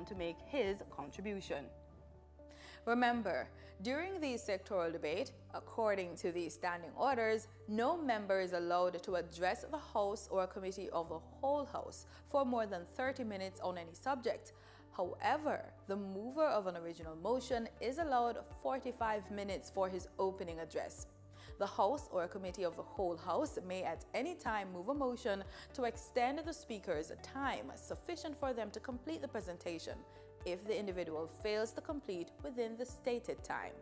to make his contribution. Remember, during the sectoral debate, according to the standing orders, no member is allowed to address the House or committee of the whole House for more than 30 minutes on any subject. However, the mover of an original motion is allowed 45 minutes for his opening address. The House or committee of the whole House may at any time move a motion to extend the speaker's time sufficient for them to complete the presentation if the individual fails to complete within the stated time.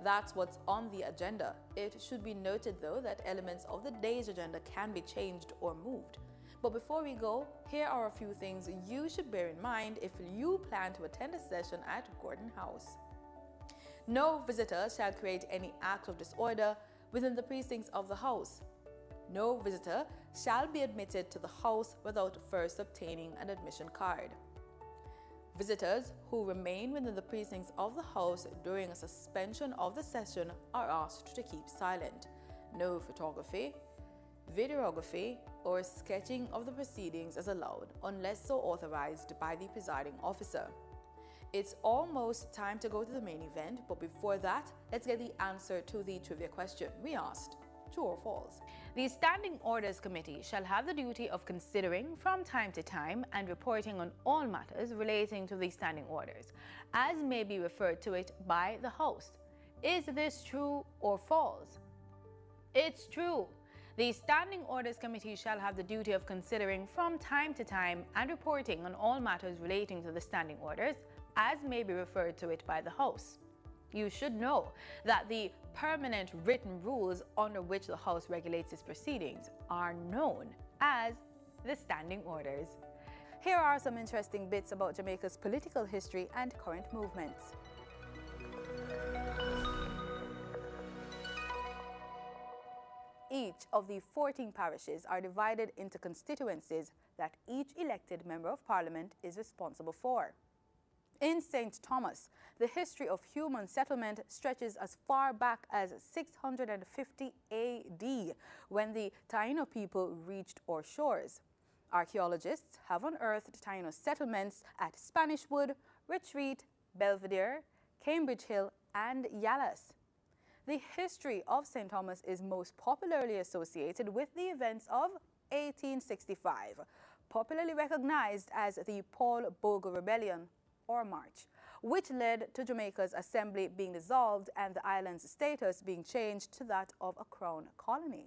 That's what's on the agenda. It should be noted, though, that elements of the day's agenda can be changed or moved. But before we go, here are a few things you should bear in mind if you plan to attend a session at Gordon House. No visitor shall create any act of disorder within the precincts of the House. No visitor shall be admitted to the House without first obtaining an admission card. Visitors who remain within the precincts of the House during a suspension of the session are asked to keep silent. No photography, videography, or sketching of the proceedings is allowed unless so authorized by the presiding officer. It's almost time to go to the main event, but before that, let's get the answer to the trivia question we asked. True or false? The Standing Orders Committee shall have the duty of considering from time to time and reporting on all matters relating to the standing orders, as may be referred to it by the House. Is this true or false? It's true. The Standing Orders Committee shall have the duty of considering from time to time and reporting on all matters relating to the standing orders, as may be referred to it by the House. You should know that the permanent written rules under which the House regulates its proceedings are known as the Standing Orders. Here are some interesting bits about Jamaica's political history and current movements. Each of the 14 parishes are divided into constituencies that each elected member of parliament is responsible for. In St. Thomas, the history of human settlement stretches as far back as 650 AD, when the Taino people reached our shores. Archaeologists have unearthed Taino settlements at Spanish Wood, Retreat, Belvedere, Cambridge Hill, and Yallas. The history of St. Thomas is most popularly associated with the events of 1865, popularly recognized as the Paul Bogle Rebellion, or March, which led to Jamaica's assembly being dissolved and the island's status being changed to that of a crown colony.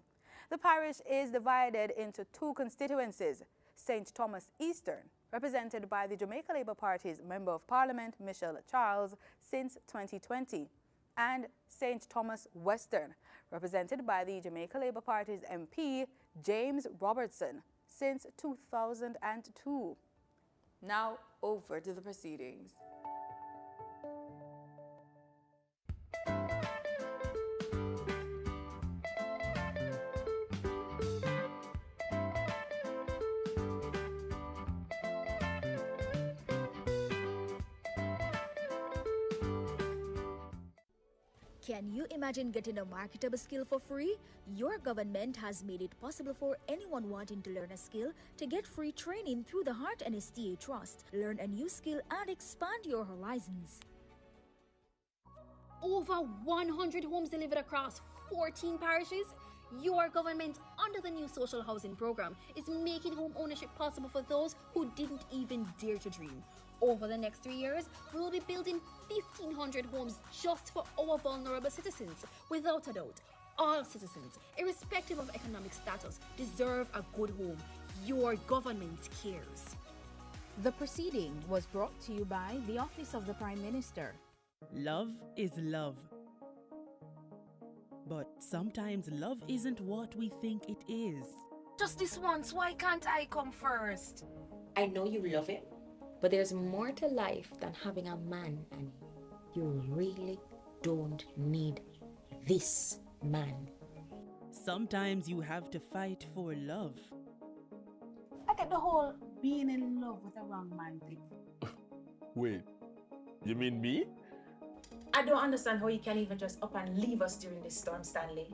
The parish is divided into two constituencies: St. Thomas Eastern, represented by the Jamaica Labour Party's Member of Parliament Michelle Charles since 2020, and St. Thomas Western, represented by the Jamaica Labour Party's MP James Robertson since 2002. Now over to the proceedings. Can you imagine getting a marketable skill for free? Your government has made it possible for anyone wanting to learn a skill to get free training through the Heart and STA Trust. Learn a new skill and expand your horizons. Over 100 homes delivered across 14 parishes. Your government, under the new social housing program, is making home ownership possible for those who didn't even dare to dream. Over the next 3 years, we will be building 1,500 homes just for our vulnerable citizens. Without a doubt, all citizens, irrespective of economic status, deserve a good home. Your government cares. The proceeding was brought to you by the Office of the Prime Minister. Love is love. But sometimes love isn't what we think it is. Just this once, why can't I come first? I know you love it, but there's more to life than having a man, and you really don't need this man. Sometimes you have to fight for love. I get the whole being in love with a wrong man thing. Wait, you mean me? I don't understand how you can even just up and leave us during this storm, Stanley.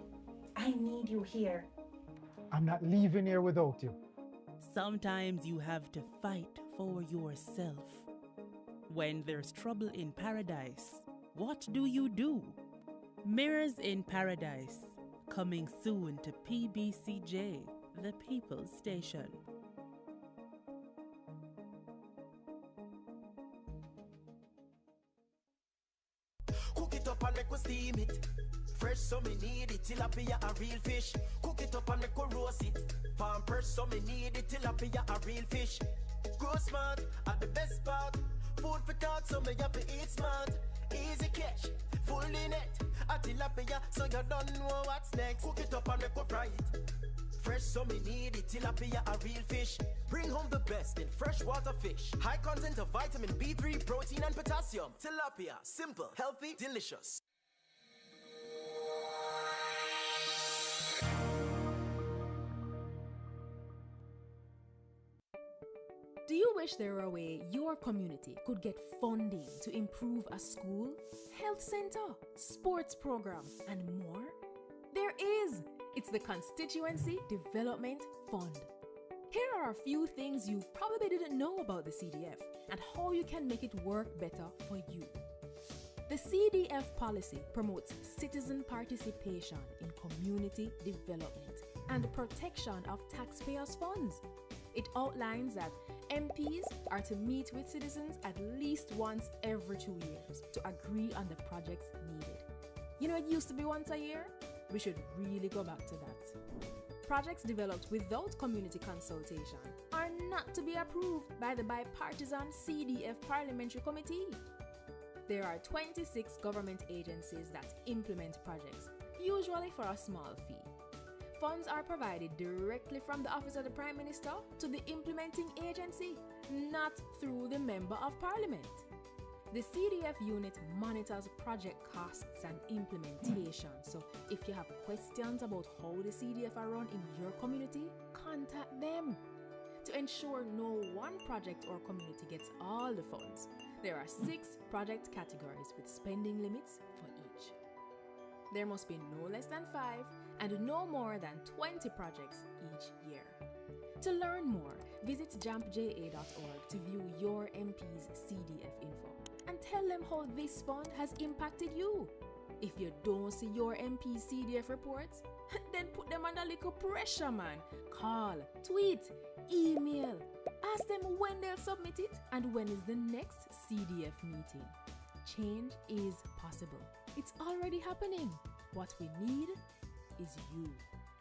I need you here. I'm not leaving here without you. Sometimes you have to fight for yourself. When there's trouble in paradise, what do? Mirrors in Paradise, coming soon to PBCJ, the People's Station. Cook it up and make we steam it. Fresh so me need it, tilapia a real fish. Cook it up and make we roast it. Farm fresh so me need it, tilapia a real fish. Grow smart at the best part. Food for thought so me have to eat smart. Easy catch, fully net. A tilapia so you don't know what's next. Cook it up and make we fry it. Fresh so me need it, tilapia a real fish. Bring home the best in freshwater fish. High content of vitamin B3, protein and potassium. Tilapia, simple, healthy, delicious. Do you wish there were a way your community could get funding to improve a school, health center, sports program, and more? There is! It's the Constituency Development Fund. Here are a few things you probably didn't know about the CDF and how you can make it work better for you. The CDF policy promotes citizen participation in community development and protection of taxpayers' funds. It outlines that MPs are to meet with citizens at least once every 2 years to agree on the projects needed. You know, it used to be once a year? We should really go back to that. Projects developed without community consultation are not to be approved by the bipartisan CDF Parliamentary Committee. There are 26 government agencies that implement projects, usually for a small fee. Funds are provided directly from the Office of the Prime Minister to the implementing agency, not through the Member of Parliament. The CDF unit monitors project costs and implementation, so if you have questions about how the CDF are run in your community, contact them. To ensure no one project or community gets all the funds, there are 6 project categories with spending limits for each. There must be no less than 5 and no more than 20 projects each year. To learn more, visit jampja.org to view your MP's CDF info and tell them how this fund has impacted you. If you don't see your MP's CDF reports, then put them under little pressure, man. Call, tweet, email. Ask them when they'll submit it and when is the next CDF meeting. Change is possible. It's already happening. What we need is you.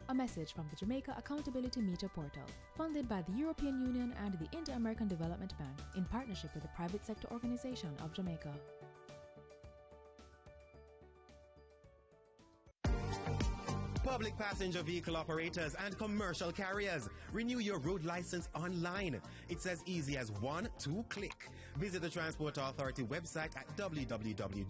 A message from the Jamaica Accountability Meter Portal, funded by the European Union and the Inter-American Development Bank in partnership with the Private Sector Organization of Jamaica. Public passenger vehicle operators and commercial carriers, renew your road license online. It's as easy as 1-2 click. Visit the Transport Authority website at www.ta.org.jm.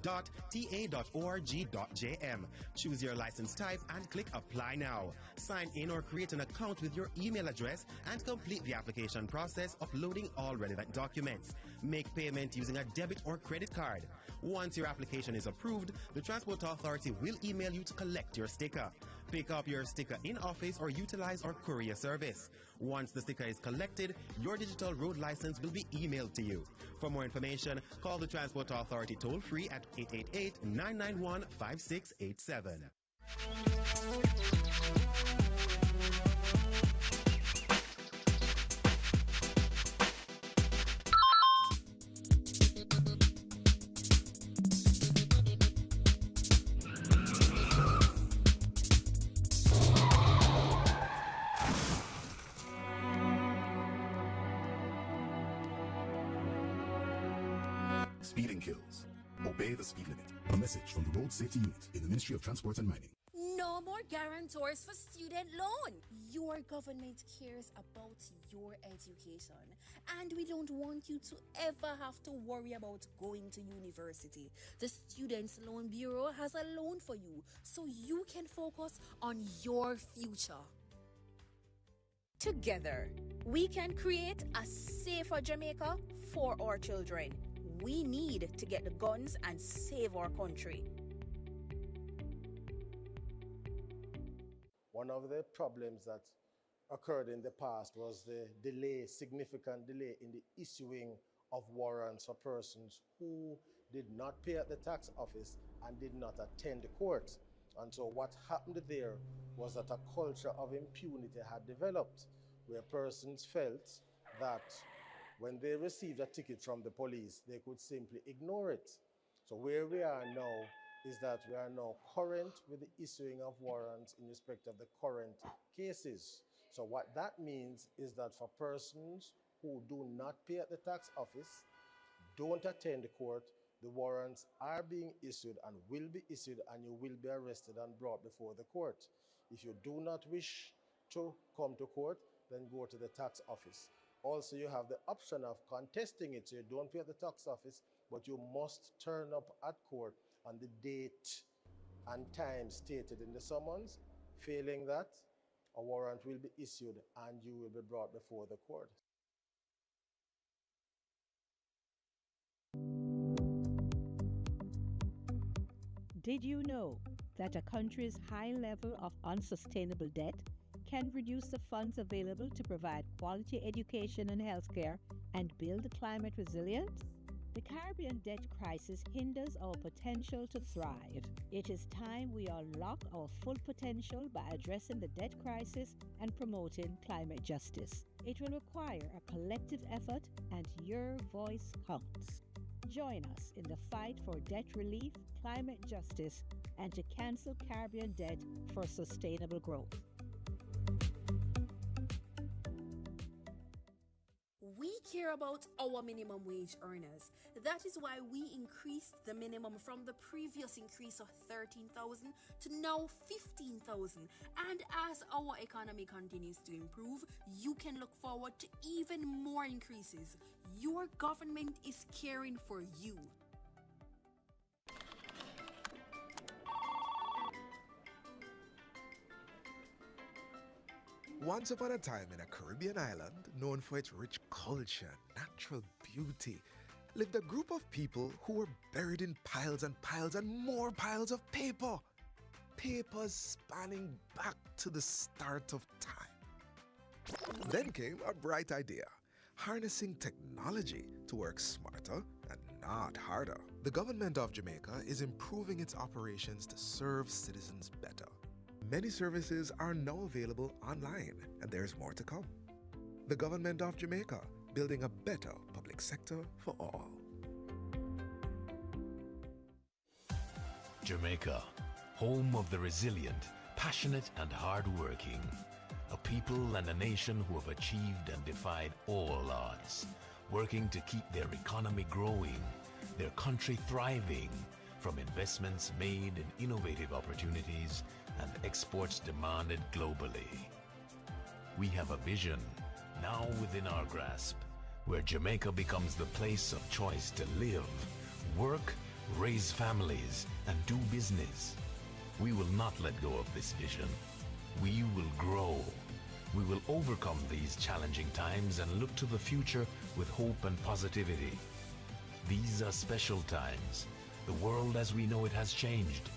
Choose your license type and click Apply Now. Sign in or create an account with your email address and complete the application process, uploading all relevant documents. Make payment using a debit or credit card. Once your application is approved, the Transport Authority will email you to collect your sticker. Pick up your sticker in office or utilize our courier service. Once the sticker is collected, your digital road license will be emailed to you. For more information, call the Transport Authority toll-free at 888-991-5687. Speeding kills. Obey the speed limit. A message from the Road Safety Unit in the Ministry of Transport and Mining. No more guarantors for student loan. Your government cares about your education, and we don't want you to ever have to worry about going to university. The Students' Loan Bureau has a loan for you, so you can focus on your future. Together, we can create a safer Jamaica for our children. We need to get the guns and save our country. One of the problems that occurred in the past was the delay, significant delay in the issuing of warrants for persons who did not pay at the tax office and did not attend the court. And so what happened there was that a culture of impunity had developed, where persons felt that when they received a ticket from the police, they could simply ignore it. So where we are now is that we are now current with the issuing of warrants in respect of the current cases. So what that means is that for persons who do not pay at the tax office, don't attend the court, the warrants are being issued and will be issued, and you will be arrested and brought before the court. If you do not wish to come to court, then go to the tax office. Also, you have the option of contesting it, so you don't pay at the tax office, but you must turn up at court on the date and time stated in the summons. Failing that, a warrant will be issued and you will be brought before the court. Did you know that a country's high level of unsustainable debt can reduce the funds available to provide quality education and healthcare and build climate resilience? The Caribbean debt crisis hinders our potential to thrive. It is time we unlock our full potential by addressing the debt crisis and promoting climate justice. It will require a collective effort, and your voice counts. Join us in the fight for debt relief, climate justice, and to cancel Caribbean debt for sustainable growth. We care about our minimum wage earners. That is why we increased the minimum from the previous increase of 13,000 to now 15,000. And as our economy continues to improve, you can look forward to even more increases. Your government is caring for you. Once upon a time in a Caribbean island known for its rich culture, natural beauty, lived a group of people who were buried in piles and piles and more piles of paper. Papers spanning back to the start of time. Then came a bright idea, harnessing technology to work smarter and not harder. The government of Jamaica is improving its operations to serve citizens better. Many services are now available online, and there's more to come. The government of Jamaica, building a better public sector for all. Jamaica, home of the resilient, passionate and hard-working. A people and a nation who have achieved and defied all odds, working to keep their economy growing, their country thriving, from investments made in innovative opportunities and exports demanded globally. We have a vision, now within our grasp, where Jamaica becomes the place of choice to live, work, raise families, and do business. We will not let go of this vision. We will grow. We will overcome these challenging times and look to the future with hope and positivity. These are special times. The world as we know it has changed,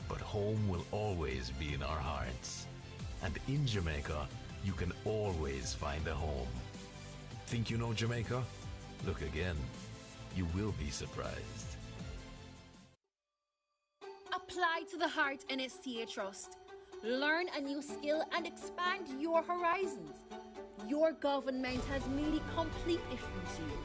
but home will always be in our hearts. And in Jamaica, you can always find a home. Think you know Jamaica? Look again. You will be surprised. Apply to the Heart NSTA Trust. Learn a new skill and expand your horizons. Your government has made it completely free to you.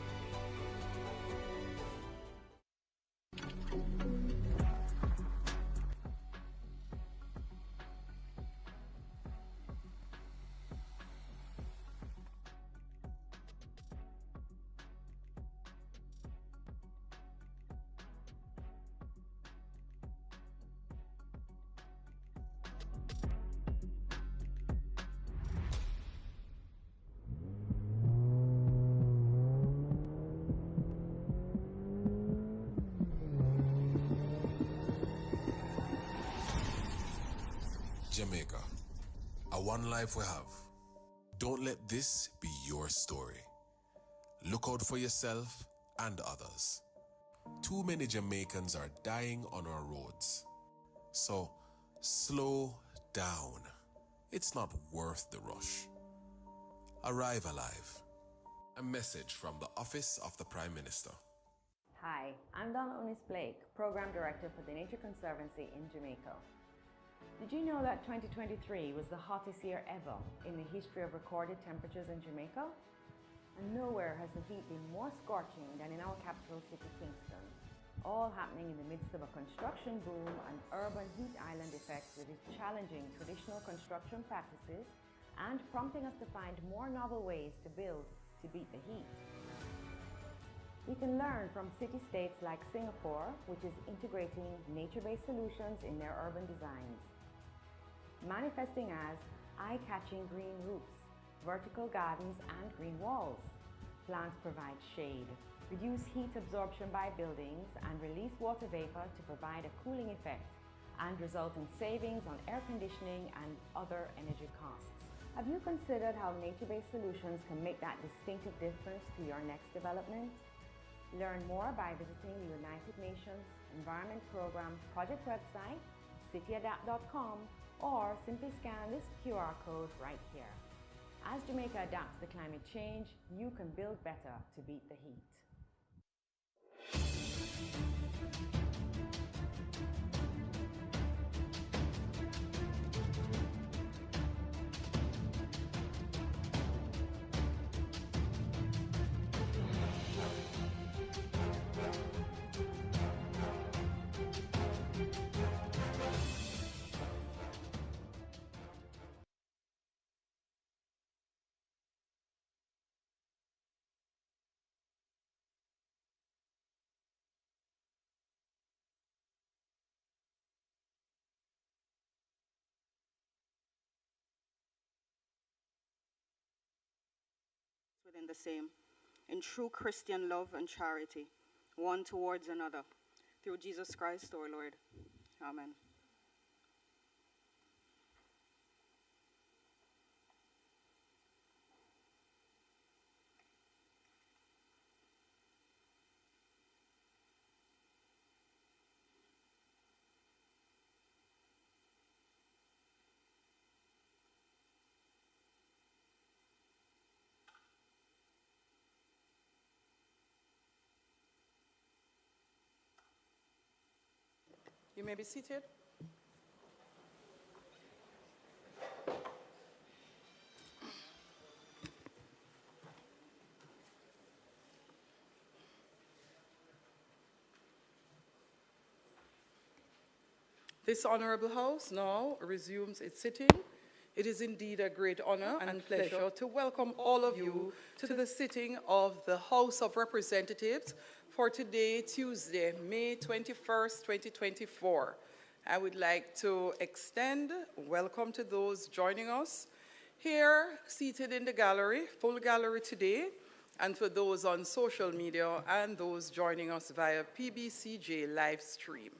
Jamaica, a one life we have. Don't let this be your story. Look out for yourself and others. Too many Jamaicans are dying on our roads. So, slow down. It's not worth the rush. Arrive alive. A message from the Office of the Prime Minister. Hi, I'm Donna Onis Blake, Program Director for the Nature Conservancy in Jamaica. Did you know that 2023 was the hottest year ever in the history of recorded temperatures in Jamaica? And nowhere has the heat been more scorching than in our capital city, Kingston. All happening in the midst of a construction boom and urban heat island effects that is challenging traditional construction practices and prompting us to find more novel ways to build to beat the heat. We can learn from city-states like Singapore, which is integrating nature-based solutions in their urban designs, manifesting as eye-catching green roofs, vertical gardens and green walls. Plants provide shade, reduce heat absorption by buildings, and release water vapor to provide a cooling effect and result in savings on air conditioning and other energy costs. Have you considered how nature-based solutions can make that distinctive difference to your next development? Learn more by visiting the United Nations Environment Programme project website, cityadapt.com, or simply scan this QR code right here. As Jamaica adapts to climate change, you can build better to beat the heat. Within the same, in true Christian love and charity, one towards another, through Jesus Christ our Lord. Amen. You may be seated. This Honourable House now resumes its sitting. It is indeed a great honour and pleasure to welcome all of you to the sitting of the House of Representatives for today, Tuesday, May 21st, 2024. I would like to extend welcome to those joining us here, seated in the gallery, full gallery today, and for those on social media and those joining us via PBCJ live stream.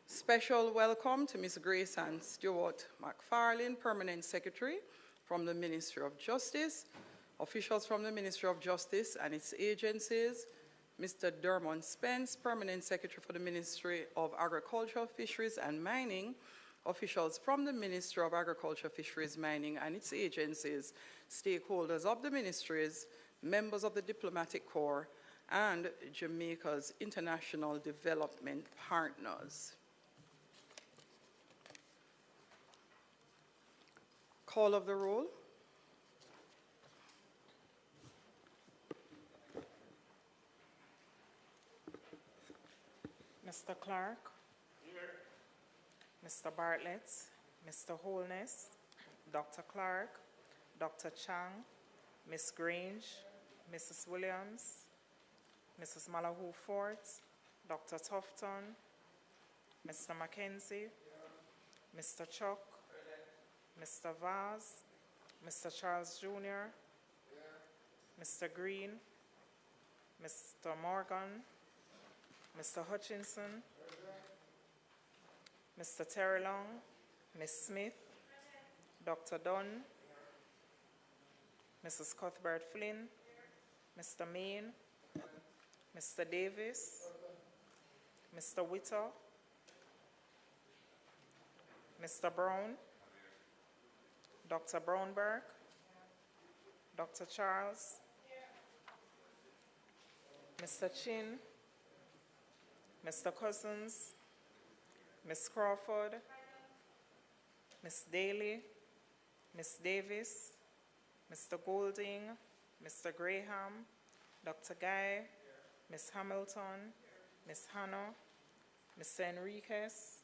Special welcome to Ms. Grace Ann Stewart McFarlane, Permanent Secretary from the Ministry of Justice, officials from the Ministry of Justice and its agencies, Mr. Dermot Spence, Permanent Secretary for the Ministry of Agriculture, Fisheries and Mining, officials from the Ministry of Agriculture, Fisheries, Mining and its agencies, stakeholders of the ministries, members of the Diplomatic Corps, and Jamaica's international development partners. Call of the roll. Mr. Clark, Mr. Bartlett, Mr. Holness, Dr. Clark, Dr. Chang, Ms. Grange, Mrs. Williams, Mrs. Malahoo Fort, Dr. Tufton, Mr. Mackenzie, Mr. Chuck, Mr. Vaz, Mr. Charles Jr., Mr. Green, Mr. Morgan, Mr. Hutchinson, Mr. Terry Long, Ms. Smith, Dr. Dunn, Mrs. Cuthbert Flynn, Mr. Main, Mr. Davis, Mr. Witter, Mr. Brown, Dr. Brownberg, Dr. Charles, Mr. Chin, Mr. Cousins, Ms. Crawford, Ms. Daly, Ms. Davis, Mr. Golding, Mr. Graham, Dr. Guy, Ms. Hamilton, Ms. Hannah, Mr. Enriquez,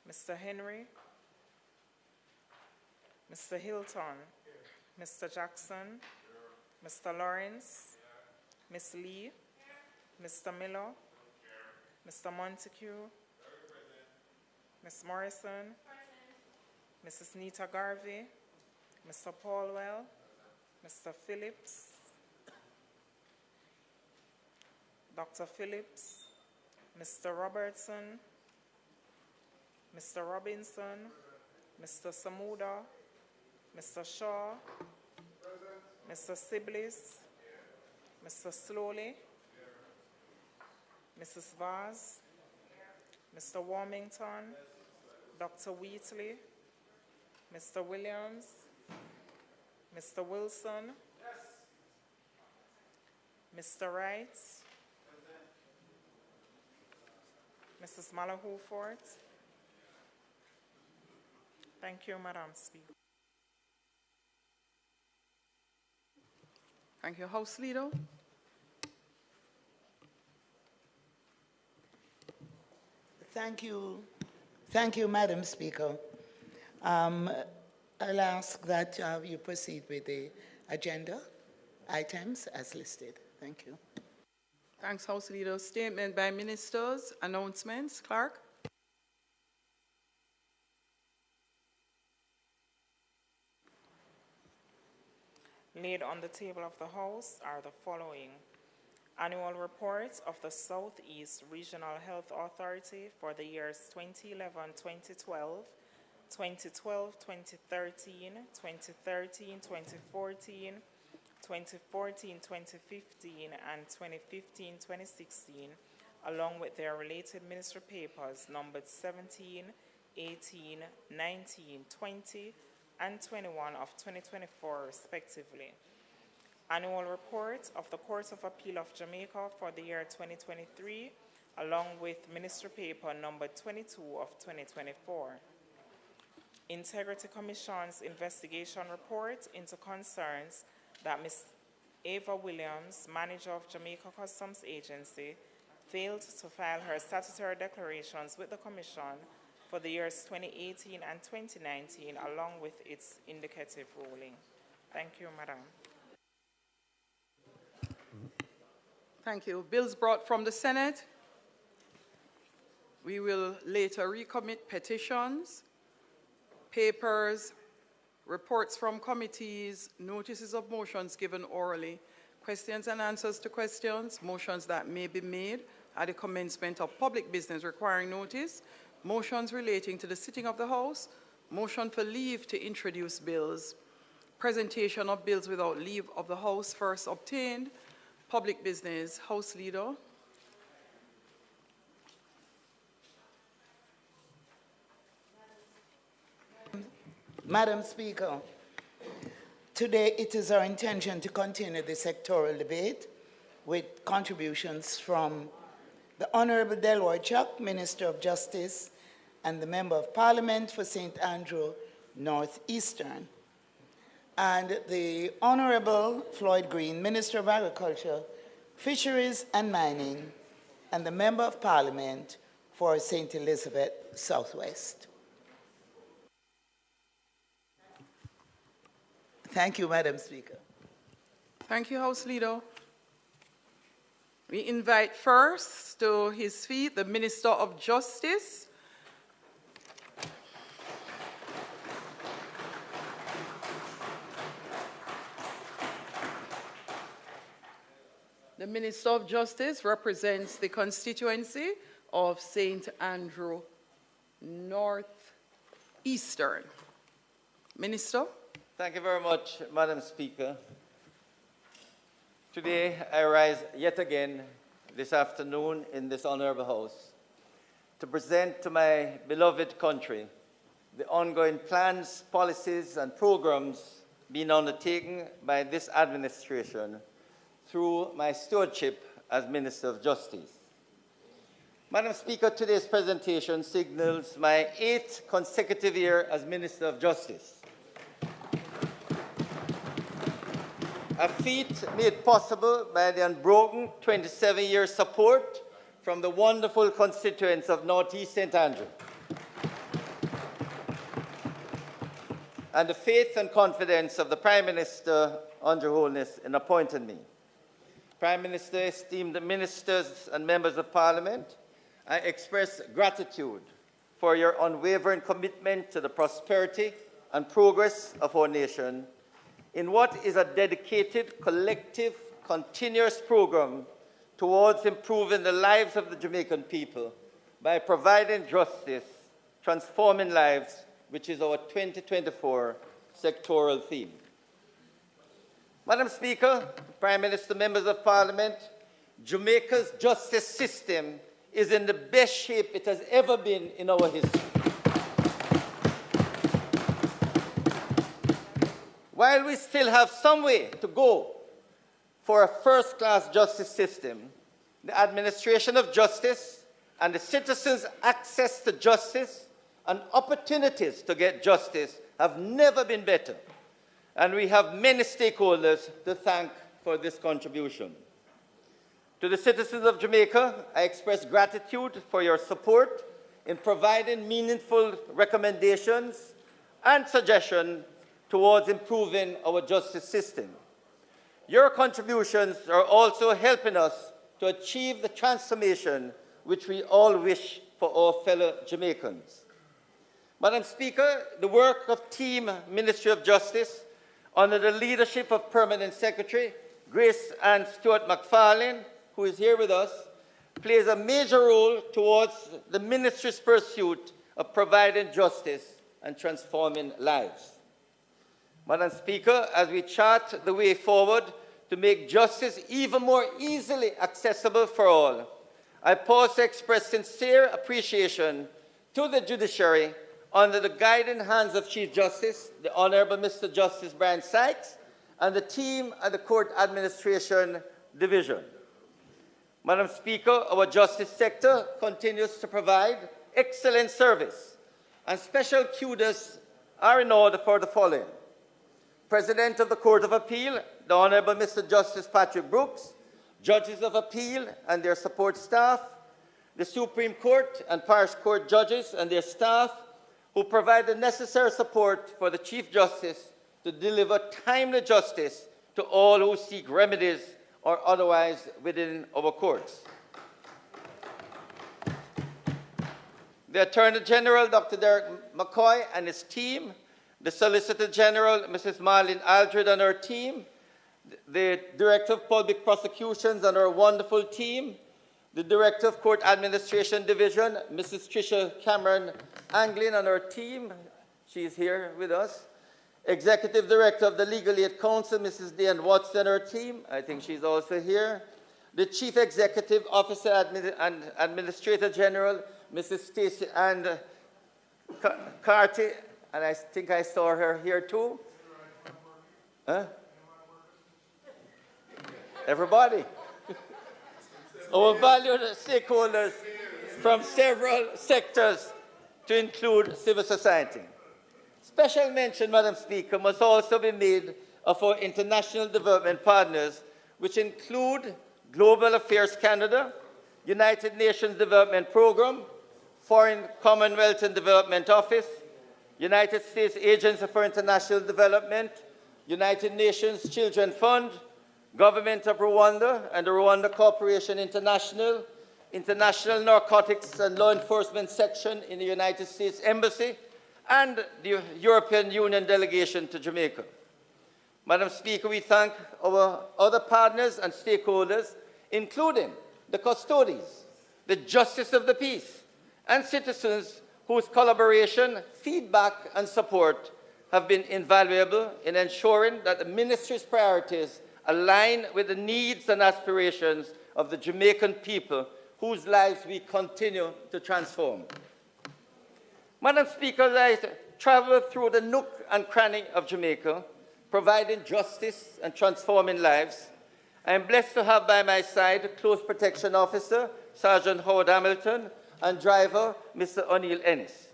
Mr. Henry, Mr. Hilton, Mr. Jackson, Mr. Lawrence, Ms. Lee, Mr. Miller, Mr. Montague, Ms. Morrison, Mrs. Nita Garvey, Mr. Paulwell, Mr. Phillips, Dr. Phillips, Mr. Robertson, Mr. Robinson, Mr. Samuda, Mr. Shaw, Mr. Siblis, Mr. Slowly, Mrs. Vaz, Mr. Warmington, Dr. Wheatley, Mr. Williams, Mr. Wilson, Mr. Wright, Mrs. Malahufort. Thank you, Madam Speaker. Thank you, House Leader. Thank you, Madam Speaker. I'll ask that you proceed with the agenda items as listed. Thank you. Thanks, House Leader. Statement by ministers. Announcements. Clerk. Laid on the table of the House are the following. Annual report of the Southeast Regional Health Authority for the years 2011-2012, 2012-2013, 2013-2014, 2014-2015, and 2015-2016, along with their related ministry papers numbered 17, 18, 19, 20, and 21 of 2024, respectively. Annual report of the Court of Appeal of Jamaica for the year 2023, along with ministry paper number 22 of 2024. Integrity Commission's investigation report into concerns that Ms. Ava Williams, manager of Jamaica Customs Agency, failed to file her statutory declarations with the Commission for the years 2018 and 2019, along with its indicative ruling. Thank you, Madam. Thank you. Bills brought from the Senate. We will later recommit petitions, papers, reports from committees, notices of motions given orally, questions and answers to questions, motions that may be made at the commencement of public business requiring notice, motions relating to the sitting of the House, motion for leave to introduce bills, presentation of bills without leave of the House first obtained, public business. House Leader. Madam Speaker, today it is our intention to continue the sectoral debate with contributions from the Honorable Delroy Chuck, Minister of Justice, and the Member of Parliament for St. Andrew Northeastern, and the Honorable Floyd Green, Minister of Agriculture, Fisheries and Mining, and the Member of Parliament for St. Elizabeth Southwest. Thank you, Madam Speaker. Thank you, House Leader. We invite first to his feet the Minister of Justice. The Minister of Justice represents the constituency of St. Andrew Northeastern. Minister. Thank you very much, Madam Speaker. Today, I rise yet again this afternoon in this honorable House to present to my beloved country the ongoing plans, policies, and programs been undertaken by this administration through my stewardship as Minister of Justice. Madam Speaker, today's presentation signals my 8th consecutive year as Minister of Justice, a feat made possible by the unbroken 27-year support from the wonderful constituents of North East St. Andrew, and the faith and confidence of the Prime Minister, on Your Holiness, in appointing me. Prime Minister, esteemed ministers and members of Parliament, I express gratitude for your unwavering commitment to the prosperity and progress of our nation in what is a dedicated, collective, continuous program towards improving the lives of the Jamaican people by providing justice, transforming lives, which is our 2024 sectoral theme. Madam Speaker, Prime Minister, members of Parliament, Jamaica's justice system is in the best shape it has ever been in our history. While we still have some way to go for a first-class justice system, the administration of justice and the citizens' access to justice and opportunities to get justice have never been better. And we have many stakeholders to thank for this contribution. To the citizens of Jamaica, I express gratitude for your support in providing meaningful recommendations and suggestions towards improving our justice system. Your contributions are also helping us to achieve the transformation which we all wish for our fellow Jamaicans. Madam Speaker, the work of Team Ministry of Justice under the leadership of Permanent Secretary Grace Ann Stewart McFarlane, who is here with us, plays a major role towards the ministry's pursuit of providing justice and transforming lives. Madam Speaker, as we chart the way forward to make justice even more easily accessible for all, I pause to express sincere appreciation to the judiciary under the guiding hands of Chief Justice, the Honorable Mr. Justice Brian Sykes, and the team at the Court Administration Division. Madam Speaker, our justice sector continues to provide excellent service, and special kudos are in order for the following. President of the Court of Appeal, the Honorable Mr. Justice Patrick Brooks, judges of appeal and their support staff, the Supreme Court and Parish Court judges and their staff, who provide the necessary support for the Chief Justice to deliver timely justice to all who seek remedies or otherwise within our courts. The Attorney General, Dr. Derek McCoy, and his team, the Solicitor General, Mrs. Marlene Aldred, and her team, the Director of Public Prosecutions and her wonderful team, the Director of Court Administration Division, Mrs. Tricia Cameron Anglin, and her team, she's here with us, Executive Director of the Legal Aid Council, Mrs. Diane Watson, and her team, I think she's also here, the Chief Executive Officer and Administrator General, Mrs. Stacey Ann Carty, and I think I saw her here too. Huh? Everybody. Our valued stakeholders from several sectors to include civil society. Special mention, Madam Speaker, must also be made of our international development partners, which include Global Affairs Canada, United Nations Development Programme, Foreign Commonwealth and Development Office, United States Agency for International Development, United Nations Children Fund, Government of Rwanda and the Rwanda Corporation International, International Narcotics and Law Enforcement Section in the United States Embassy, and the European Union delegation to Jamaica. Madam Speaker, we thank our other partners and stakeholders, including the custodies, the justice of the peace, and citizens whose collaboration, feedback, and support have been invaluable in ensuring that the ministry's priorities align with the needs and aspirations of the Jamaican people whose lives we continue to transform. Madam Speaker, as I travel through the nook and cranny of Jamaica, providing justice and transforming lives. I am blessed to have by my side Close Protection Officer, Sergeant Howard Hamilton, and driver, Mr. O'Neill Ennis.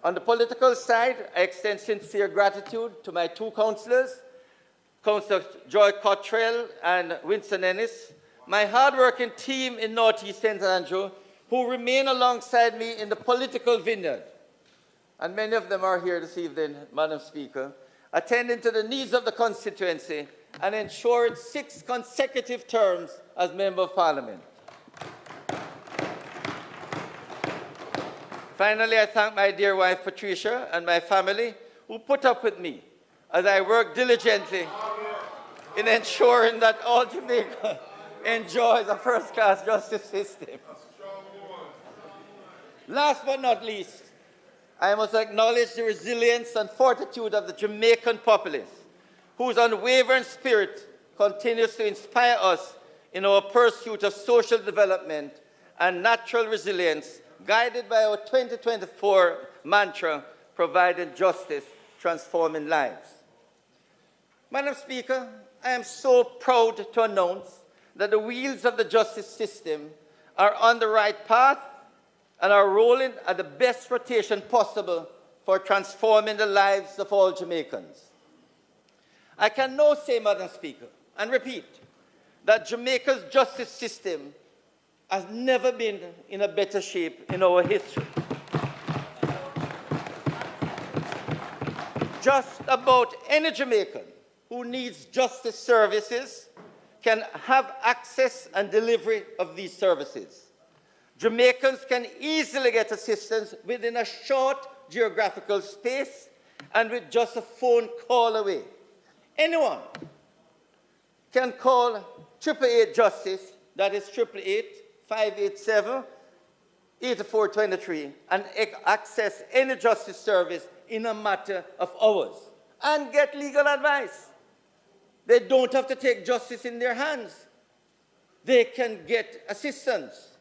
On the political side, I extend sincere gratitude to my two councillors, Councillor Joy Cottrell and Winston Ennis, my hard-working team in North East St. Andrew, who remain alongside me in the political vineyard. And many of them are here this evening, Madam Speaker, attending to the needs of the constituency and ensuring 6 consecutive terms as Member of Parliament. Finally, I thank my dear wife, Patricia, and my family who put up with me as I work diligently in ensuring that all Jamaica enjoys a first-class justice system. Last but not least, I must acknowledge the resilience and fortitude of the Jamaican populace, whose unwavering spirit continues to inspire us in our pursuit of social development and natural resilience, guided by our 2024 mantra, providing justice, transforming lives. Madam Speaker, I am so proud to announce that the wheels of the justice system are on the right path and are rolling at the best rotation possible for transforming the lives of all Jamaicans. I can now say, Madam Speaker, and repeat, that Jamaica's justice system has never been in a better shape in our history. Just about any Jamaican who needs justice services can have access and delivery of these services. Jamaicans can easily get assistance within a short geographical space and with just a phone call away. Anyone can call 888 Justice, that is 888-587-8423, and access any justice service in a matter of hours and get legal advice. They don't have to take justice in their hands. They can get assistance.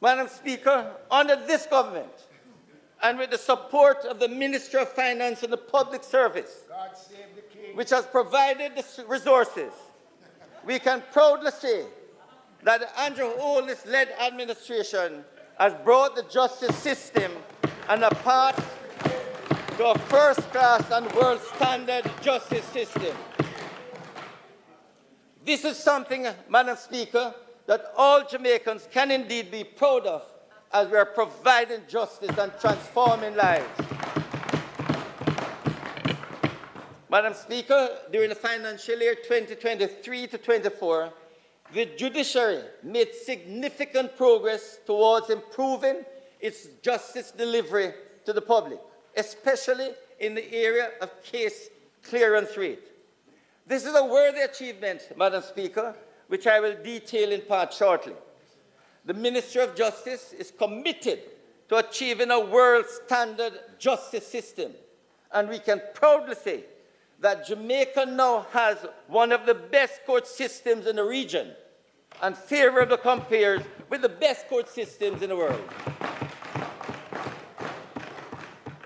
Madam Speaker, under this government, and with the support of the Ministry of Finance and the Public Service, which has provided the resources, we can proudly say that the Andrew Holness-led administration has brought the justice system and a path to a first-class and world-standard justice system. This is something, Madam Speaker, that all Jamaicans can indeed be proud of as we are providing justice and transforming lives. Madam Speaker, during the financial year 2023 to 24, the judiciary made significant progress towards improving its justice delivery to the public, especially in the area of case clearance rate. This is a worthy achievement, Madam Speaker, which I will detail in part shortly. The Ministry of Justice is committed to achieving a world-standard justice system, and we can proudly say that Jamaica now has one of the best court systems in the region and favorable compares with the best court systems in the world.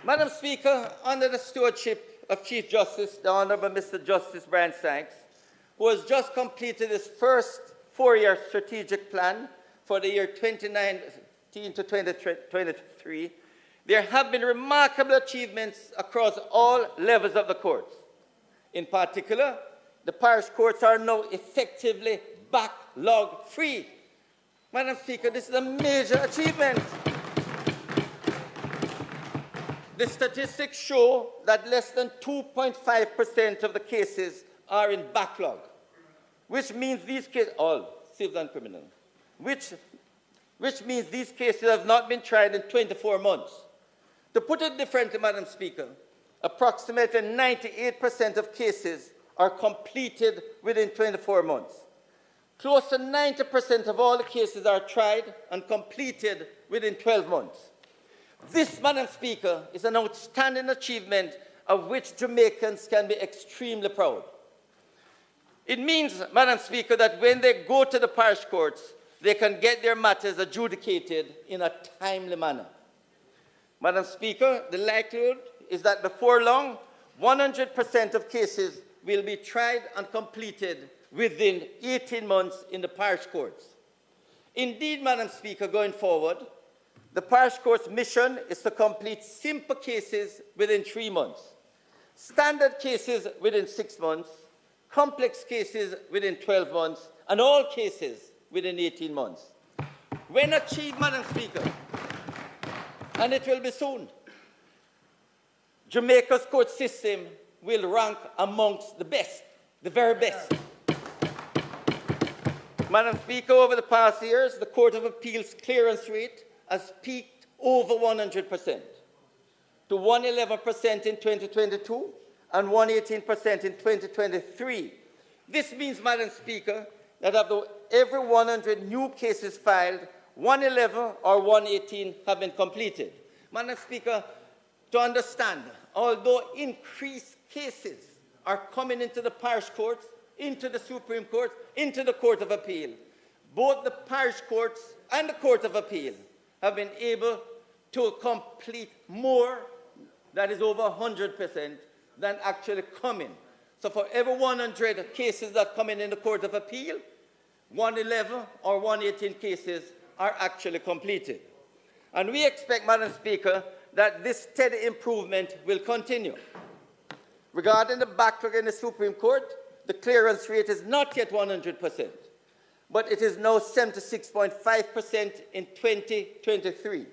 Madam Speaker, under the stewardship of Chief Justice, the Honourable Mr. Justice Brian Sykes, who has just completed his first 4-year strategic plan for the year 2019 to 2023, there have been remarkable achievements across all levels of the courts. In particular, the parish courts are now effectively backlog-free. Madam Speaker, this is a major achievement. The statistics show that less than 2.5% of the cases are in backlog, which means these cases, all civil and criminal, which means these cases have not been tried in 24 months. To put it differently, Madam Speaker, approximately 98% of cases are completed within 24 months. Close to 90% of all the cases are tried and completed within 12 months. This, Madam Speaker, is an outstanding achievement of which Jamaicans can be extremely proud. It means, Madam Speaker, that when they go to the parish courts, they can get their matters adjudicated in a timely manner. Madam Speaker, the likelihood is that before long, 100% of cases will be tried and completed within 18 months in the parish courts. Indeed, Madam Speaker, going forward, the parish court's mission is to complete simple cases within 3 months, standard cases within 6 months, complex cases within 12 months, and all cases within 18 months. When achieved, Madam Speaker, and it will be soon, Jamaica's court system will rank amongst the best, the very best. Madam Speaker, over the past years, the Court of Appeal's clearance rate has peaked over 100%, to 111% in 2022 and 118% in 2023. This means, Madam Speaker, that of every 100 new cases filed, 111 or 118 have been completed. Madam Speaker, to understand, although increased cases are coming into the parish courts, into the Supreme Court, into the Court of Appeal, both the parish courts and the Court of Appeal have been able to complete more, that is over 100%, than actually coming. So for every 100 cases that come in the Court of Appeal, 111 or 118 cases are actually completed. And we expect, Madam Speaker, that this steady improvement will continue. Regarding the backlog in the Supreme Court, the clearance rate is not yet 100%, but it is now 76.5% in 2023.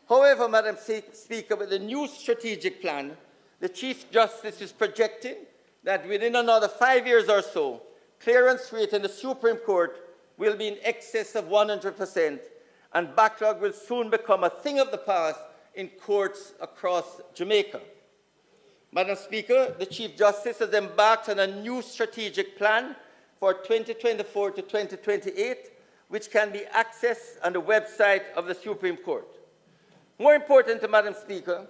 However, Madam Speaker, with the new strategic plan, the Chief Justice is projecting that within another 5 years or so, clearance rate in the Supreme Court will be in excess of 100%, and backlog will soon become a thing of the past in courts across Jamaica. Madam Speaker, the Chief Justice has embarked on a new strategic plan for 2024 to 2028, which can be accessed on the website of the Supreme Court. More important, Madam Speaker,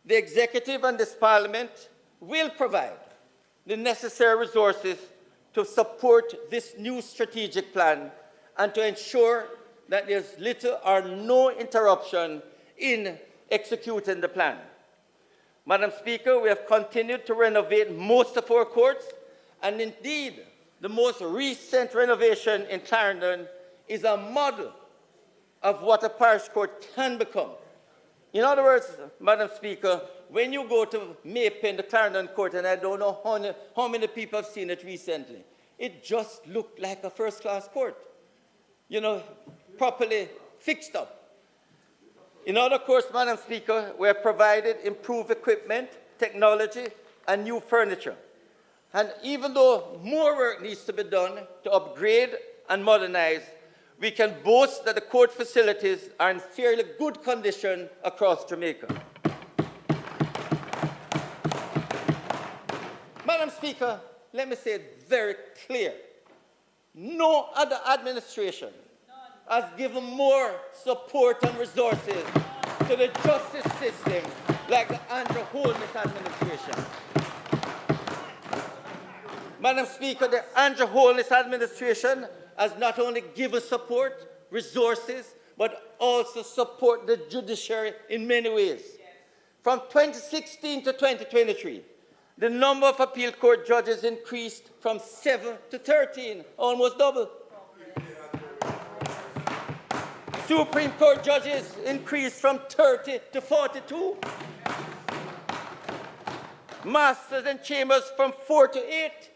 the Executive and this Parliament will provide the necessary resources to support this new strategic plan and to ensure that there's little or no interruption in executing the plan. Madam Speaker, we have continued to renovate most of our courts, and indeed, the most recent renovation in Clarendon is a model of what a parish court can become. In other words, Madam Speaker, when you go to Maypen, the Clarendon Court, and I don't know how many people have seen it recently, it just looked like a first-class court, you know, properly fixed up. In other courts, Madam Speaker, we have provided improved equipment, technology, and new furniture. And even though more work needs to be done to upgrade and modernize, we can boast that the court facilities are in fairly good condition across Jamaica. Madam Speaker, let me say it very clear. No other administration has given more support and resources to the justice system like the Andrew Holness administration. Madam Speaker, the Andrew Holness administration has not only given support, resources, but also support the judiciary in many ways. From 2016 to 2023, the number of appeal court judges increased from 7 to 13, almost double. Supreme Court judges increased from 30 to 42. Masters and chambers from 4 to 8.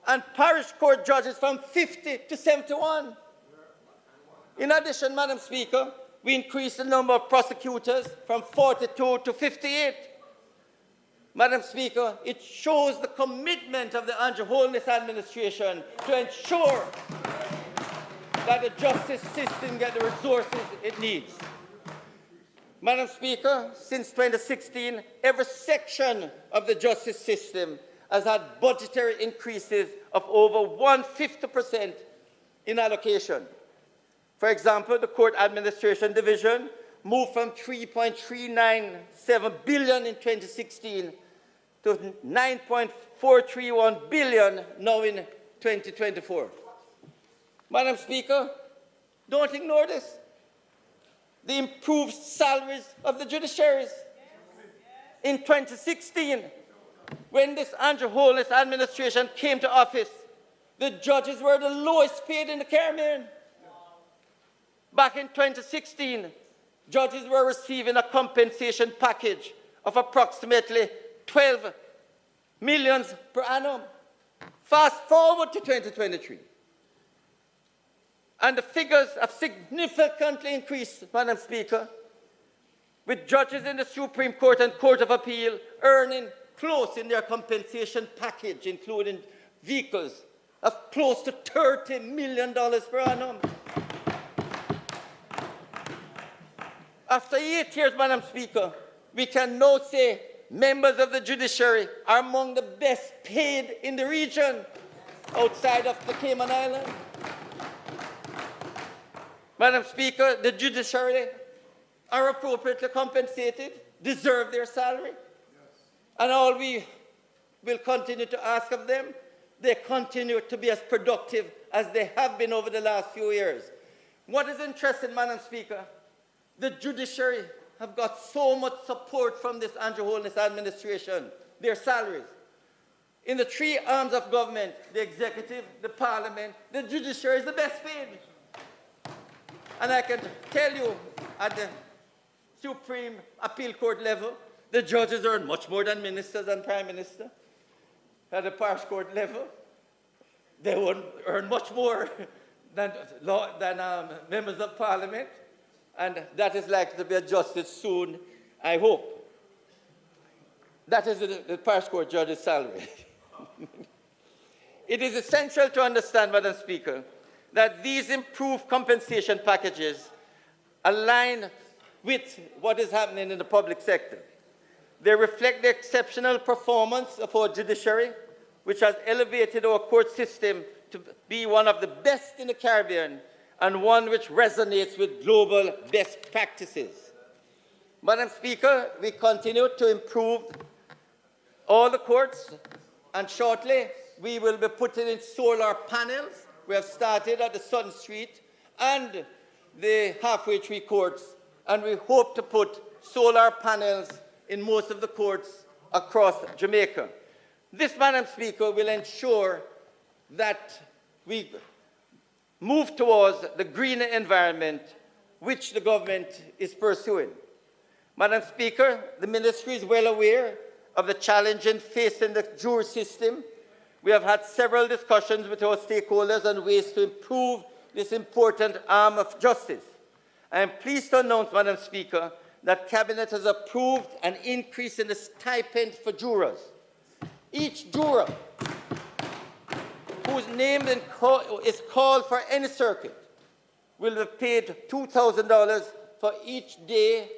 And parish court judges from 50 to 71. In addition, Madam Speaker, we increased the number of prosecutors from 42 to 58. Madam Speaker, it shows the commitment of the Andrew Holness administration to ensure that the justice system gets the resources it needs. Madam Speaker, since 2016, every section of the justice system has had budgetary increases of over 150% in allocation. For example, the Court Administration Division moved from 3.397 billion in 2016 to 9.431 billion now in 2024. Madam Speaker, don't ignore this. The improved salaries of the judiciaries. In 2016, when this Andrew Holness administration came to office, the judges were the lowest paid in the Caribbean. Back in 2016, judges were receiving a compensation package of approximately 12 million per annum. Fast forward to 2023. And the figures have significantly increased, Madam Speaker, with judges in the Supreme Court and Court of Appeal earning close in their compensation package, including vehicles, of close to $30 million per annum. After 8 years, Madam Speaker, we can now say members of the judiciary are among the best paid in the region outside of the Cayman Islands. Madam Speaker, the judiciary are appropriately compensated, deserve their salary, and all we will continue to ask of them, they continue to be as productive as they have been over the last few years. What is interesting, Madam Speaker, the judiciary have got so much support from this Andrew Holness administration, their salaries. In the three arms of government, the executive, the parliament, the judiciary is the best paid. And I can tell you, at the Supreme Appeal Court level, the judges earn much more than ministers and prime minister. At the parish court level, they would earn much more than members of parliament. And that is likely to be adjusted soon, I hope. That is the parish court judge's salary. It is essential to understand, Madam Speaker, that these improved compensation packages align with what is happening in the public sector. They reflect the exceptional performance of our judiciary, which has elevated our court system to be one of the best in the Caribbean and one which resonates with global best practices. Madam Speaker, we continue to improve all the courts, and shortly we will be putting in solar panels. We have started at the Sun Street and the halfway tree courts, and we hope to put solar panels in most of the courts across Jamaica. This, Madam Speaker, will ensure that we move towards the greener environment which the government is pursuing. Madam Speaker, the ministry is well aware of the challenges facing the jury system. We have had several discussions with our stakeholders on ways to improve this important arm of justice. I am pleased to announce, Madam Speaker, that Cabinet has approved an increase in the stipend for jurors. Each juror whose name is called for any circuit will be paid $2,000 for each day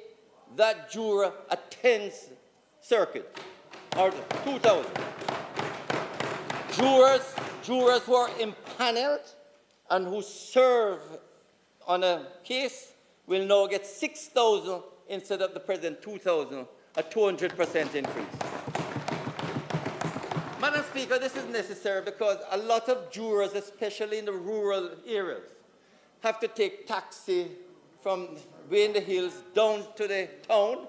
that juror attends circuit, or $2,000. Jurors who are impaneled and who serve on a case will now get $6,000 instead of the present $2,000, a 200% increase. Madam Speaker, this is necessary because a lot of jurors, especially in the rural areas, have to take taxi from way in the hills down to the town.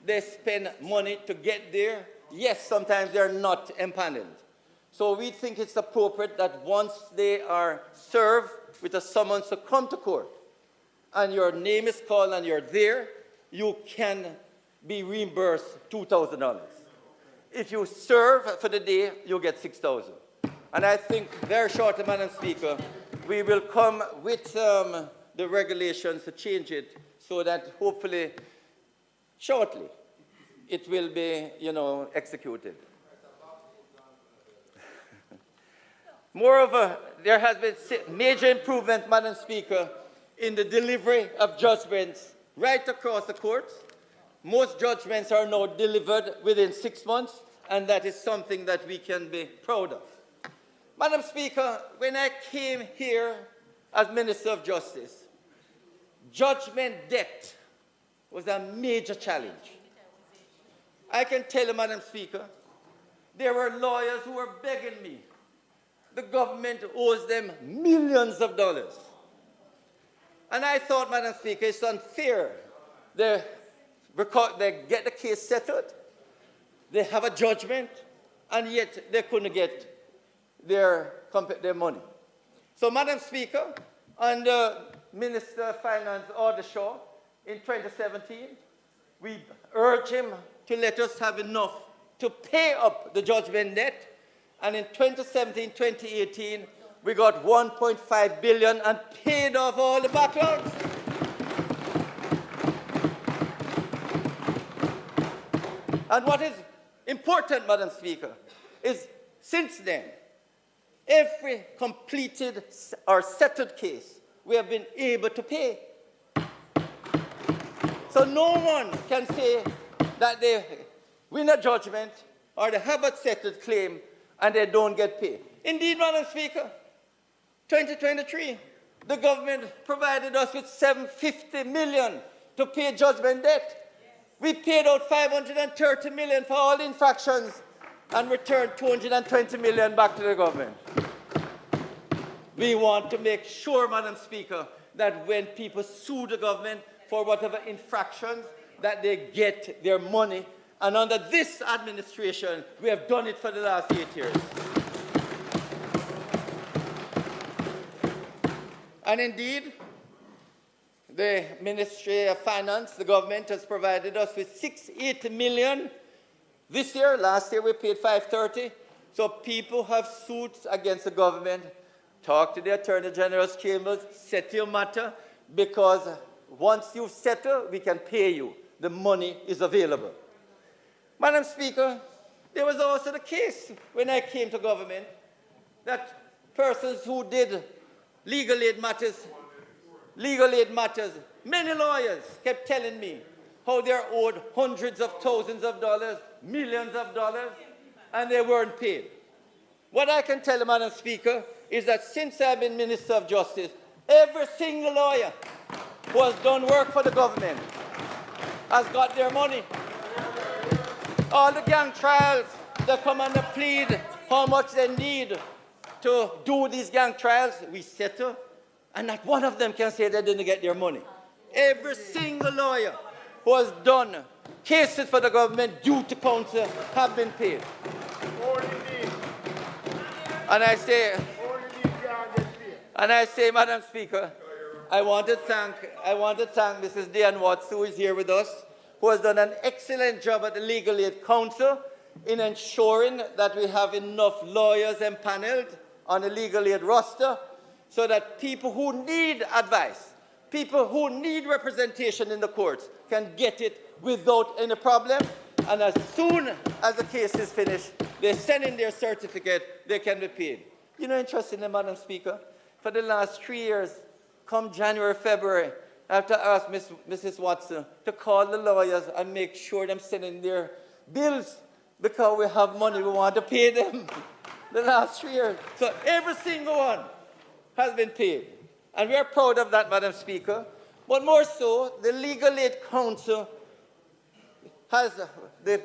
They spend money to get there. Yes, sometimes they're not empaneled. So we think it's appropriate that once they are served with a summons to come to court, and your name is called and you're there, you can be reimbursed $2,000. If you serve for the day, you get $6,000. And I think very shortly, Madam Speaker, we will come with the regulations to change it so that hopefully shortly it will be, executed. Moreover, there has been major improvement, Madam Speaker, in the delivery of judgments right across the courts. Most judgments are now delivered within 6 months, and that is something that we can be proud of. Madam Speaker, when I came here as Minister of Justice, judgment debt was a major challenge. I can tell you, Madam Speaker, there were lawyers who were begging me. The government owes them millions of dollars. And I thought, Madam Speaker, it's unfair. They get the case settled, they have a judgment, and yet they couldn't get their money. So, Madam Speaker, under Minister of Finance Aldershaw in 2017, we urged him to let us have enough to pay up the judgment debt. And in 2017-2018, we got 1.5 billion and paid off all the backlogs. And what is important, Madam Speaker, is since then, every completed or settled case, we have been able to pay. So no one can say that they win a judgment or they have a settled claim and they don't get paid. Indeed, Madam Speaker, 2023, the government provided us with $750 million to pay judgment debt. We paid out $530 million for all infractions and returned $220 million back to the government. We want to make sure, Madam Speaker, that when people sue the government for whatever infractions, that they get their money. And under this administration, we have done it for the last 8 years. And indeed, the Ministry of Finance, the government, has provided us with $680 million this year. Last year, we paid $530. So people have suits against the government. Talk to the Attorney General's chambers, settle your matter, because once you settle, we can pay you. The money is available. Madam Speaker, there was also the case when I came to government that persons who did legal aid matters, many lawyers kept telling me how they're owed hundreds of thousands of dollars, millions of dollars, and they weren't paid. What I can tell you, Madam Speaker, is that since I've been Minister of Justice, every single lawyer who has done work for the government has got their money. All the gang trials, they come and they plead how much they need to do these gang trials, we settle, and not one of them can say they didn't get their money. Every single lawyer who has done cases for the government due to counsel have been paid. And I say, Madam Speaker, I want to thank Mrs. Diane Watts, who is here with us, who has done an excellent job at the Legal Aid Council in ensuring that we have enough lawyers empaneled on the legal aid roster so that people who need advice, people who need representation in the courts can get it without any problem. And as soon as the case is finished, they send in their certificate, they can be paid. You know, interestingly, Madam Speaker, for the last 3 years, come January, February, I have to ask Mrs. Watson to call the lawyers and make sure them sending their bills because we have money, we want to pay them the last 3 years. So every single one has been paid. And we are proud of that, Madam Speaker. But more so, the Legal Aid Council has, the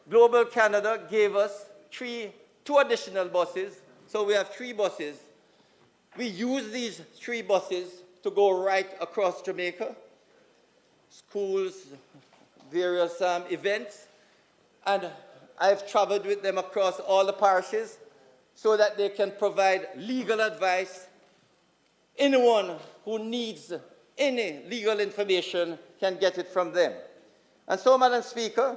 Global Canada gave us two additional buses. So we have 3 buses. We use these 3 buses to go right across Jamaica, schools, various events, and I've traveled with them across all the parishes so that they can provide legal advice. Anyone who needs any legal information can get it from them. And so, Madam Speaker,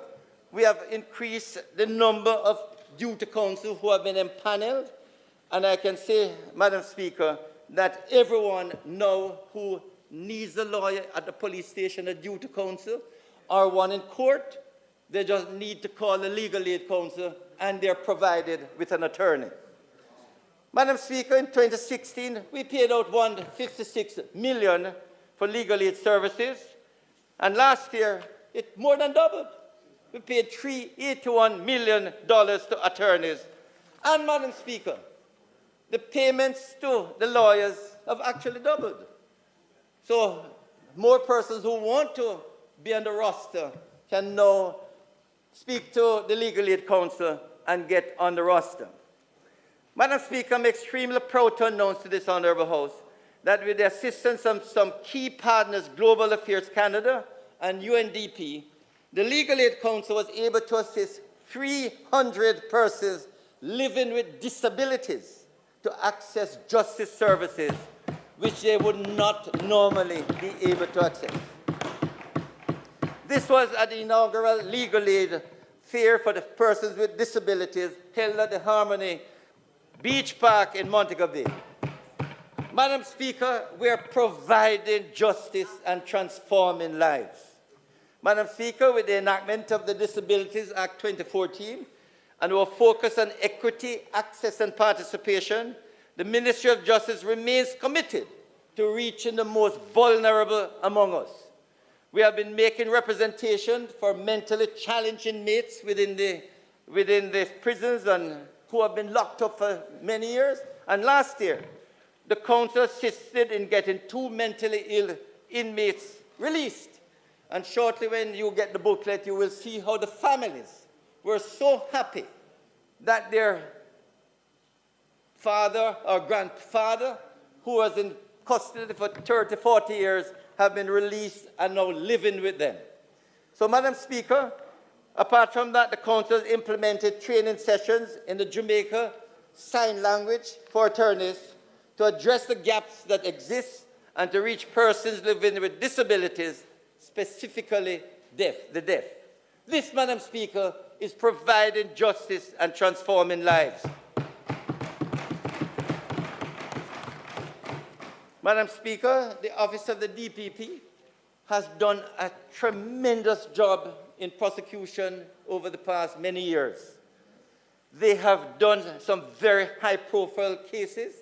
we have increased the number of duty counsel who have been empaneled, and I can say, Madam Speaker, that everyone now who needs a lawyer at the police station, a duty counsel, or one in court, they just need to call the Legal Aid Council and they're provided with an attorney. Madam Speaker, in 2016, we paid out $156 million for legal aid services, and last year, it more than doubled. We paid $381 million to attorneys. And, Madam Speaker, the payments to the lawyers have actually doubled. So more persons who want to be on the roster can now speak to the Legal Aid Council and get on the roster. Madam Speaker, I'm extremely proud to announce to this Honourable House that with the assistance of some key partners, Global Affairs Canada and UNDP, the Legal Aid Council was able to assist 300 persons living with disabilities to access justice services which they would not normally be able to access. This was at the inaugural Legal Aid Fair for the persons with disabilities held at the Harmony Beach Park in Montego Bay. Madam Speaker, we are providing justice and transforming lives. Madam Speaker, with the enactment of the Disabilities Act 2014 and our focus on equity, access and participation, the Ministry of Justice remains committed to reaching the most vulnerable among us. We have been making representation for mentally challenged inmates within the prisons and who have been locked up for many years. And last year, the Council assisted in getting 2 mentally ill inmates released. And shortly when you get the booklet, you will see how the families were so happy that their father or grandfather, who was in custody for 30, 40 years, have been released and now living with them. So, Madam Speaker, apart from that, the Council has implemented training sessions in the Jamaica Sign Language for attorneys to address the gaps that exist and to reach persons living with disabilities, specifically the deaf. This, Madam Speaker, is providing justice and transforming lives. Madam Speaker, the Office of the DPP has done a tremendous job in prosecution over the past many years. They have done some very high-profile cases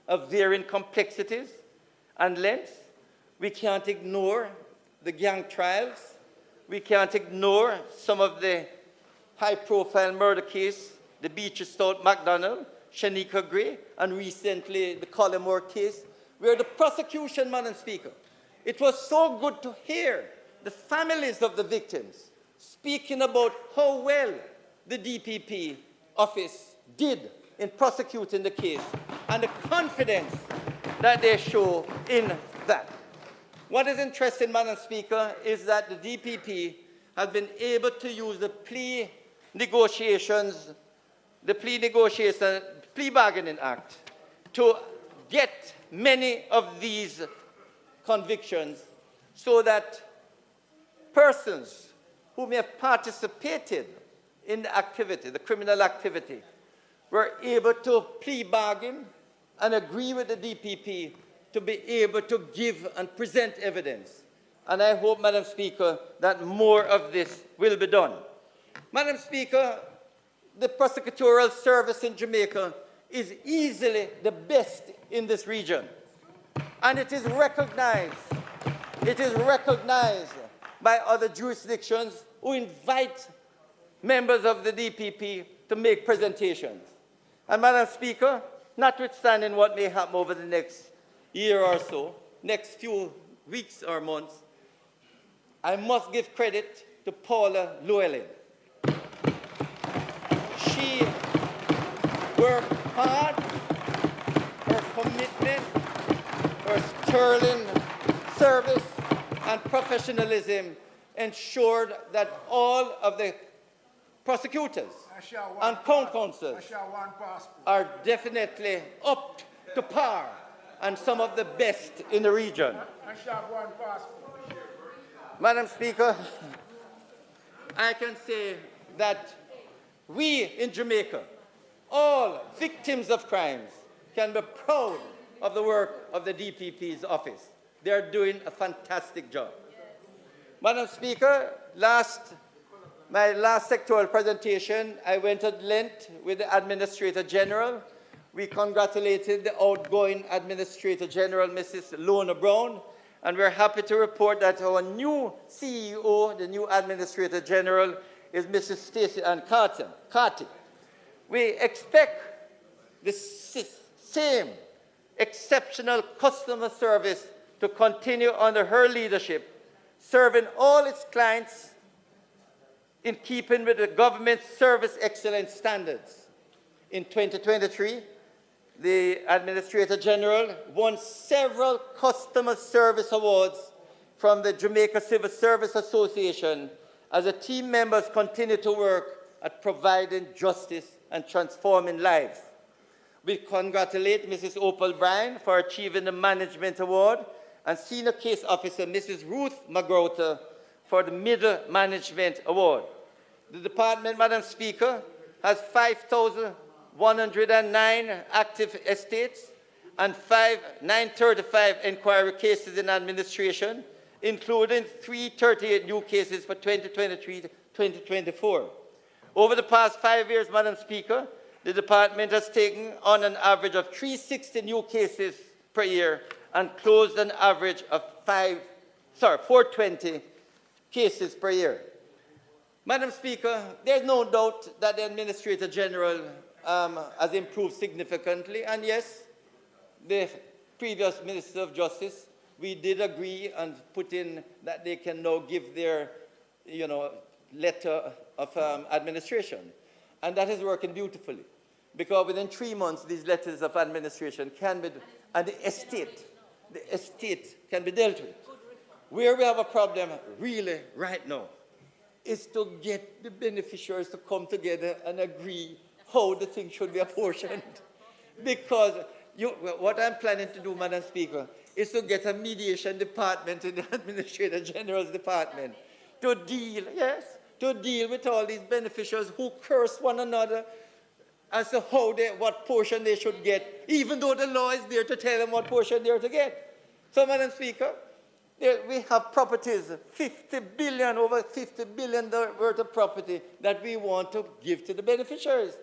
of varying complexities and lengths. We can't ignore the gang trials. We can't ignore some of the high-profile murder case, the Beecher Stout McDonald, Shanika Gray, and recently the Collymore case, where the prosecution, Madam Speaker, it was so good to hear the families of the victims speaking about how well the DPP office did in prosecuting the case and the confidence that they show in that. What is interesting, Madam Speaker, is that the DPP has been able to use the plea bargaining act to get many of these convictions so that persons who may have participated in the activity, the criminal activity, were able to plea bargain and agree with the DPP to be able to give and present evidence. And I hope, Madam Speaker, that more of this will be done. Madam Speaker, the prosecutorial service in Jamaica is easily the best in this region. And it is recognized by other jurisdictions who invite members of the DPP to make presentations. And Madam Speaker, notwithstanding what may happen over the next year or so, next few weeks or months, I must give credit to Paula Llewellyn. She worked hard, her commitment, her sterling service and professionalism ensured that all of the prosecutors and co-counsels are definitely up to par and some of the best in the region. Madam Speaker, I can say that we in Jamaica, all victims of crimes, can be proud of the work of the DPP's office. They are doing a fantastic job. Madam Speaker, my last sectoral presentation, I went at length with the Administrator General. We congratulated the outgoing Administrator General, Mrs. Lona Brown, and we're happy to report that our new CEO, the new Administrator General, is Mrs. Stacey Ann Carty. We expect the same exceptional customer service to continue under her leadership, serving all its clients in keeping with the government's service excellence standards. In 2023, the Administrator General won several customer service awards from the Jamaica Civil Service Association as the team members continue to work at providing justice and transforming lives. We congratulate Mrs. Opal Bryan for achieving the Management Award and Senior Case Officer Mrs. Ruth McGrother for the Middle Management Award. The department, Madam Speaker, has 5,109 active estates and 935 inquiry cases in administration, including 338 new cases for 2023-2024. Over the past 5 years, Madam Speaker, the department has taken on an average of 360 new cases per year and closed an average of 420 cases per year. Madam Speaker, there's no doubt that the Administrator General has improved significantly, and yes, the previous Minister of Justice, we did agree and put in that they can now give their, letter of administration. And that is working beautifully, because within 3 months, these letters of administration can be, and the estate can be dealt with. Where we have a problem really right now is to get the beneficiaries to come together and agree how the thing should be apportioned. Because what I'm planning to do, Madam Speaker, is to get a mediation department in the Administrator General's department to deal with all these beneficiaries who curse one another as to what portion they should get, even though the law is there to tell them what portion they are to get. So, Madam Speaker, we have properties, over $50 billion worth of property that we want to give to the beneficiaries.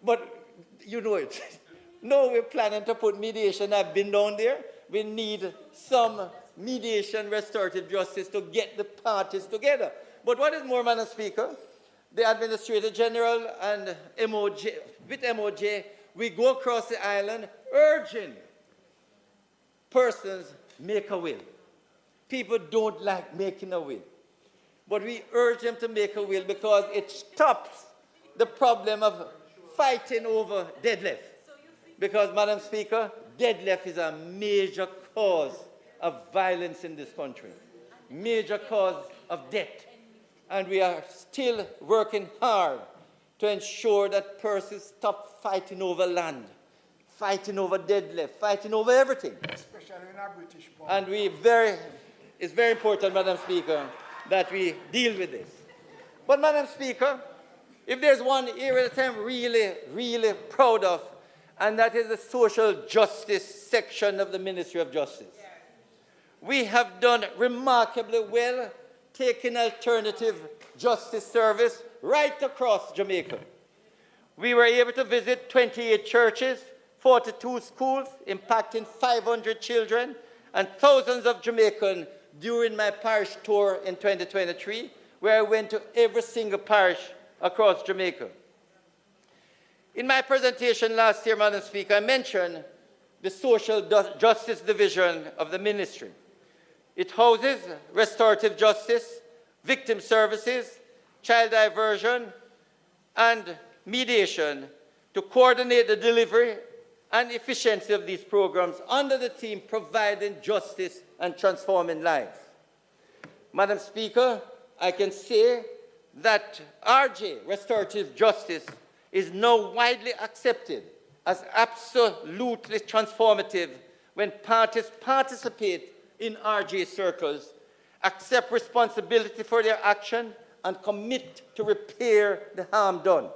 But you know it. No, we're planning to put mediation. I've been down there. We need some mediation, restorative justice to get the parties together. But what is more, Madam Speaker, the Administrator General and MOJ, with MOJ, we go across the island urging persons make a will. People don't like making a will. But we urge them to make a will because it stops the problem of fighting over deadlift. Because, Madam Speaker, deadlift is a major cause of violence in this country, major cause of death. And we are still working hard to ensure that persons stop fighting over land, fighting over deadlift, fighting over everything. Especially in our British part. And it's very important, Madam Speaker, that we deal with this. But, Madam Speaker, if there's one area that I'm really, really proud of, and that is the social justice section of the Ministry of Justice. We have done remarkably well taking alternative justice service right across Jamaica. We were able to visit 28 churches, 42 schools, impacting 500 children and thousands of Jamaicans during my parish tour in 2023, where I went to every single parish across Jamaica. In my presentation last year, Madam Speaker, I mentioned the Social Justice Division of the Ministry. It houses restorative justice, victim services, child diversion, and mediation to coordinate the delivery and efficiency of these programs under the theme providing justice and transforming lives. Madam Speaker, I can say that RJ, restorative justice, is now widely accepted as absolutely transformative when parties participate in RJ circles, accept responsibility for their action, and commit to repair the harm done.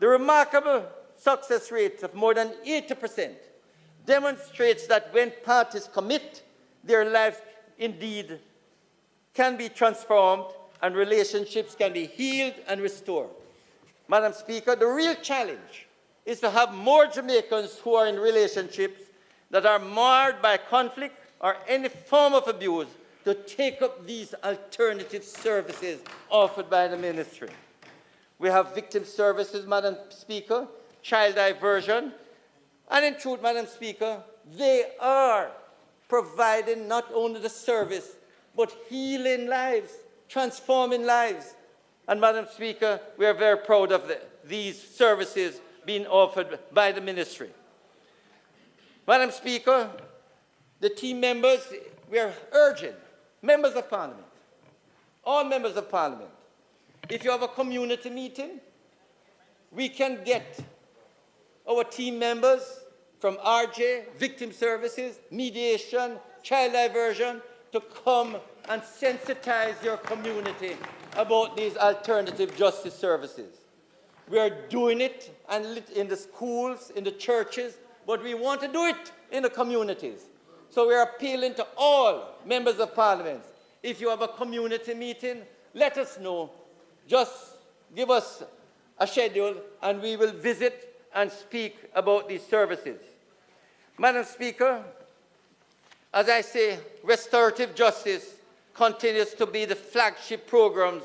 The remarkable success rate of more than 80% demonstrates that when parties commit, their lives indeed can be transformed and relationships can be healed and restored. Madam Speaker, the real challenge is to have more Jamaicans who are in relationships that are marred by conflict or any form of abuse to take up these alternative services offered by the ministry. We have victim services, Madam Speaker, child diversion, and in truth, Madam Speaker, they are providing not only the service, but healing lives, transforming lives. And Madam Speaker, we are very proud of these services being offered by the ministry. Madam Speaker, the team members, we are urging members of Parliament, all members of Parliament, if you have a community meeting, we can get our team members from RJ, Victim Services, Mediation, Child Diversion to come and sensitize your community about these alternative justice services. We are doing it in the schools, in the churches, but we want to do it in the communities. So we are appealing to all members of parliament. If you have a community meeting, let us know. Just give us a schedule and we will visit and speak about these services. Madam Speaker, as I say, restorative justice continues to be the flagship programs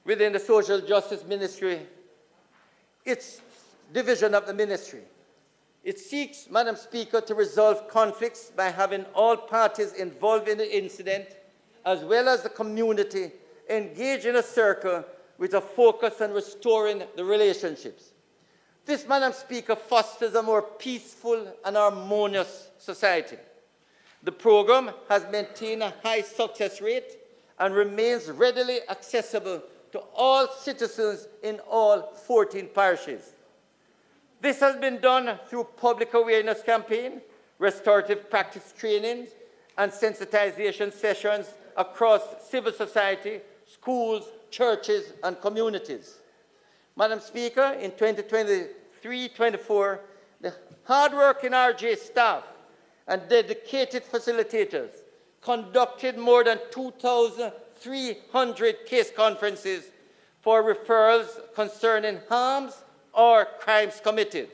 within the Social Justice Ministry. It's division of the ministry. It seeks, Madam Speaker, to resolve conflicts by having all parties involved in the incident, as well as the community, engage in a circle with a focus on restoring the relationships. This, Madam Speaker, fosters a more peaceful and harmonious society. The program has maintained a high success rate and remains readily accessible to all citizens in all 14 parishes. This has been done through public awareness campaign, restorative practice trainings, and sensitization sessions across civil society, schools, churches, and communities. Madam Speaker, in 2023-24, the hard-working RJ staff and dedicated facilitators conducted more than 2,300 case conferences for referrals concerning harms or crimes committed.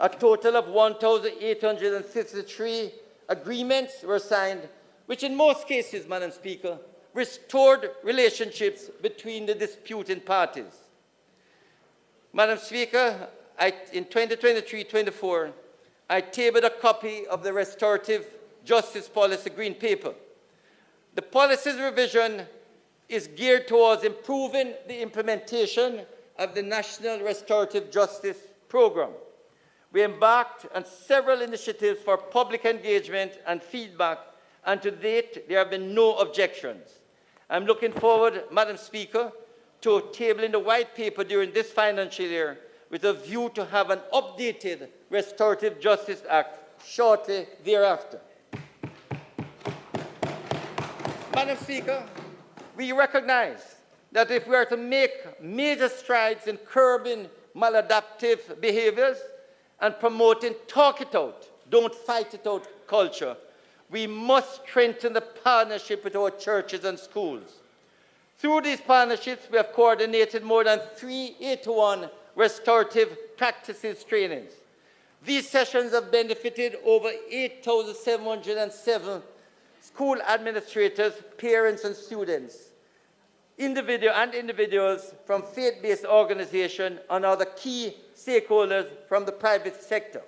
A total of 1,853 agreements were signed, which in most cases, Madam Speaker, restored relationships between the disputing parties. Madam Speaker, in 2023-24, I tabled a copy of the Restorative Justice Policy Green Paper. The policy's revision is geared towards improving the implementation of the National Restorative Justice Program. We embarked on several initiatives for public engagement and feedback, and to date, there have been no objections. I'm looking forward, Madam Speaker, to tabling the white paper during this financial year with a view to have an updated Restorative Justice Act shortly thereafter. Madam Speaker, we recognize that if we are to make major strides in curbing maladaptive behaviors and promoting talk it out, don't fight it out culture, we must strengthen the partnership with our churches and schools. Through these partnerships, we have coordinated more than 381 restorative practices trainings. These sessions have benefited over 8,707 school administrators, parents, and students, individuals from faith-based organizations and other key stakeholders from the private sector.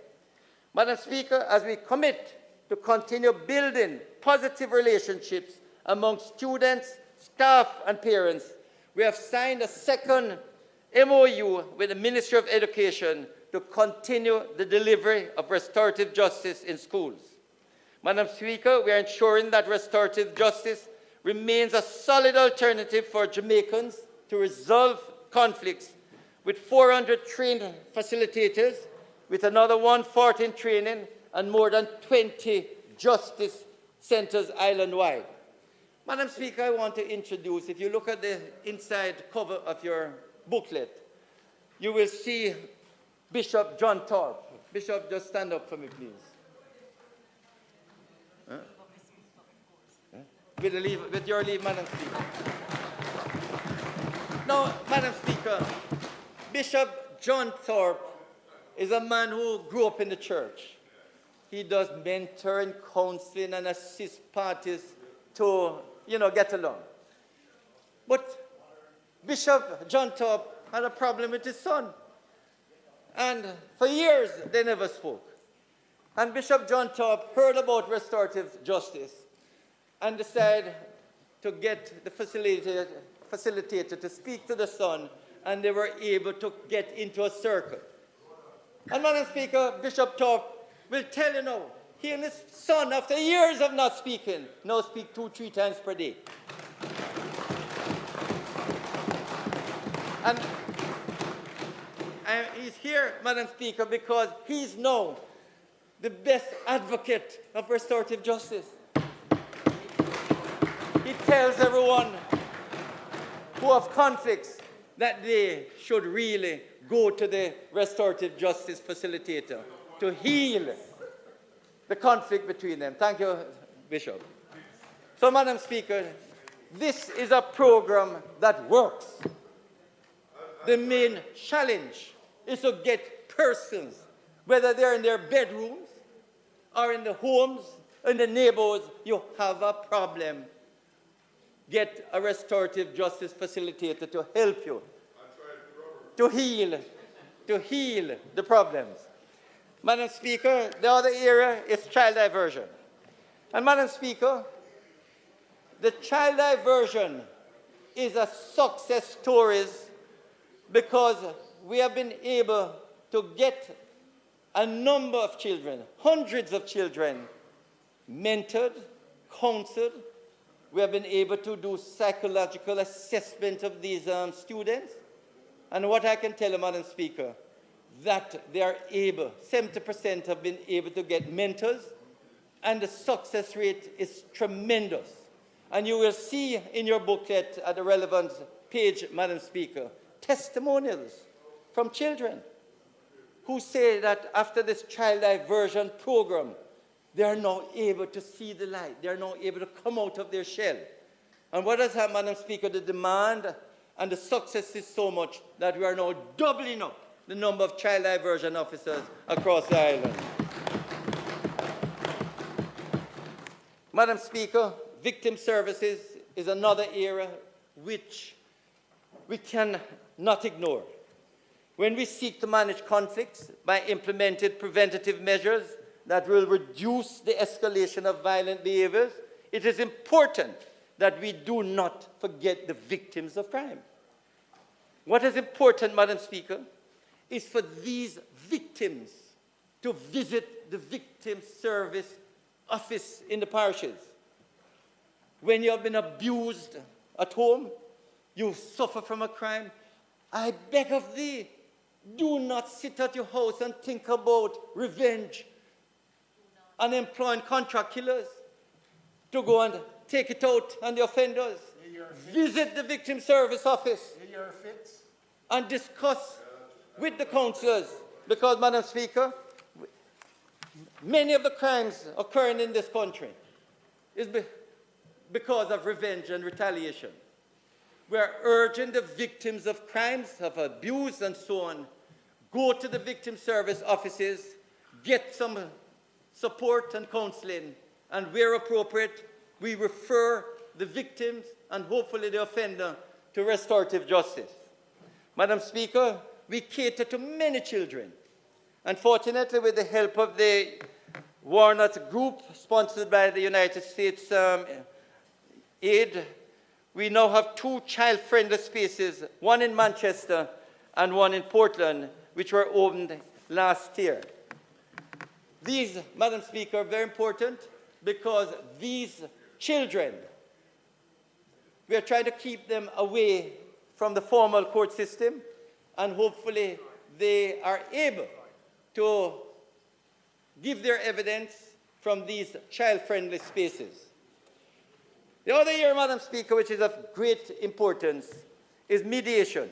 Madam Speaker, as we commit to continue building positive relationships among students, staff, and parents, we have signed a second MOU with the Ministry of Education to continue the delivery of restorative justice in schools. Madam Speaker, we are ensuring that restorative justice remains a solid alternative for Jamaicans to resolve conflicts, with 400 trained facilitators, with another 140 in training, and more than 20 justice centers island-wide. Madam Speaker, I want to introduce, if you look at the inside cover of your booklet, you will see Bishop John Thorpe. Bishop, just stand up for me, please. Huh? With your leave, Madam Speaker. Now, Madam Speaker, Bishop John Thorpe is a man who grew up in the church. He does mentoring, counseling, and assist parties to, get along. But Bishop John Thorpe had a problem with his son. And for years, they never spoke. And Bishop John Thorpe heard about restorative justice and decided to get the facilitator to speak to the son, and they were able to get into a circle. And Madam Speaker, Bishop Thorpe will tell you now, he and his son, after years of not speaking, now speak 2-3 times per day. And he's here, Madam Speaker, because he's now the best advocate of restorative justice. He tells everyone who have conflicts that they should really go to the restorative justice facilitator to heal the conflict between them. Thank you, Bishop. So, Madam Speaker, this is a program that works. The main challenge is to get persons, whether they're in their bedrooms or in the homes, in the neighborhoods, you have a problem. Get a restorative justice facilitator to help you, to heal the problems. Madam Speaker, the other area is child diversion. And Madam Speaker, the child diversion is a success story because we have been able to get a number of children, hundreds of children, mentored, counseled. We have been able to do psychological assessment of these students. And what I can tell you, Madam Speaker, that they are able, 70% have been able to get mentors, and the success rate is tremendous. And you will see in your booklet at the relevant page, Madam Speaker, testimonials from children who say that after this child diversion program, they are now able to see the light. They are now able to come out of their shell. And what has happened, Madam Speaker? The demand and the success is so much that we are now doubling up the number of child diversion officers across the island. Madam Speaker, victim services is another area which we cannot ignore. When we seek to manage conflicts by implementing preventative measures that will reduce the escalation of violent behaviors, it is important that we do not forget the victims of crime. What is important, Madam Speaker, is for these victims to visit the victim service office in the parishes. When you have been abused at home, you suffer from a crime, I beg of thee, do not sit at your house and think about revenge and employing contract killers to go and take it out on the offenders. Visit the victim service office and discuss with the councillors, because, Madam Speaker, many of the crimes occurring in this country is because of revenge and retaliation. We are urging the victims of crimes, of abuse and so on, go to the victim service offices, get some support and counseling, and where appropriate, we refer the victims and hopefully the offender to restorative justice. Madam Speaker, we cater to many children. Unfortunately, with the help of the Walnut Group, sponsored by the United States Aid, we now have 2 child-friendly spaces, one in Manchester and one in Portland, which were opened last year. These, Madam Speaker, are very important because these children, we are trying to keep them away from the formal court system, and hopefully they are able to give their evidence from these child-friendly spaces. The other area, Madam Speaker, which is of great importance, is mediation.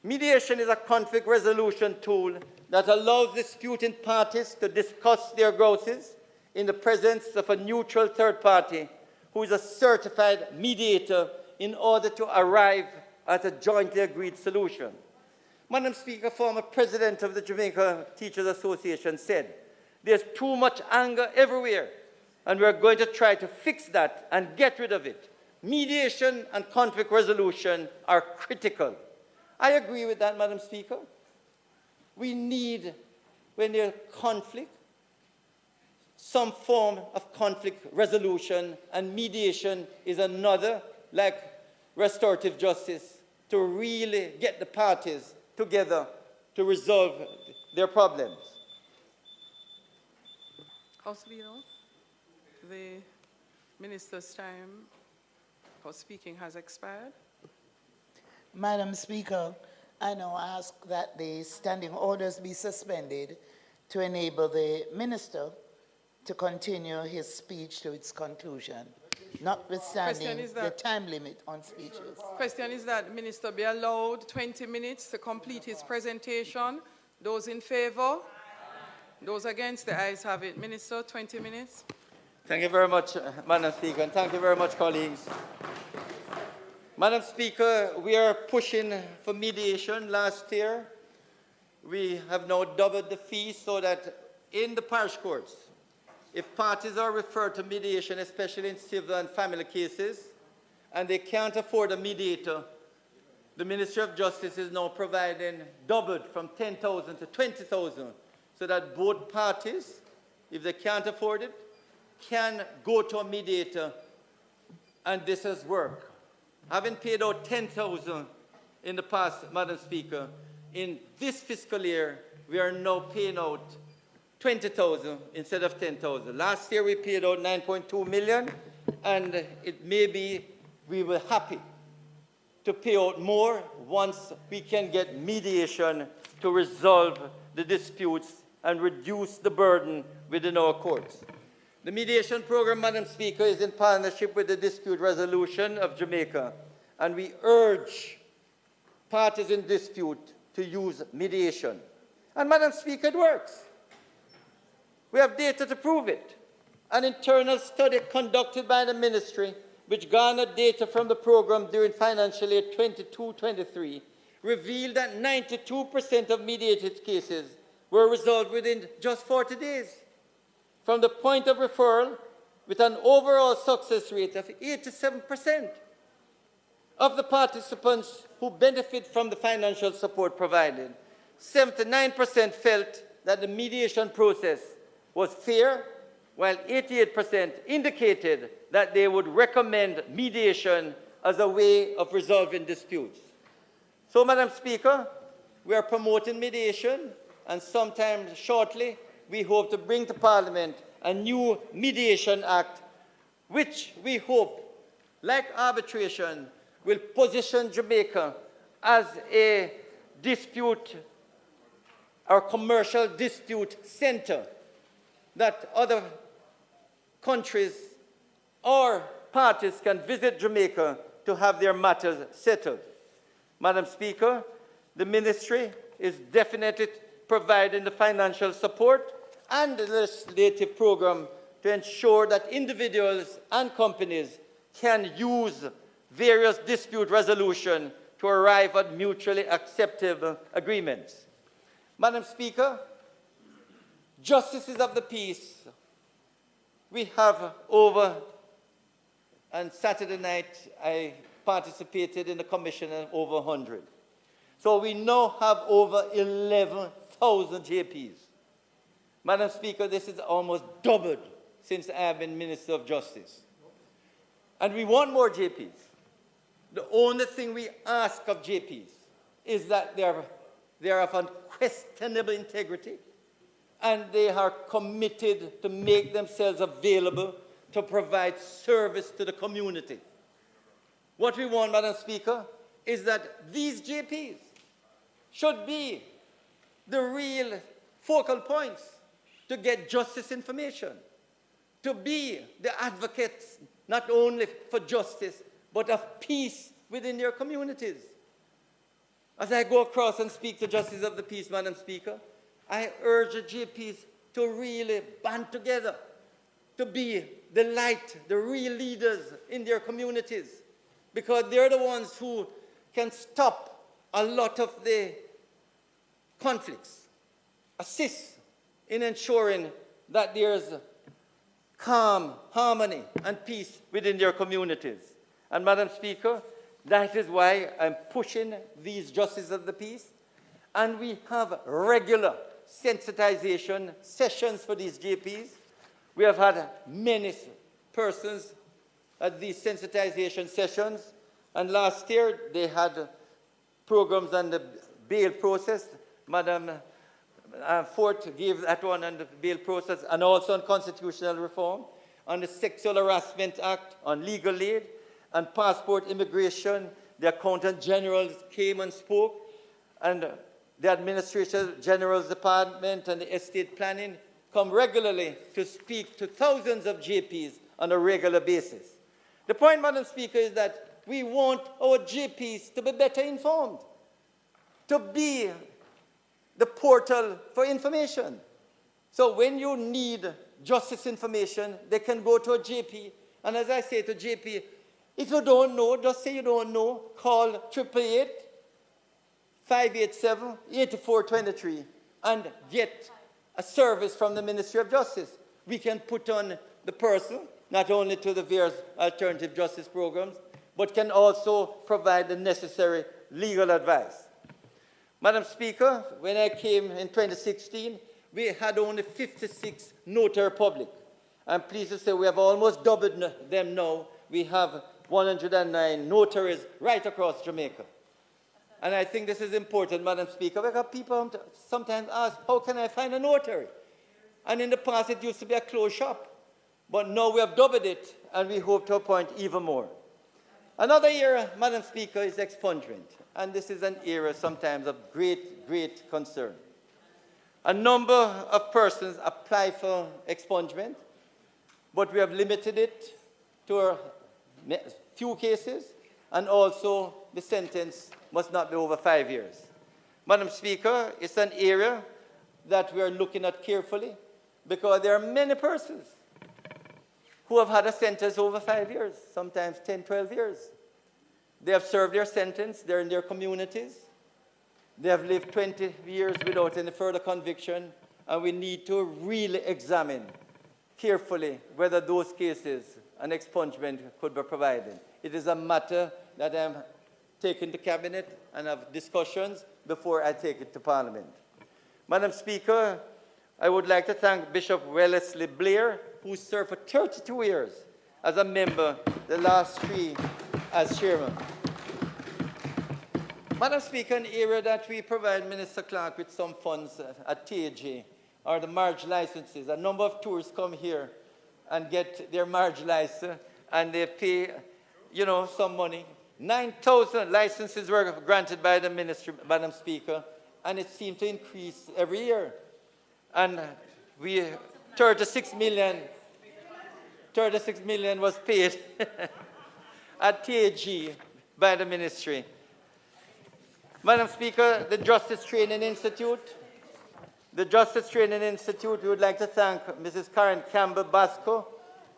Mediation is a conflict resolution tool that allows disputing parties to discuss their grievances in the presence of a neutral third party who is a certified mediator in order to arrive at a jointly agreed solution. Madam Speaker, former president of the Jamaica Teachers Association said, "There's too much anger everywhere, and we're going to try to fix that and get rid of it. Mediation and conflict resolution are critical." I agree with that, Madam Speaker. We need, when there's conflict, some form of conflict resolution, and mediation is another, like restorative justice, to really get the parties together to resolve their problems. House Leader, the Minister's time for speaking has expired. Madam Speaker, I now ask that the standing orders be suspended to enable the Minister to continue his speech to its conclusion, notwithstanding the time limit on speeches. Question is that the Minister be allowed 20 minutes to complete his presentation. Those in favor? Those against? The ayes have it. Minister, 20 minutes. Thank you very much, Madam Speaker, and thank you very much, colleagues. Madam Speaker, we are pushing for mediation. Last year, we have now doubled the fees so that in the parish courts, if parties are referred to mediation, especially in civil and family cases, and they can't afford a mediator, the Ministry of Justice is now providing doubled from 10,000 to 20,000 so that both parties, if they can't afford it, can go to a mediator, and this has worked. Having paid out 10,000 in the past, Madam Speaker, in this fiscal year, we are now paying out 20,000 instead of 10,000. Last year, we paid out 9.2 million, and it may be we were happy to pay out more once we can get mediation to resolve the disputes and reduce the burden within our courts. The mediation program, Madam Speaker, is in partnership with the Dispute Resolution of Jamaica, and we urge parties in dispute to use mediation. And Madam Speaker, it works. We have data to prove it. An internal study conducted by the ministry, which garnered data from the program during financial year 22-23, revealed that 92% of mediated cases were resolved within just 40 days. From the point of referral, with an overall success rate of 87%. Of the participants who benefit from the financial support provided, 79% felt that the mediation process was fair, while 88% indicated that they would recommend mediation as a way of resolving disputes. So, Madam Speaker, we are promoting mediation, and sometime shortly, we hope to bring to Parliament a new Mediation Act, which we hope, like arbitration, will position Jamaica as a dispute or commercial dispute center that other countries or parties can visit Jamaica to have their matters settled. Madam Speaker, the ministry is definitely providing the financial support and the legislative program to ensure that individuals and companies can use various dispute resolution to arrive at mutually acceptable agreements. Madam Speaker, justices of the peace, we have over, and Saturday night I participated in the commission of over 100. So we now have over 11,000 JPs. Madam Speaker, this is almost doubled since I have been Minister of Justice. And we want more JPs. The only thing we ask of JPs is that they are of unquestionable integrity, and they are committed to make themselves available to provide service to the community. What we want, Madam Speaker, is that these JPs should be the real focal points to get justice information, to be the advocates not only for justice, but of peace within their communities. As I go across and speak to justices of the peace, Madam Speaker, I urge the JPs to really band together, to be the light, the real leaders in their communities, because they're the ones who can stop a lot of the conflicts, assist in ensuring that there's calm, harmony, and peace within their communities. And Madam Speaker, that is why I'm pushing these justices of the peace, and we have regular sensitization sessions for these JPs. We have had many persons at these sensitization sessions, and last year they had programs on the bail process. Madam Fort gave that one on the bail process, and also on constitutional reform, on the Sexual Harassment Act, on legal aid, and passport immigration. The Accountant Generals came and spoke, and the Administrator General's Department and the Estate Planning come regularly to speak to thousands of JPs on a regular basis. The point, Madam Speaker, is that we want our JPs to be better informed, to be the portal for information. So when you need justice information, they can go to a JP. And as I say to JP, if you don't know, just say you don't know, call 888-587-8423 and get a service from the Ministry of Justice. We can put on the person, not only to the various alternative justice programs, but can also provide the necessary legal advice. Madam Speaker, when I came in 2016, we had only 56 notary public. I'm pleased to say we have almost doubled them now. We have 109 notaries right across Jamaica. And I think this is important, Madam Speaker, because people sometimes ask, how can I find a notary? And in the past, it used to be a closed shop. But now we have doubled it, and we hope to appoint even more. Another area, Madam Speaker, is expungement. And this is an area sometimes of great, great concern. A number of persons apply for expungement, but we have limited it to a few cases, and also the sentence must not be over 5 years. Madam Speaker, it's an area that we are looking at carefully because there are many persons who have had a sentence over 5 years, sometimes 10, 12 years. They have served their sentence, they're in their communities, they have lived 20 years without any further conviction, and we need to really examine carefully whether those cases an expungement could be provided. It is a matter that I'm taking to Cabinet and have discussions before I take it to Parliament. Madam Speaker, I would like to thank Bishop Wellesley Blair, who served for 32 years as a member, the last 3 as chairman. Madam Speaker, an area that we provide Minister Clark with some funds at TAJ are the marriage licenses. A number of tourists come here and get their marriage license, and they pay, you know, some money. 9,000 licenses were granted by the ministry, Madam Speaker, and it seemed to increase every year. And we 36 million was paid at TAG by the ministry. Madam Speaker, the Justice Training Institute, we would like to thank Mrs. Karen Campbell-Basco,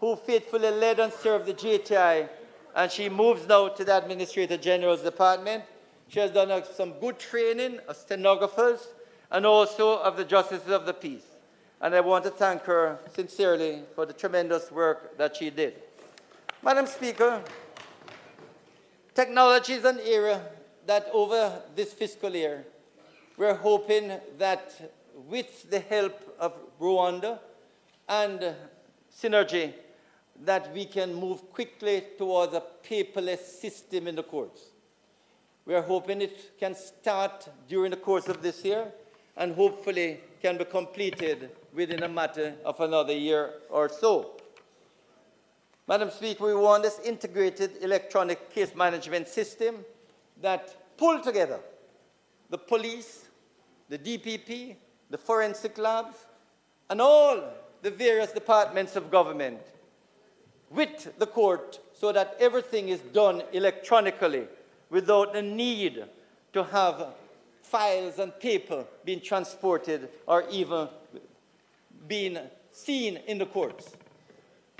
who faithfully led and served the JTI, and she moves now to the Administrator General's Department. She has done some good training of stenographers and also of the Justices of the Peace. And I want to thank her sincerely for the tremendous work that she did. Madam Speaker, technology is an area that over this fiscal year, we're hoping that with the help of Rwanda and Synergy, that we can move quickly towards a paperless system in the courts. We are hoping it can start during the course of this year and hopefully can be completed within a matter of another year or so. Madam Speaker, we want this integrated electronic case management system that pull together the police, the DPP, the forensic labs, and all the various departments of government with the court so that everything is done electronically without the need to have files and paper being transported or even being seen in the courts.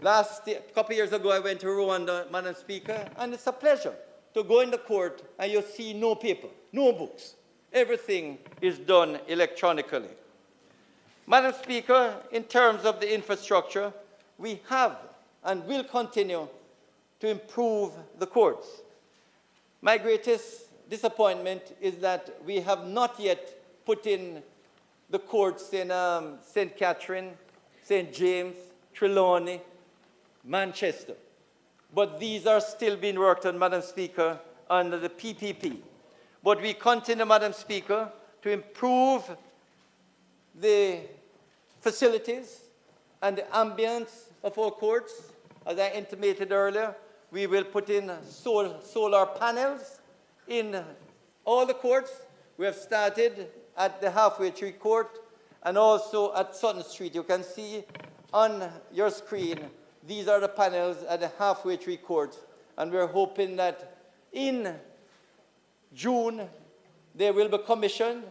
A couple of years ago, I went to Rwanda, Madam Speaker, and it's a pleasure to go in the court and you see no paper, no books. Everything is done electronically. Madam Speaker, in terms of the infrastructure, we have and will continue to improve the courts. My greatest disappointment is that we have not yet put in the courts in St. Catherine, St. James, Trelawney, Manchester. But these are still being worked on, Madam Speaker, under the PPP. But we continue, Madam Speaker, to improve the facilities and the ambience of our courts. As I intimated earlier, we will put in solar panels in all the courts. We have started at the Halfway Tree Court and also at Sutton Street. You can see on your screen, these are the panels at the Halfway Tree Court. And we're hoping that in June, they will be commissioned.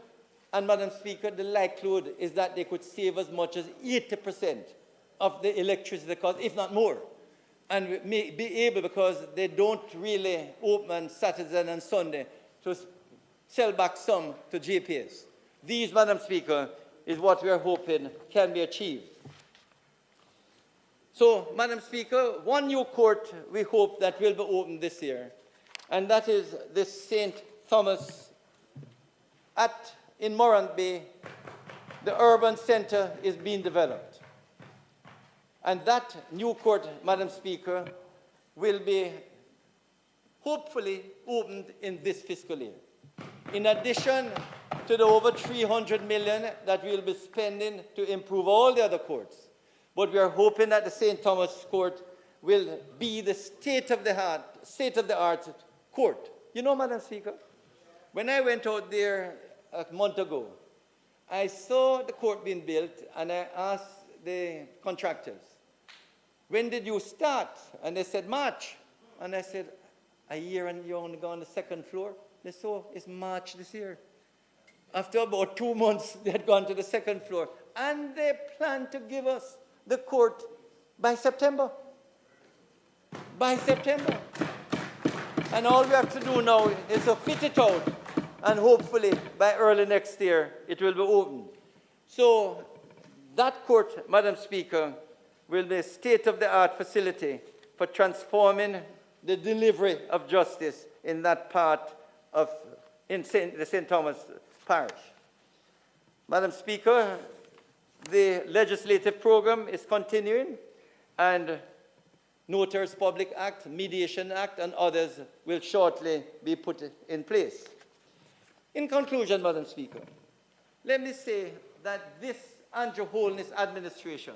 And, Madam Speaker, the likelihood is that they could save as much as 80% of the electricity cost, if not more. And we may be able, because they don't really open Saturday and Sunday, to sell back some to JPS. These, Madam Speaker, is what we are hoping can be achieved. So, Madam Speaker, one new court we hope that will be opened this year, and that is the St. Thomas in Morant Bay. The urban centre is being developed. And that new court, Madam Speaker, will be hopefully opened in this fiscal year. In addition to the over 300 million that we'll be spending to improve all the other courts. But we are hoping that the St. Thomas Court will be the state-of-the-art court. You know, Madam Speaker, when I went out there a month ago, I saw the court being built, and I asked the contractors, when did you start? And they said, March. And I said, a year and you only go on the second floor? They said, oh, it's March this year. After about 2 months, they had gone to the second floor. And they plan to give us the court by September. By September. And all we have to do now is to fit it out. And hopefully, by early next year, it will be opened. So, that court, Madam Speaker, will be a state-of-the-art facility for transforming the delivery of justice in that part of the St. Thomas Parish. Madam Speaker, the legislative program is continuing, and Notaries Public Act, Mediation Act, and others will shortly be put in place. In conclusion, Madam Speaker, let me say that this Andrew Holness administration,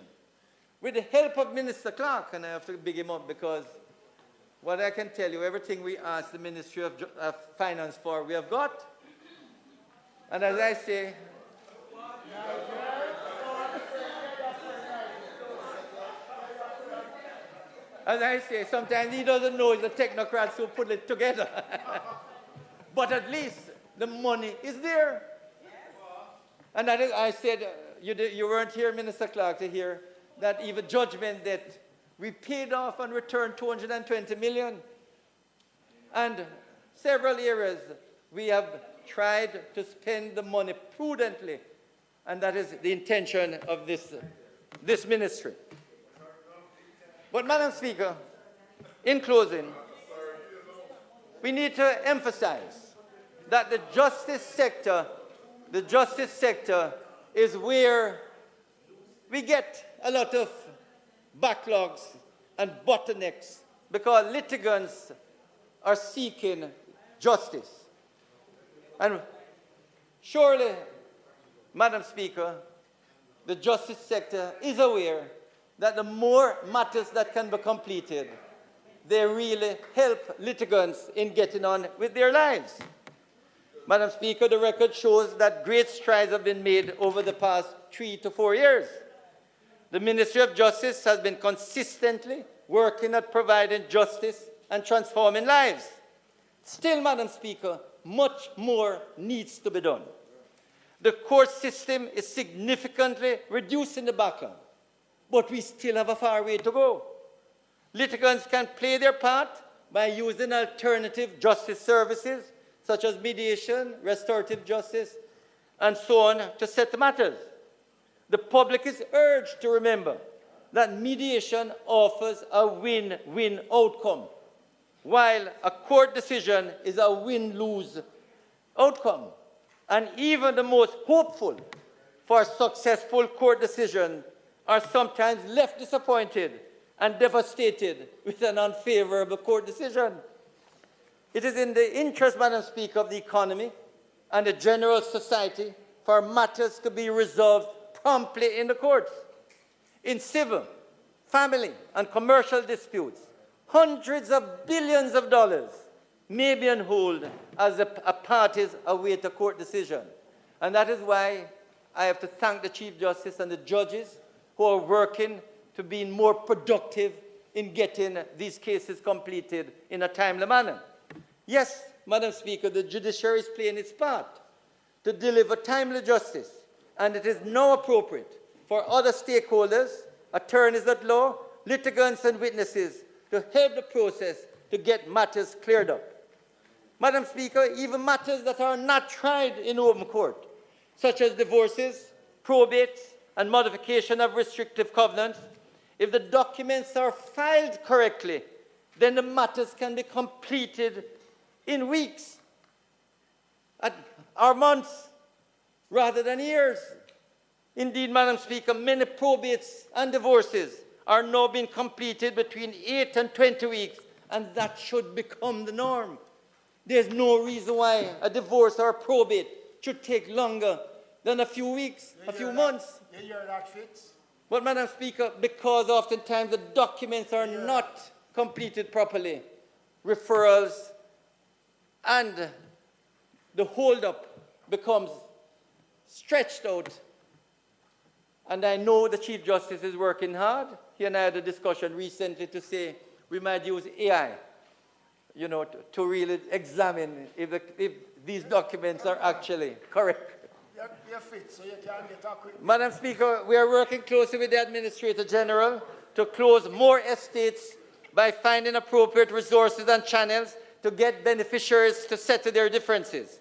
with the help of Minister Clark, and I have to big him up because what I can tell you, everything we asked the Ministry of Finance for, we have got. And as I say, sometimes he doesn't know it's the technocrats who put it together. But at least the money is there. And I said, you weren't here, Minister Clark, to hear that even judgment that we paid off and returned 220 million. And several areas we have tried to spend the money prudently, and that is the intention of this ministry. But, Madam Speaker, in closing, we need to emphasize that the justice sector is where we get a lot of backlogs and bottlenecks because litigants are seeking justice. And surely, Madam Speaker, the justice sector is aware that the more matters that can be completed, they really help litigants in getting on with their lives. Madam Speaker, the record shows that great strides have been made over the past 3 to 4 years. The Ministry of Justice has been consistently working at providing justice and transforming lives. Still, Madam Speaker, much more needs to be done. The court system is significantly reducing the backlog, but we still have a far way to go. Litigants can play their part by using alternative justice services, such as mediation, restorative justice, and so on, to settle matters. The public is urged to remember that mediation offers a win-win outcome, while a court decision is a win-lose outcome. And even the most hopeful for a successful court decision are sometimes left disappointed and devastated with an unfavorable court decision. It is in the interest, Madam Speaker, of the economy and the general society for matters to be resolved promptly in the courts. In civil, family, and commercial disputes, hundreds of billions of dollars may be on hold as the parties await a court decision. And that is why I have to thank the Chief Justice and the judges who are working to be more productive in getting these cases completed in a timely manner. Yes, Madam Speaker, the judiciary is playing its part to deliver timely justice, and it is now appropriate for other stakeholders, attorneys at law, litigants and witnesses to help the process to get matters cleared up. Madam Speaker, even matters that are not tried in open court, such as divorces, probates, and modification of restrictive covenants, if the documents are filed correctly, then the matters can be completed in weeks or months rather than years. Indeed, Madam Speaker, many probates and divorces are now being completed between 8 and 20 weeks, and that should become the norm. There's no reason why a divorce or a probate should take longer than a few weeks, a few months. You hear that, Fitz? But, Madam Speaker, because oftentimes the documents are not completed properly, referrals and the hold-up becomes stretched out. And I know the Chief Justice is working hard. He and I had a discussion recently to say we might use AI, you know, to really examine if these documents are actually correct. You're fit, so you can get a quick... Madam Speaker, we are working closely with the Administrator General to close more estates by finding appropriate resources and channels to get beneficiaries to settle their differences,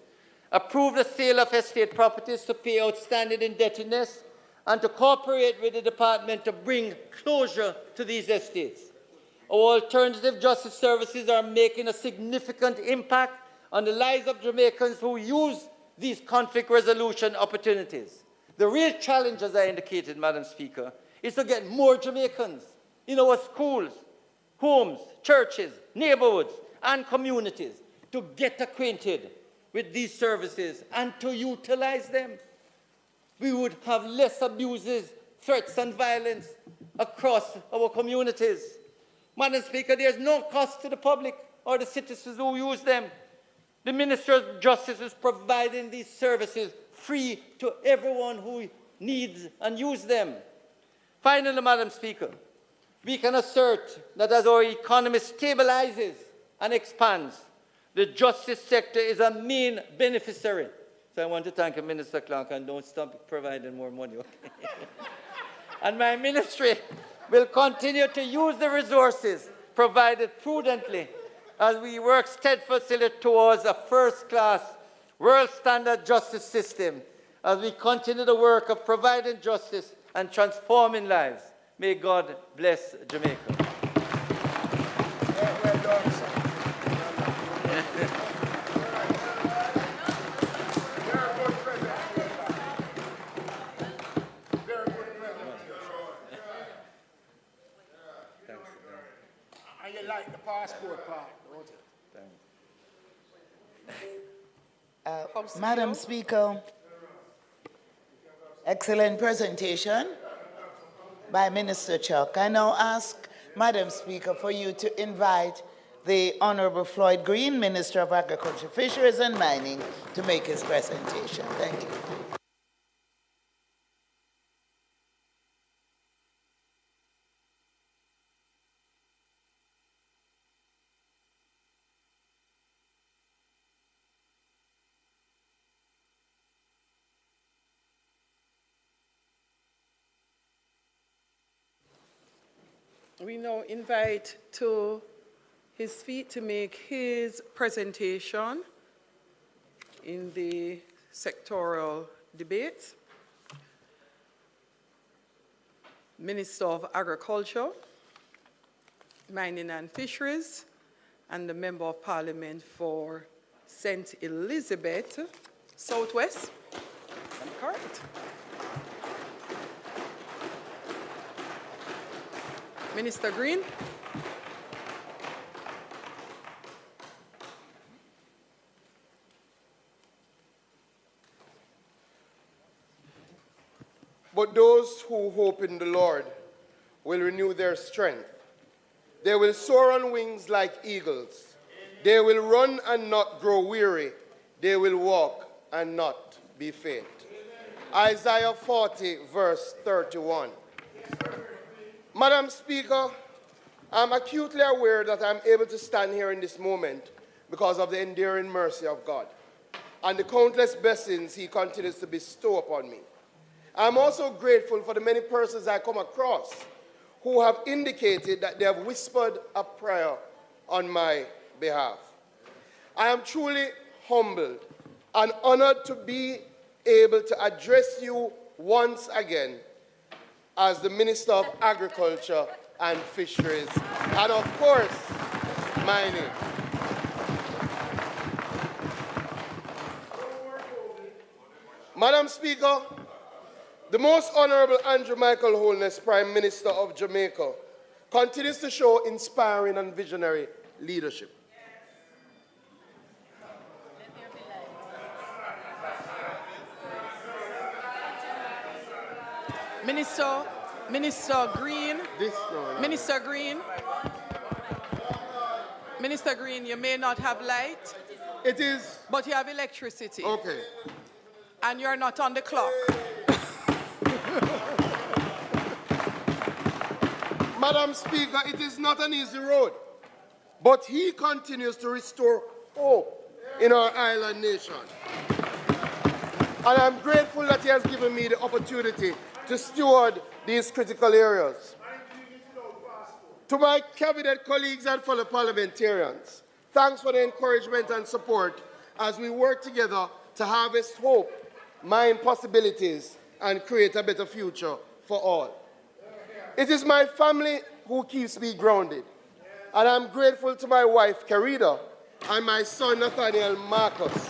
approve the sale of estate properties to pay outstanding indebtedness, and to cooperate with the department to bring closure to these estates. Our alternative justice services are making a significant impact on the lives of Jamaicans who use these conflict resolution opportunities. The real challenge, as I indicated, Madam Speaker, is to get more Jamaicans in our schools, homes, churches, neighborhoods, and communities to get acquainted with these services and to utilize them. We would have less abuses, threats, and violence across our communities. Madam Speaker, there's no cost to the public or the citizens who use them. The Minister of Justice is providing these services free to everyone who needs and uses them. Finally, Madam Speaker, we can assert that as our economy stabilizes and expands, the justice sector is a main beneficiary. So I want to thank Minister Clark, and don't stop providing more money. Okay? And my ministry will continue to use the resources provided prudently as we work steadfastly towards a first-class, world-standard justice system, as we continue the work of providing justice and transforming lives. May God bless Jamaica. Well done, sir. And you like the passport part, don't you? Madam Speaker, excellent presentation by Minister Chuck. I now ask, Madam Speaker, for you to invite the Honorable Floyd Green, Minister of Agriculture, Fisheries and Mining, to make his presentation. Thank you. We now invite to his feet to make his presentation in the sectoral debate. Minister of Agriculture, Mining and Fisheries, and the Member of Parliament for St. Elizabeth, Southwest. I'm correct. Minister Green. But those who hope in the Lord will renew their strength. They will soar on wings like eagles. They will run and not grow weary. They will walk and not be faint. Isaiah 40, verse 31. Madam Speaker, I'm acutely aware that I'm able to stand here in this moment because of the enduring mercy of God and the countless blessings He continues to bestow upon me. I'm also grateful for the many persons I come across who have indicated that they have whispered a prayer on my behalf. I am truly humbled and honored to be able to address you once again as the Minister of Agriculture and Fisheries, and of course, mining. Madam Speaker, the Most Honorable Andrew Michael Holness, Prime Minister of Jamaica, continues to show inspiring and visionary leadership. Minister Green. Minister Green, you may not have light. It is. But you have electricity. Okay. And you're not on the clock. Madam Speaker, it is not an easy road, but He continues to restore hope in our island nation. And I'm grateful that He has given me the opportunity to steward these critical areas. To my cabinet colleagues and fellow parliamentarians, thanks for the encouragement and support as we work together to harvest hope, mine possibilities, and create a better future for all. It is my family who keeps me grounded, and I'm grateful to my wife, Carida, and my son, Nathaniel Marcus.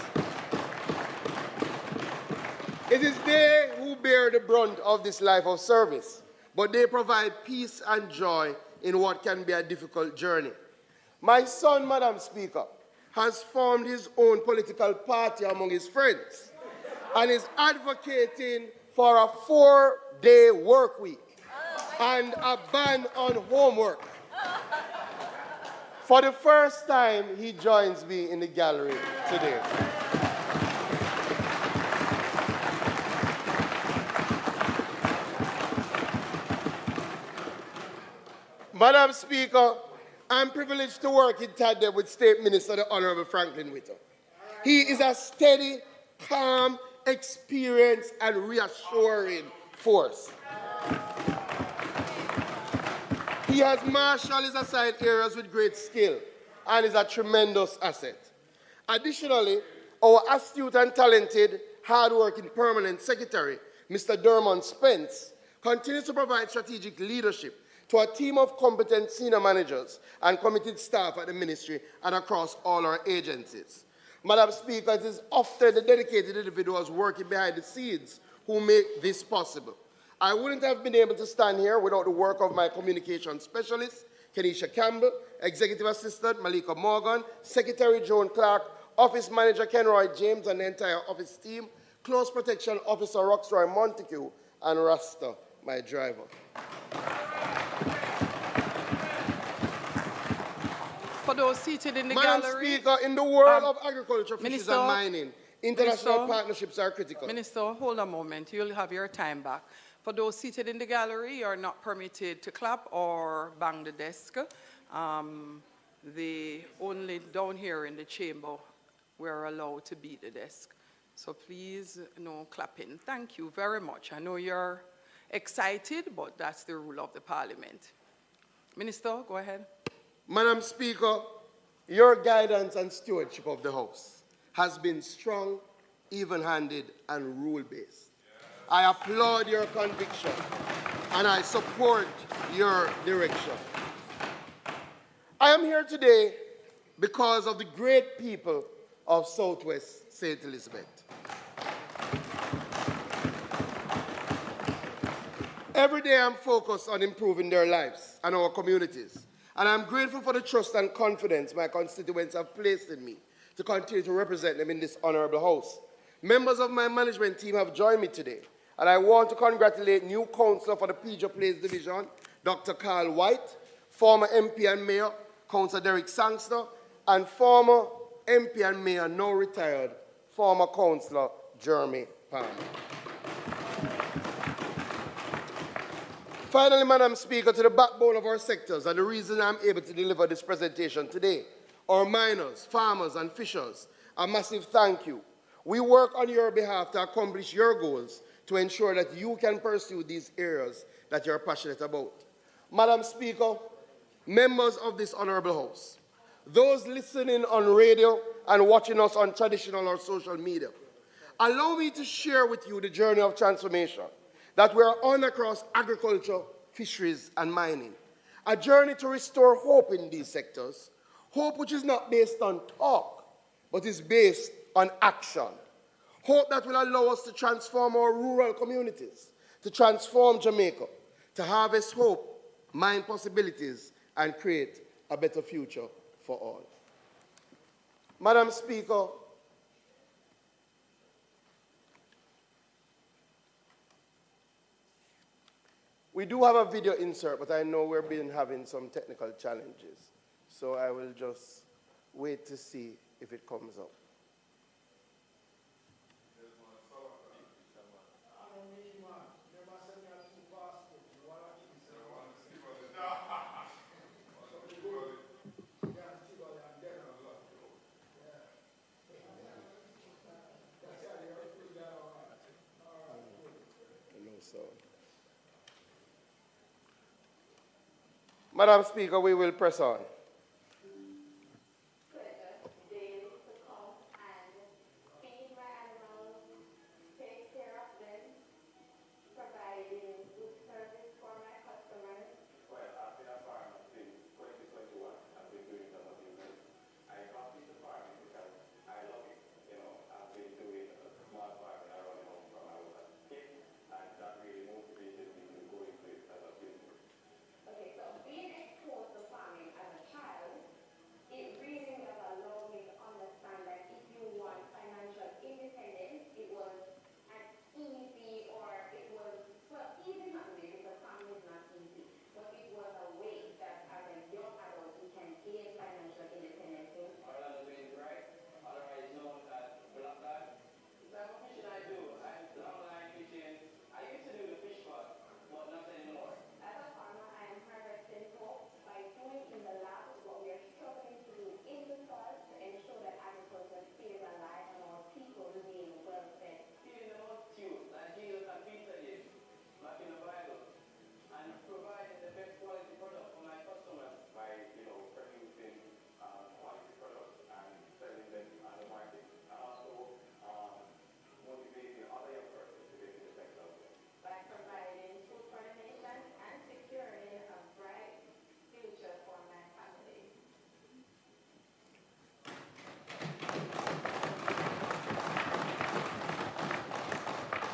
It is they who bear the brunt of this life of service, but they provide peace and joy in what can be a difficult journey. My son, Madam Speaker, has formed his own political party among his friends and is advocating for a 4-day work week and a ban on homework. For the first time, he joins me in the gallery today. Madam Speaker, I'm privileged to work in tandem with State Minister, the Honorable Franklin Whittle. He is a steady, calm, experienced, and reassuring force. He has marshaled his assigned areas with great skill and is a tremendous asset. Additionally, our astute and talented, hard-working permanent secretary, Mr. Dermot Spence, continues to provide strategic leadership to a team of competent senior managers and committed staff at the ministry and across all our agencies. Madam Speaker, it is often the dedicated individuals working behind the scenes who make this possible. I wouldn't have been able to stand here without the work of my communication specialist, Kenisha Campbell, Executive Assistant Malika Morgan, Secretary Joan Clark, Office Manager Kenroy James and the entire office team, Close Protection Officer Roxroy Montague, and Rasta, my driver. For those seated in the Madam gallery. Speaker, in the world of agriculture, fishes and mining, international partnerships are critical. Minister, hold a moment. You'll have your time back. For those seated in the gallery, you're not permitted to clap or bang the desk. Only down here in the chamber, we're allowed to beat the desk. So please, no clapping. Thank you very much. I know you're excited, but that's the rule of the Parliament. Minister, go ahead. Madam Speaker, your guidance and stewardship of the House has been strong, even-handed, and rule-based. I applaud your conviction, and I support your direction. I am here today because of the great people of Southwest St. Elizabeth. Every day I'm focused on improving their lives and our communities. And I'm grateful for the trust and confidence my constituents have placed in me to continue to represent them in this honorable House. Members of my management team have joined me today, and I want to congratulate new councillor for the Peja Place Division, Dr. Carl White, former MP and Mayor, Councillor Derek Sangster, and former MP and Mayor, now retired, former Councillor Jeremy Palmer. Finally, Madam Speaker, to the backbone of our sectors, and the reason I'm able to deliver this presentation today, our miners, farmers, and fishers, a massive thank you. We work on your behalf to accomplish your goals to ensure that you can pursue these areas that you're passionate about. Madam Speaker, members of this honorable House, those listening on radio and watching us on traditional or social media, allow me to share with you the journey of transformation that we are on across agriculture, fisheries, and mining. A journey to restore hope in these sectors, hope which is not based on talk, but is based on action. Hope that will allow us to transform our rural communities, to transform Jamaica, to harvest hope, mine possibilities, and create a better future for all. Madam Speaker, we do have a video insert, but I know we've been having some technical challenges. So I will just wait to see if it comes up. Madam Speaker, we will press on.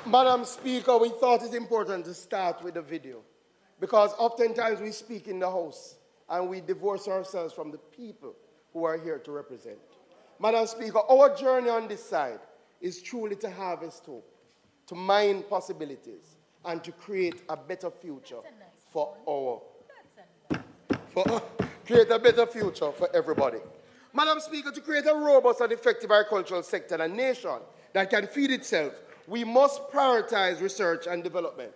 Madam Speaker, we thought it important to start with the video because oftentimes we speak in the House and we divorce ourselves from the people who are here to represent. Madam Speaker, our journey on this side is truly to harvest hope, to mine possibilities, and to create a better future for create a better future for everybody. Madam Speaker, to create a robust and effective agricultural sector and a nation that can feed itself, we must prioritize research and development.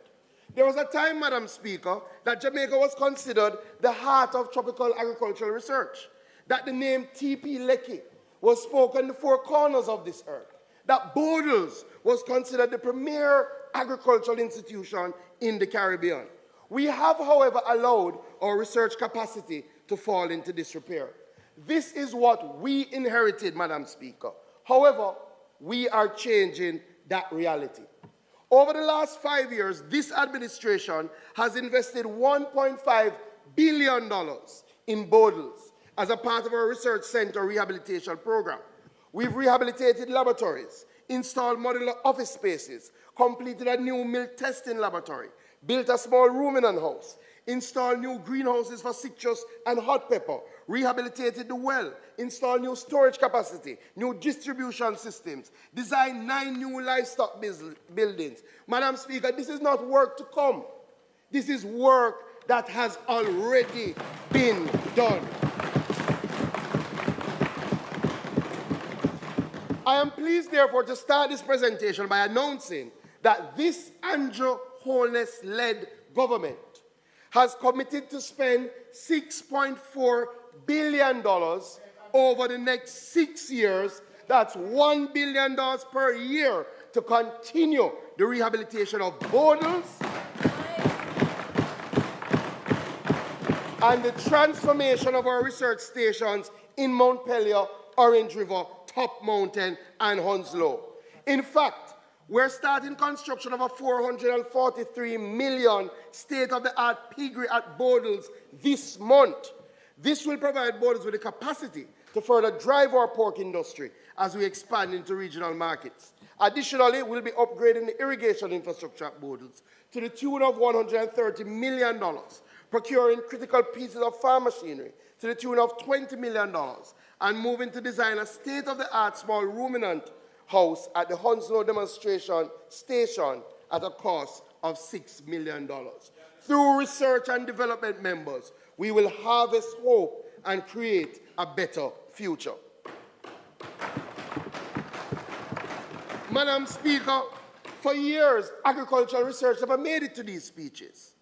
There was a time, Madam Speaker, that Jamaica was considered the heart of tropical agricultural research, that the name T.P. Lecky was spoken in the four corners of this earth, that Bodles was considered the premier agricultural institution in the Caribbean. We have, however, allowed our research capacity to fall into disrepair. This is what we inherited, Madam Speaker. However, we are changing that reality. Over the last 5 years, this administration has invested $1.5 billion in Bodles as a part of our research center rehabilitation program. We've rehabilitated laboratories, installed modular office spaces, completed a new milk testing laboratory, built a small ruminant house, installed new greenhouses for citrus and hot pepper, rehabilitated the well, installed new storage capacity, new distribution systems, designed 9 new livestock buildings. Madam Speaker, this is not work to come. This is work that has already been done. I am pleased, therefore, to start this presentation by announcing that this Andrew Holness-led government has committed to spend $6.4 billion over the next 6 years. That's $1 billion per year to continue the rehabilitation of borders and the transformation of our research stations in Mount Pelier, Orange River, Top Mountain, and Hounslow. In fact, we're starting construction of a $443 million state-of-the-art piggery at Bodles this month. This will provide Bodles with the capacity to further drive our pork industry as we expand into regional markets. Additionally, we'll be upgrading the irrigation infrastructure at Bodles to the tune of $130 million, procuring critical pieces of farm machinery to the tune of $20 million, and moving to design a state-of-the-art small ruminant house at the Hounslow demonstration station at a cost of $6 million. Through research and development members, we will harvest hope and create a better future. Madam Speaker, for years, agricultural research never made it to these speeches.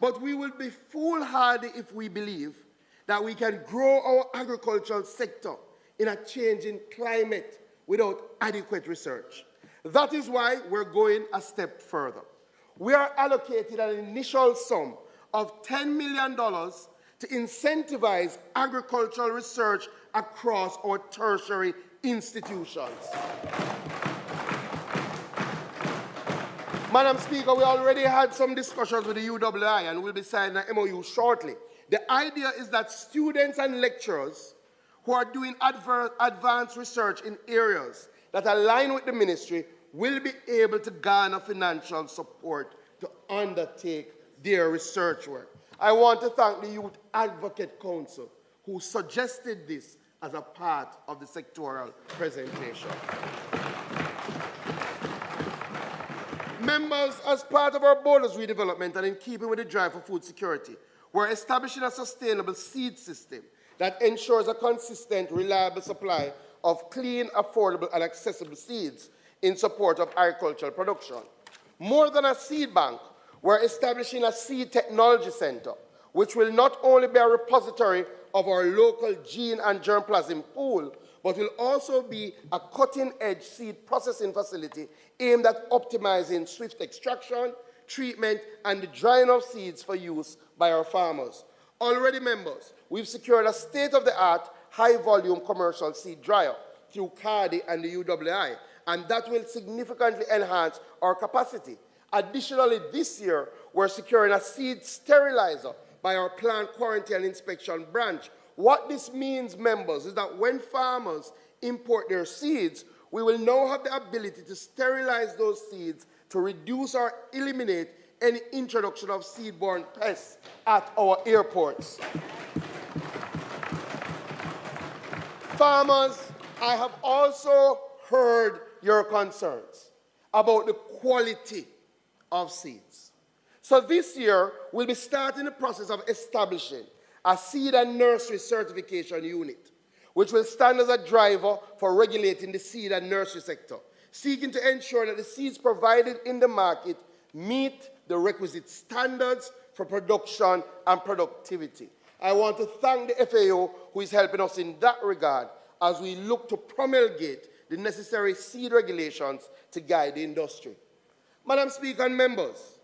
But we will be foolhardy if we believe that we can grow our agricultural sector in a changing climate without adequate research. That is why we're going a step further. We are allocated an initial sum of $10 million to incentivize agricultural research across our tertiary institutions. Madam Speaker, we already had some discussions with the UWI and we'll be signing an MOU shortly. The idea is that students and lecturers who are doing advanced research in areas that align with the ministry will be able to garner financial support to undertake their research work. I want to thank the Youth Advocate Council who suggested this as a part of the sectoral presentation. Members, as part of our borders redevelopment and in keeping with the drive for food security, we're establishing a sustainable seed system that ensures a consistent, reliable supply of clean, affordable, and accessible seeds in support of agricultural production. More than a seed bank, we're establishing a seed technology center, which will not only be a repository of our local gene and germplasm pool, but will also be a cutting-edge seed processing facility aimed at optimizing swift extraction, treatment, and the drying of seeds for use by our farmers. Already, members, we've secured a state-of-the-art, high-volume commercial seed dryer through CARDI and the UWI, and that will significantly enhance our capacity. Additionally, this year, we're securing a seed sterilizer by our plant quarantine and inspection branch. What this means, members, is that when farmers import their seeds, we will now have the ability to sterilize those seeds to reduce or eliminate any introduction of seed-borne pests at our airports. Farmers, I have also heard your concerns about the quality of seeds. So this year, we'll be starting the process of establishing a seed and nursery certification unit, which will stand as a driver for regulating the seed and nursery sector, seeking to ensure that the seeds provided in the market meet the requisite standards for production and productivity. I want to thank the FAO who is helping us in that regard as we look to promulgate the necessary seed regulations to guide the industry. Madam Speaker and members,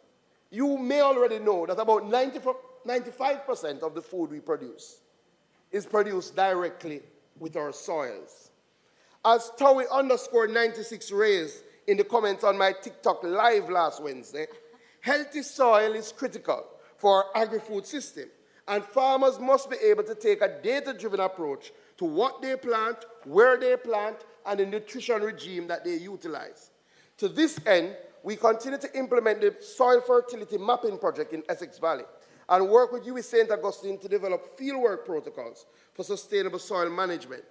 you may already know that about 95% of the food we produce is produced directly with our soils. As Towie_96 raised in the comments on my TikTok live last Wednesday, healthy soil is critical for our agri-food system, and farmers must be able to take a data-driven approach to what they plant, where they plant, and the nutrition regime that they utilize. To this end, we continue to implement the soil fertility mapping project in Essex Valley and work with UWI St. Augustine to develop fieldwork protocols for sustainable soil management.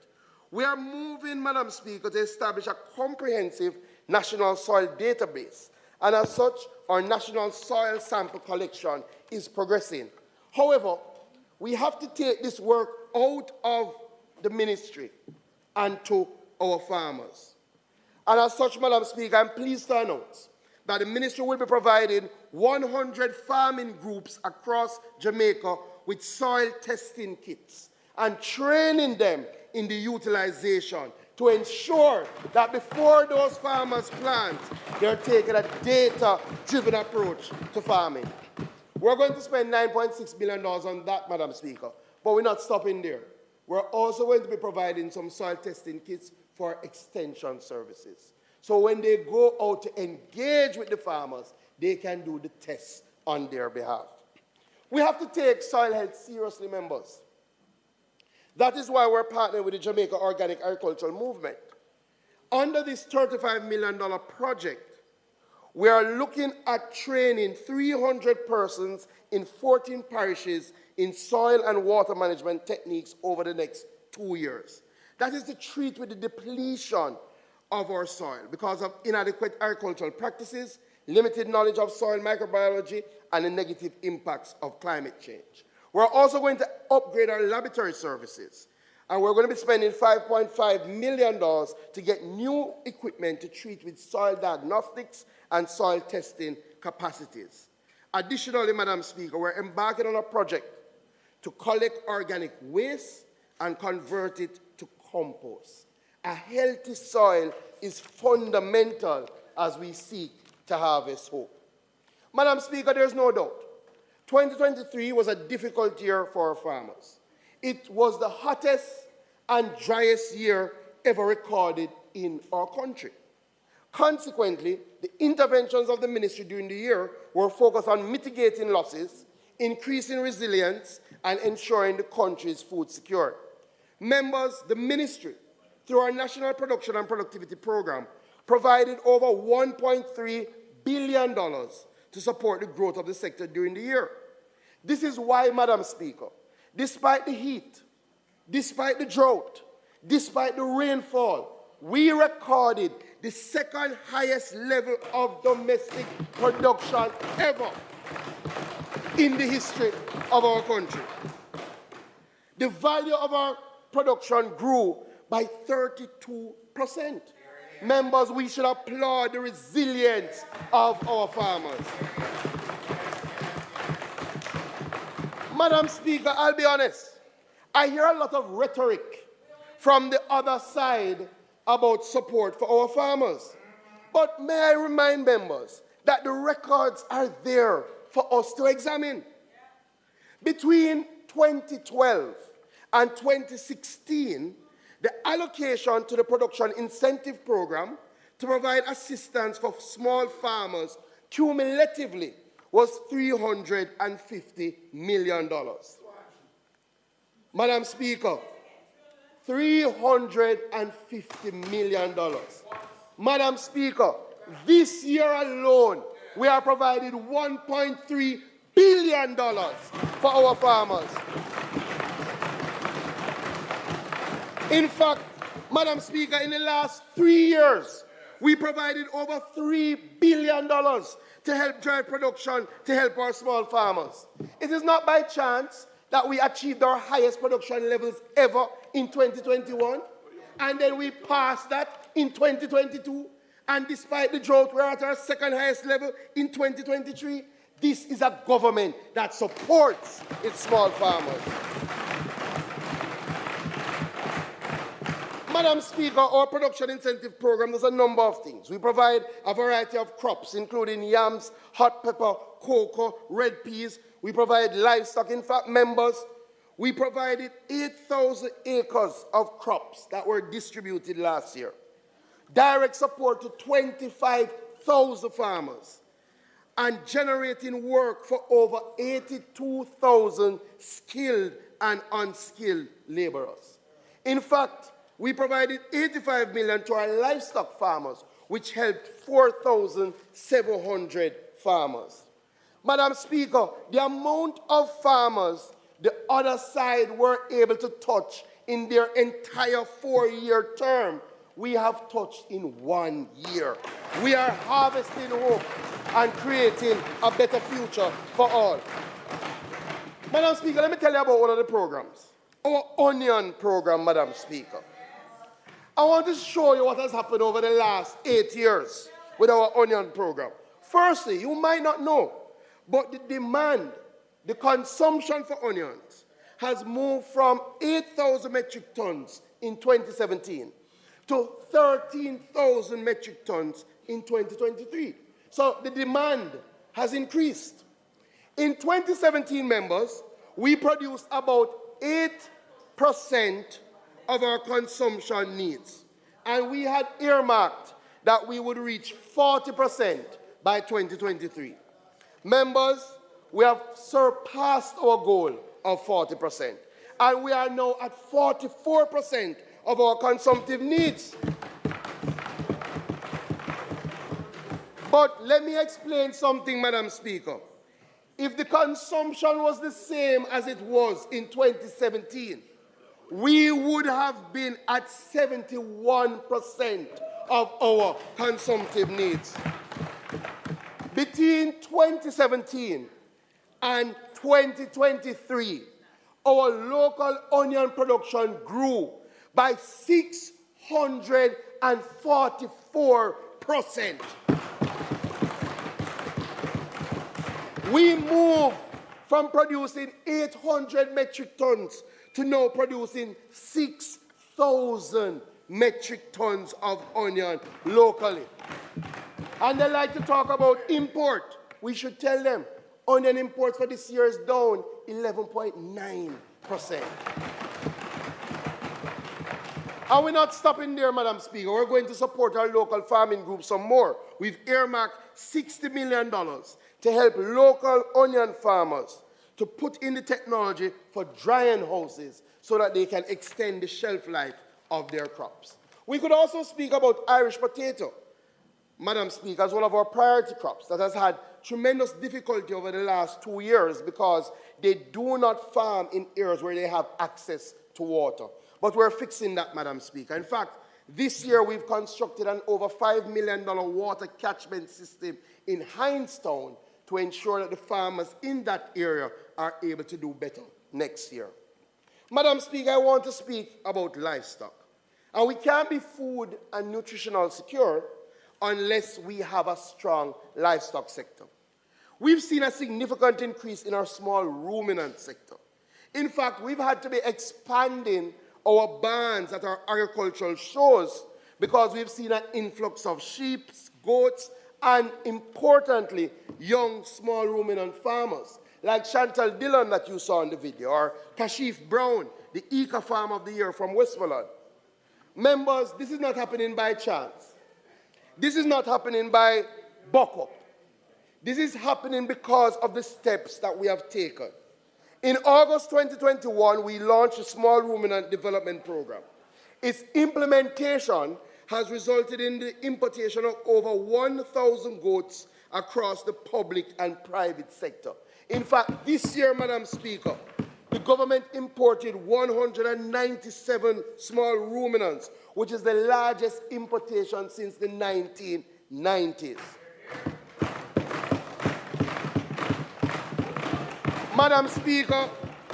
We are moving, Madam Speaker, to establish a comprehensive national soil database, and as such, our national soil sample collection is progressing. However, we have to take this work out of the ministry and to our farmers. And as such, Madam Speaker, I'm pleased to announce that the Ministry will be providing 100 farming groups across Jamaica with soil testing kits and training them in the utilization to ensure that before those farmers plant, they're taking a data-driven approach to farming. We're going to spend $9.6 billion on that, Madam Speaker, but we're not stopping there. We're also going to be providing some soil testing kits for extension services. So when they go out to engage with the farmers, they can do the tests on their behalf. We have to take soil health seriously, members. That is why we're partnering with the Jamaica Organic Agricultural Movement. Under this $35 million project, we are looking at training 300 persons in 14 parishes in soil and water management techniques over the next 2 years. That is to treat with the depletion of our soil because of inadequate agricultural practices, limited knowledge of soil microbiology, and the negative impacts of climate change. We're also going to upgrade our laboratory services, and we're going to be spending $5.5 million to get new equipment to treat with soil diagnostics and soil testing capacities. Additionally, Madam Speaker, we're embarking on a project to collect organic waste and convert it to compost. A healthy soil is fundamental as we seek to harvest hope. Madam Speaker, there's no doubt 2023 was a difficult year for our farmers. It was the hottest and driest year ever recorded in our country. Consequently, the interventions of the ministry during the year were focused on mitigating losses, increasing resilience, and ensuring the country's food security. Members, the ministry, through our National Production and Productivity Program, provided over $1.3 billion to support the growth of the sector during the year. This is why, Madam Speaker, despite the heat, despite the drought, despite the rainfall, we recorded the second highest level of domestic production ever in the history of our country. The value of our production grew by 32%. Members, we should applaud the resilience of our farmers. Madam Speaker, I'll be honest. I hear a lot of rhetoric from the other side about support for our farmers. But may I remind members that the records are there for us to examine. Between 2012 and 2016, the allocation to the Production Incentive Program to provide assistance for small farmers cumulatively was $350 million. Madam Speaker, $350 million. Madam Speaker, this year alone, we are providing $1.3 billion for our farmers. In fact, Madam Speaker, in the last 3 years, we provided over $3 billion to help drive production, to help our small farmers. It is not by chance that we achieved our highest production levels ever in 2021, and then we passed that in 2022, and despite the drought, we're at our second highest level in 2023. This is a government that supports its small farmers. Madam Speaker, our Production Incentive Program does a number of things. We provide a variety of crops, including yams, hot pepper, cocoa, red peas. We provide livestock. In fact, members, we provided 8,000 acres of crops that were distributed last year. Direct support to 25,000 farmers and generating work for over 82,000 skilled and unskilled laborers. In fact, we provided $85 million to our livestock farmers, which helped 4,700 farmers. Madam Speaker, the amount of farmers the other side were able to touch in their entire 4-year term, we have touched in 1 year. We are harvesting hope and creating a better future for all. Madam Speaker, let me tell you about one of the programs. Our onion program, Madam Speaker. I want to show you what has happened over the last 8 years with our onion program. Firstly, you might not know, but the demand, the consumption for onions has moved from 8,000 metric tons in 2017 to 13,000 metric tons in 2023. So the demand has increased. In 2017, members, we produced about 8% of our consumption needs. And we had earmarked that we would reach 40% by 2023. Members, we have surpassed our goal of 40%. And we are now at 44% of our consumptive needs. But let me explain something, Madam Speaker. If the consumption was the same as it was in 2017, we would have been at 71% of our consumptive needs. Between 2017 and 2023, our local onion production grew by 644%. We moved from producing 800 metric tons to now producing 6,000 metric tons of onion locally. And they like to talk about import. We should tell them onion imports for this year is down 11.9%. And we're not stopping there, Madam Speaker. We're going to support our local farming group some more. We've earmarked $60 million to help local onion farmers to put in the technology for drying houses so that they can extend the shelf life of their crops. We could also speak about Irish potato, Madam Speaker, as one of our priority crops that has had tremendous difficulty over the last 2 years because they do not farm in areas where they have access to water. But we're fixing that, Madam Speaker. In fact, this year we've constructed an over $5 million water catchment system in Hindstown to ensure that the farmers in that area are able to do better next year. Madam Speaker, I want to speak about livestock. And we can't be food and nutritional secure unless we have a strong livestock sector. We've seen a significant increase in our small ruminant sector. In fact, we've had to be expanding our barns at our agricultural shows because we've seen an influx of sheep, goats, and importantly, young small ruminant farmers like Chantal Dillon that you saw in the video, or Kashif Brown, the Eco Farm of the Year from Westmoreland. Members, this is not happening by chance. This is not happening by buck-up. This is happening because of the steps that we have taken. In August 2021, we launched a Small Ruminant Development Program. Its implementation has resulted in the importation of over 1,000 goats across the public and private sector. In fact, this year, Madam Speaker, the government imported 197 small ruminants, which is the largest importation since the 1990s. Madam Speaker,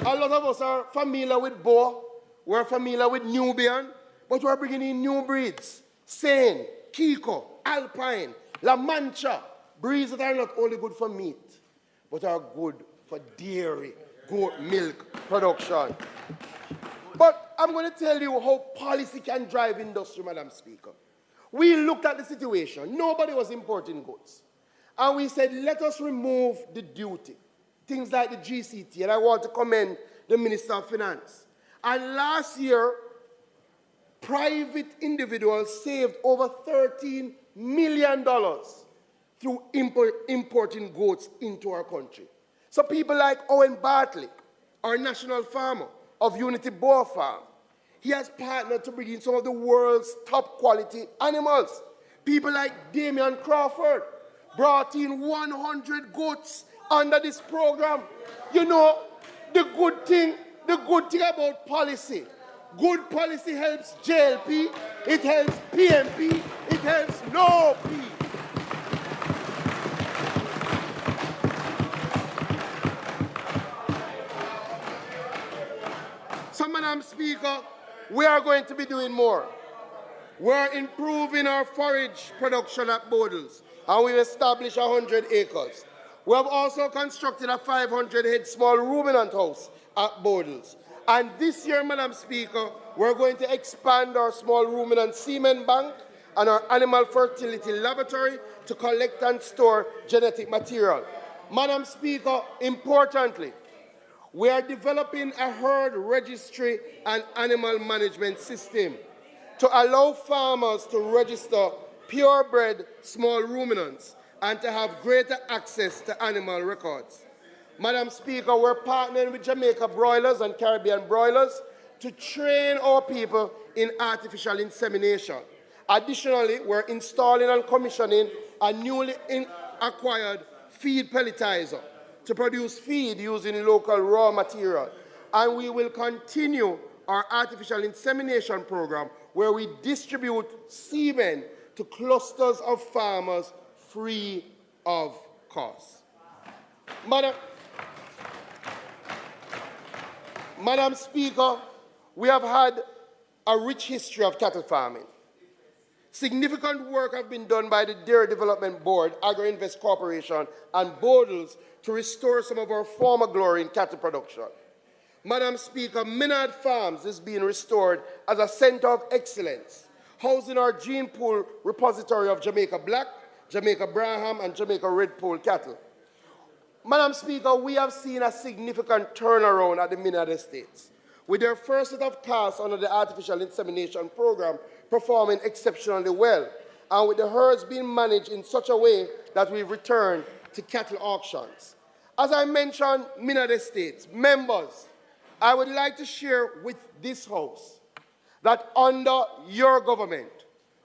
a lot of us are familiar with Boer, we're familiar with Nubian, but we're bringing in new breeds. Seine, Kiko, Alpine, La Mancha, breeds that are not only good for meat, but are good for dairy, goat milk production. But I'm going to tell you how policy can drive industry, Madam Speaker. We looked at the situation. Nobody was importing goods. And we said, let us remove the duty. Things like the GCT, and I want to commend the Minister of Finance. And last year, private individuals saved over $13 million through importing goats into our country. So people like Owen Bartley, our national farmer of Unity Boar Farm, he has partnered to bring in some of the world's top quality animals. People like Damian Crawford brought in 100 goats under this program. You know, the good thing about policy, good policy helps JLP, it helps PMP, it helps no P. So, Madam Speaker, we are going to be doing more. We're improving our forage production at Bodles, and we've established 100 acres. We have also constructed a 500-head small ruminant house at Bodles. And this year, Madam Speaker, we're going to expand our small ruminant semen bank and our animal fertility laboratory to collect and store genetic material. Madam Speaker, importantly, we are developing a herd registry and animal management system to allow farmers to register purebred small ruminants and to have greater access to animal records. Madam Speaker, we're partnering with Jamaica broilers and Caribbean broilers to train our people in artificial insemination. Additionally, we're installing and commissioning a newly acquired feed pelletizer to produce feed using local raw material. And we will continue our artificial insemination program where we distribute semen to clusters of farmers free of cost. Madam Speaker, we have had a rich history of cattle farming. Significant work has been done by the Dairy Development Board, Agro-Invest Corporation, and Bodles to restore some of our former glory in cattle production. Madam Speaker, Minard Farms is being restored as a center of excellence, housing our gene pool repository of Jamaica Black, Jamaica Braham, and Jamaica Red Pool cattle. Madam Speaker, we have seen a significant turnaround at the Minard Estates, with their first set of calves under the artificial insemination program performing exceptionally well, and with the herds being managed in such a way that we've returned to cattle auctions. As I mentioned, Minard Estates, members, I would like to share with this House that under your government,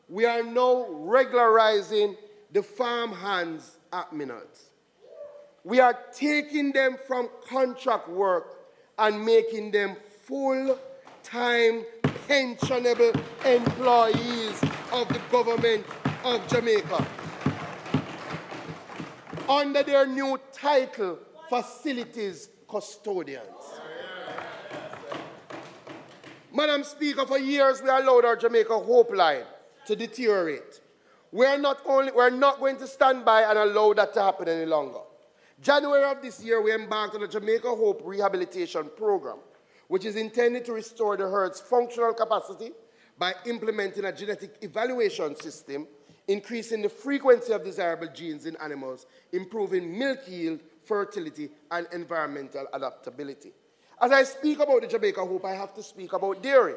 we are now regularizing the farm hands at Minards. We are taking them from contract work and making them full-time, pensionable employees of the government of Jamaica under their new title, facilities custodians. Madam Speaker, for years we allowed our Jamaica Hope line to deteriorate. We're not going to stand by and allow that to happen any longer. January of this year, we embarked on the Jamaica Hope Rehabilitation Program, which is intended to restore the herd's functional capacity by implementing a genetic evaluation system, increasing the frequency of desirable genes in animals, improving milk yield, fertility, and environmental adaptability. As I speak about the Jamaica Hope, I have to speak about dairy.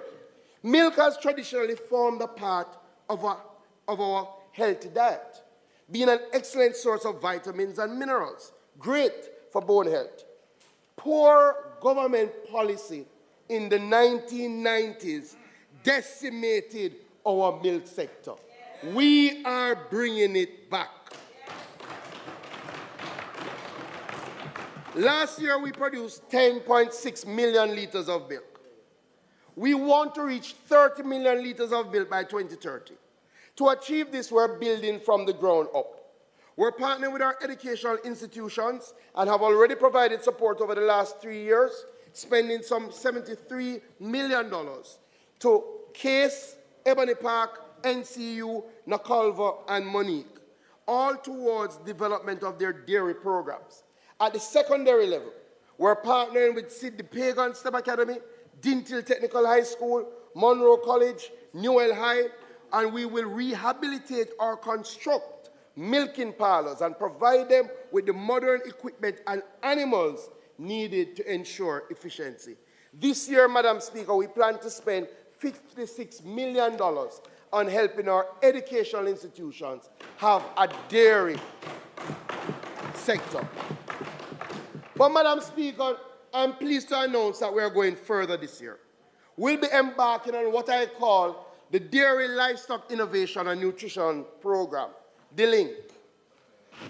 Milk has traditionally formed a part of our healthy diet, being an excellent source of vitamins and minerals, great for bone health. Poor government policy in the 1990s decimated our milk sector. We are bringing it back. Last year, we produced 10.6 million liters of milk. We want to reach 30 million liters of milk by 2030. To achieve this, we're building from the ground up. We're partnering with our educational institutions and have already provided support over the last 3 years, spending some $73 million to Case, Ebony Park, NCU, Nakalva, and Monique, all towards development of their dairy programs. At the secondary level, we're partnering with Sidney Pagan STEM Academy, Dintil Technical High School, Monroe College, Newell High, and we will rehabilitate or construct milking parlors and provide them with the modern equipment and animals needed to ensure efficiency. This year, Madam Speaker, we plan to spend $56 million on helping our educational institutions have a dairy sector. But, Madam Speaker, I'm pleased to announce that we are going further this year. We'll be embarking on what I call the Dairy Livestock Innovation and Nutrition Program, the LINK.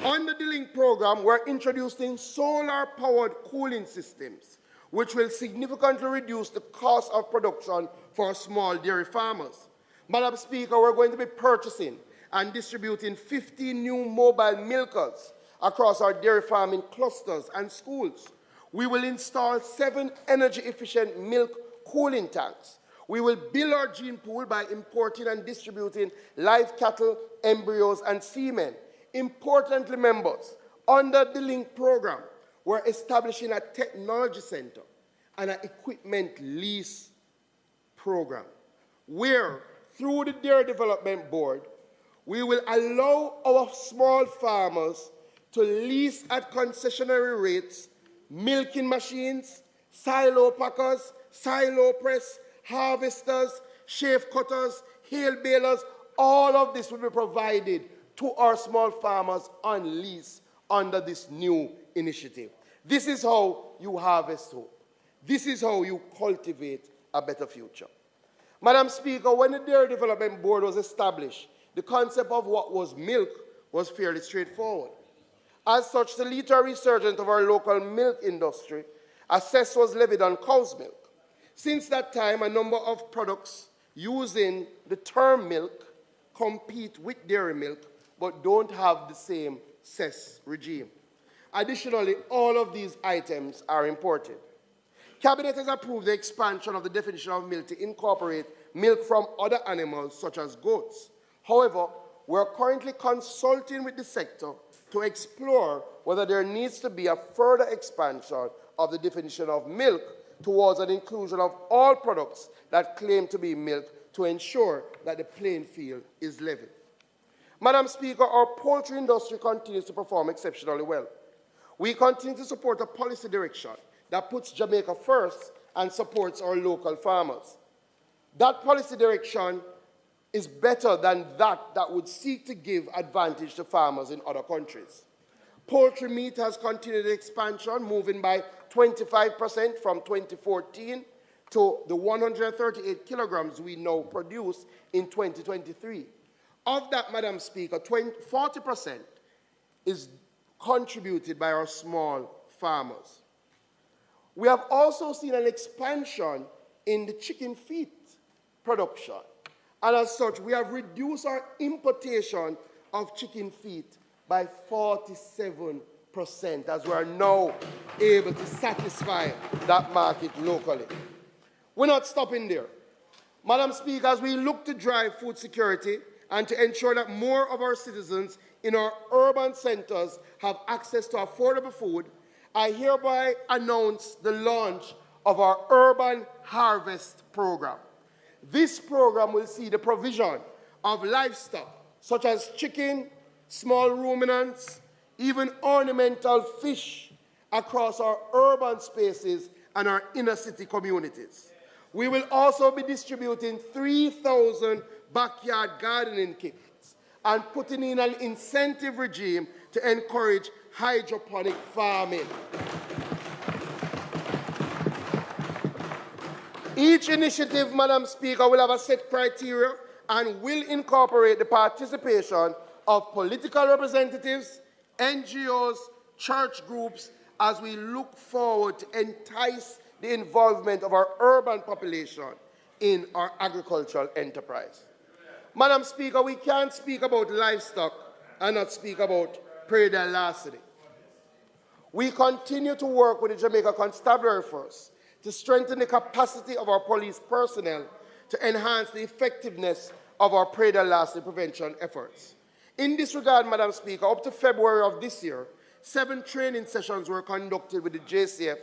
Under the LINK program, we're introducing solar-powered cooling systems, which will significantly reduce the cost of production for small dairy farmers. Madam Speaker, we're going to be purchasing and distributing 15 new mobile milkers across our dairy farming clusters and schools. We will install 7 energy-efficient milk cooling tanks. We will build our gene pool by importing and distributing live cattle, embryos, and semen. Importantly, members, under the LINK program, we're establishing a technology center and an equipment lease program, where, through the Dairy Development Board, we will allow our small farmers to lease at concessionary rates milking machines, silo packers, silo press, harvesters, shave cutters, hail balers. All of this will be provided to our small farmers on lease under this new initiative. This is how you harvest hope. This is how you cultivate a better future. Madam Speaker, when the Dairy Development Board was established, the concept of what was milk was fairly straightforward. As such, to lead to a resurgence of our local milk industry, a cess was levied on cow's milk. Since that time, a number of products using the term milk compete with dairy milk, but don't have the same cess regime. Additionally, all of these items are imported. Cabinet has approved the expansion of the definition of milk to incorporate milk from other animals, such as goats. However, we're currently consulting with the sector to explore whether there needs to be a further expansion of the definition of milk towards an inclusion of all products that claim to be milk to ensure that the playing field is level. Madam Speaker, our poultry industry continues to perform exceptionally well. We continue to support a policy direction that puts Jamaica first and supports our local farmers. That policy direction is better than that would seek to give advantage to farmers in other countries. Poultry meat has continued expansion, moving by 25% from 2014 to the 138 kilograms we now produce in 2023. Of that, Madam Speaker, 40% is contributed by our small farmers. We have also seen an expansion in the chicken feet production. And as such, we have reduced our importation of chicken feet by 47%, as we are now able to satisfy that market locally. We're not stopping there. Madam Speaker, as we look to drive food security and to ensure that more of our citizens in our urban centers have access to affordable food, I hereby announce the launch of our Urban Harvest Program. This program will see the provision of livestock, such as chicken, small ruminants, even ornamental fish, across our urban spaces and our inner city communities. We will also be distributing 3,000 backyard gardening kits and putting in an incentive regime to encourage hydroponic farming. Each initiative, Madam Speaker, will have a set criteria and will incorporate the participation of political representatives, NGOs, church groups, as we look forward to entice the involvement of our urban population in our agricultural enterprise. Madam Speaker, we can't speak about livestock and not speak about prairie larceny. We continue to work with the Jamaica Constabulary Force to strengthen the capacity of our police personnel to enhance the effectiveness of our prairie larceny prevention efforts. In this regard, Madam Speaker, up to February of this year, 7 training sessions were conducted with the JCF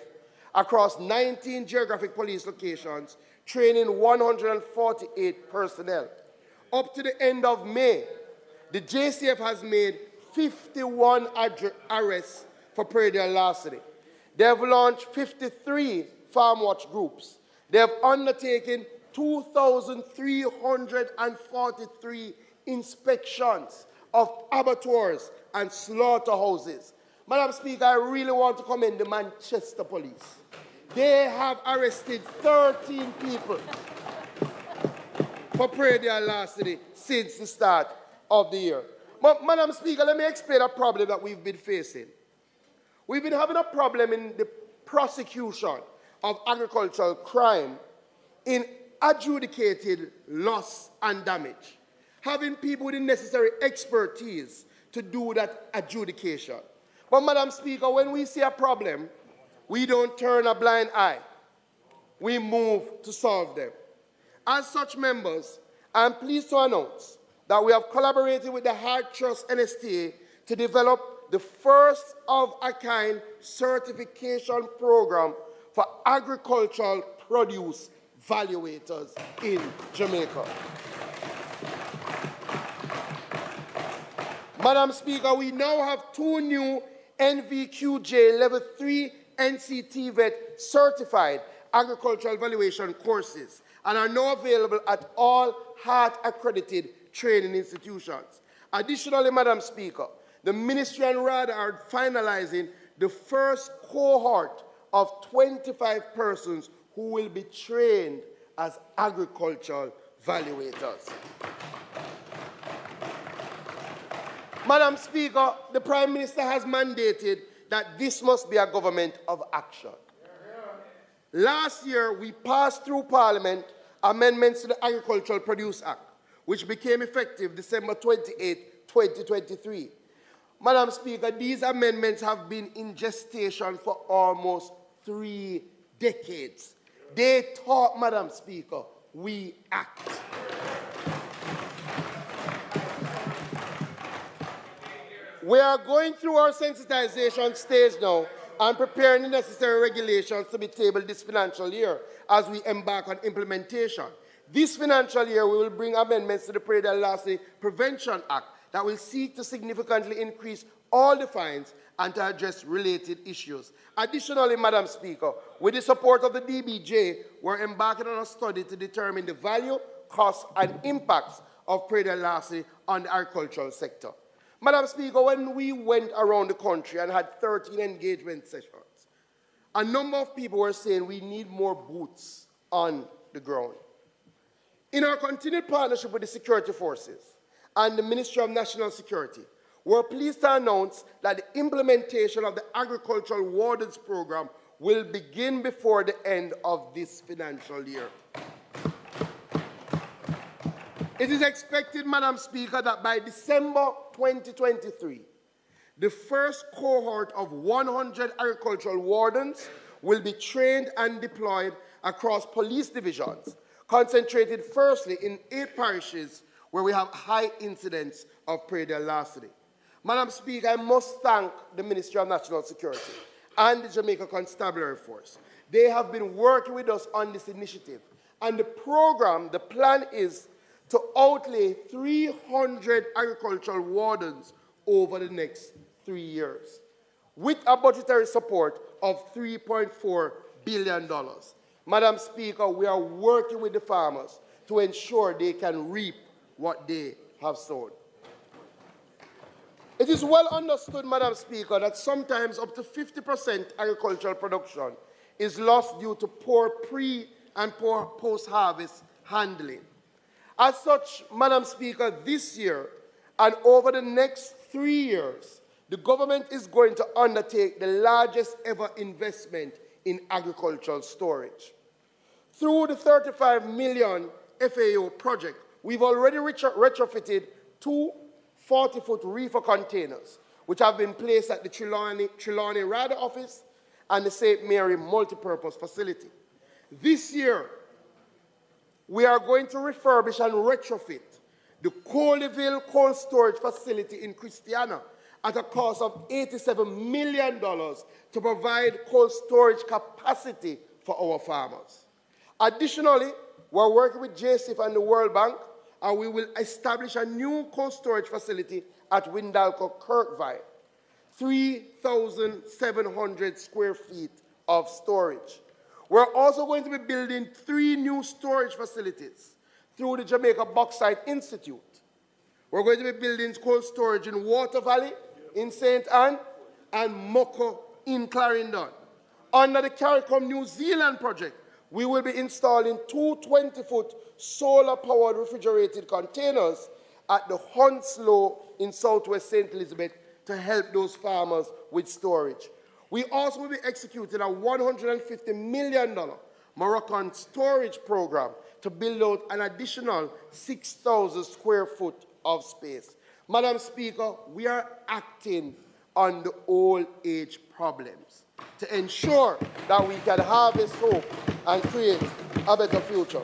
across 19 geographic police locations, training 148 personnel. Up to the end of May, the JCF has made 51 arrests for prairie larceny. They have launched 53 farm watch groups. They have undertaken 2,343 inspections of abattoirs and slaughterhouses. Madam Speaker, I really want to commend the Manchester Police. They have arrested 13 people for prairie larceny since the start of the year. But, Madam Speaker, let me explain a problem that we've been facing. We've been having a problem in the prosecution of agricultural crime in adjudicated loss and damage, having people with the necessary expertise to do that adjudication. But, Madam Speaker, when we see a problem, we don't turn a blind eye. We move to solve them. As such members, I am pleased to announce that we have collaborated with the Hard Trust NSTA to develop the first of a kind certification program for agricultural produce valuators in Jamaica. Madam Speaker, we now have 2 new NVQJ Level 3 NCTVET certified agricultural valuation courses and are now available at all HEART-accredited training institutions. Additionally, Madam Speaker, the Ministry and RADA are finalizing the first cohort of 25 persons who will be trained as agricultural valuators. Madam Speaker, the Prime Minister has mandated that this must be a government of action. Last year, we passed through Parliament amendments to the Agricultural Produce Act, which became effective December 28, 2023. Madam Speaker, these amendments have been in gestation for almost 3 decades. They talk, Madam Speaker, we act. We are going through our sensitization stage now and preparing the necessary regulations to be tabled this financial year as we embark on implementation. This financial year, we will bring amendments to the Predatory Prevention Act that will seek to significantly increase all the fines and to address related issues. Additionally, Madam Speaker, with the support of the DBJ, we're embarking on a study to determine the value, costs, and impacts of predatory on the agricultural sector. Madam Speaker, when we went around the country and had 13 engagement sessions, a number of people were saying we need more boots on the ground. In our continued partnership with the security forces and the Ministry of National Security, we're pleased to announce that the implementation of the Agricultural Wardens Program will begin before the end of this financial year. It is expected, Madam Speaker, that by December 2023, the first cohort of 100 agricultural wardens will be trained and deployed across police divisions, concentrated firstly in 8 parishes where we have high incidence of predatory larceny. Madam Speaker, I must thank the Ministry of National Security and the Jamaica Constabulary Force. They have been working with us on this initiative. And the program, the plan is to outlay 300 agricultural wardens over the next 3 years, with a budgetary support of $3.4 billion. Madam Speaker, we are working with the farmers to ensure they can reap what they have sown. It is well understood, Madam Speaker, that sometimes up to 50% agricultural production is lost due to poor pre- and poor post-harvest handling. As such, Madam Speaker, this year and over the next 3 years, the government is going to undertake the largest ever investment in agricultural storage. Through the $35 million FAO project, we've already retrofitted 2 40-foot reefer containers, which have been placed at the Trelawney RADA office and the St. Mary multipurpose facility. This year, we are going to refurbish and retrofit the Coleyville cold storage facility in Christiana at a cost of $87 million to provide cold storage capacity for our farmers. Additionally, we're working with JISTV and the World Bank, and we will establish a new cold storage facility at Windalco Kirkvine, 3,700 square feet of storage. We're also going to be building 3 new storage facilities through the Jamaica Bauxite Institute. We're going to be building cold storage in Water Valley, in St. Anne, and Moko in Clarendon. Under the CARICOM New Zealand project, we will be installing 2 20-foot solar-powered refrigerated containers at the Hounslow in southwest St. Elizabeth to help those farmers with storage. We also will be executing a $150 million Moroccan storage program to build out an additional 6,000 square foot of space. Madam Speaker, we are acting on the old age problems to ensure that we can harvest hope and create a better future.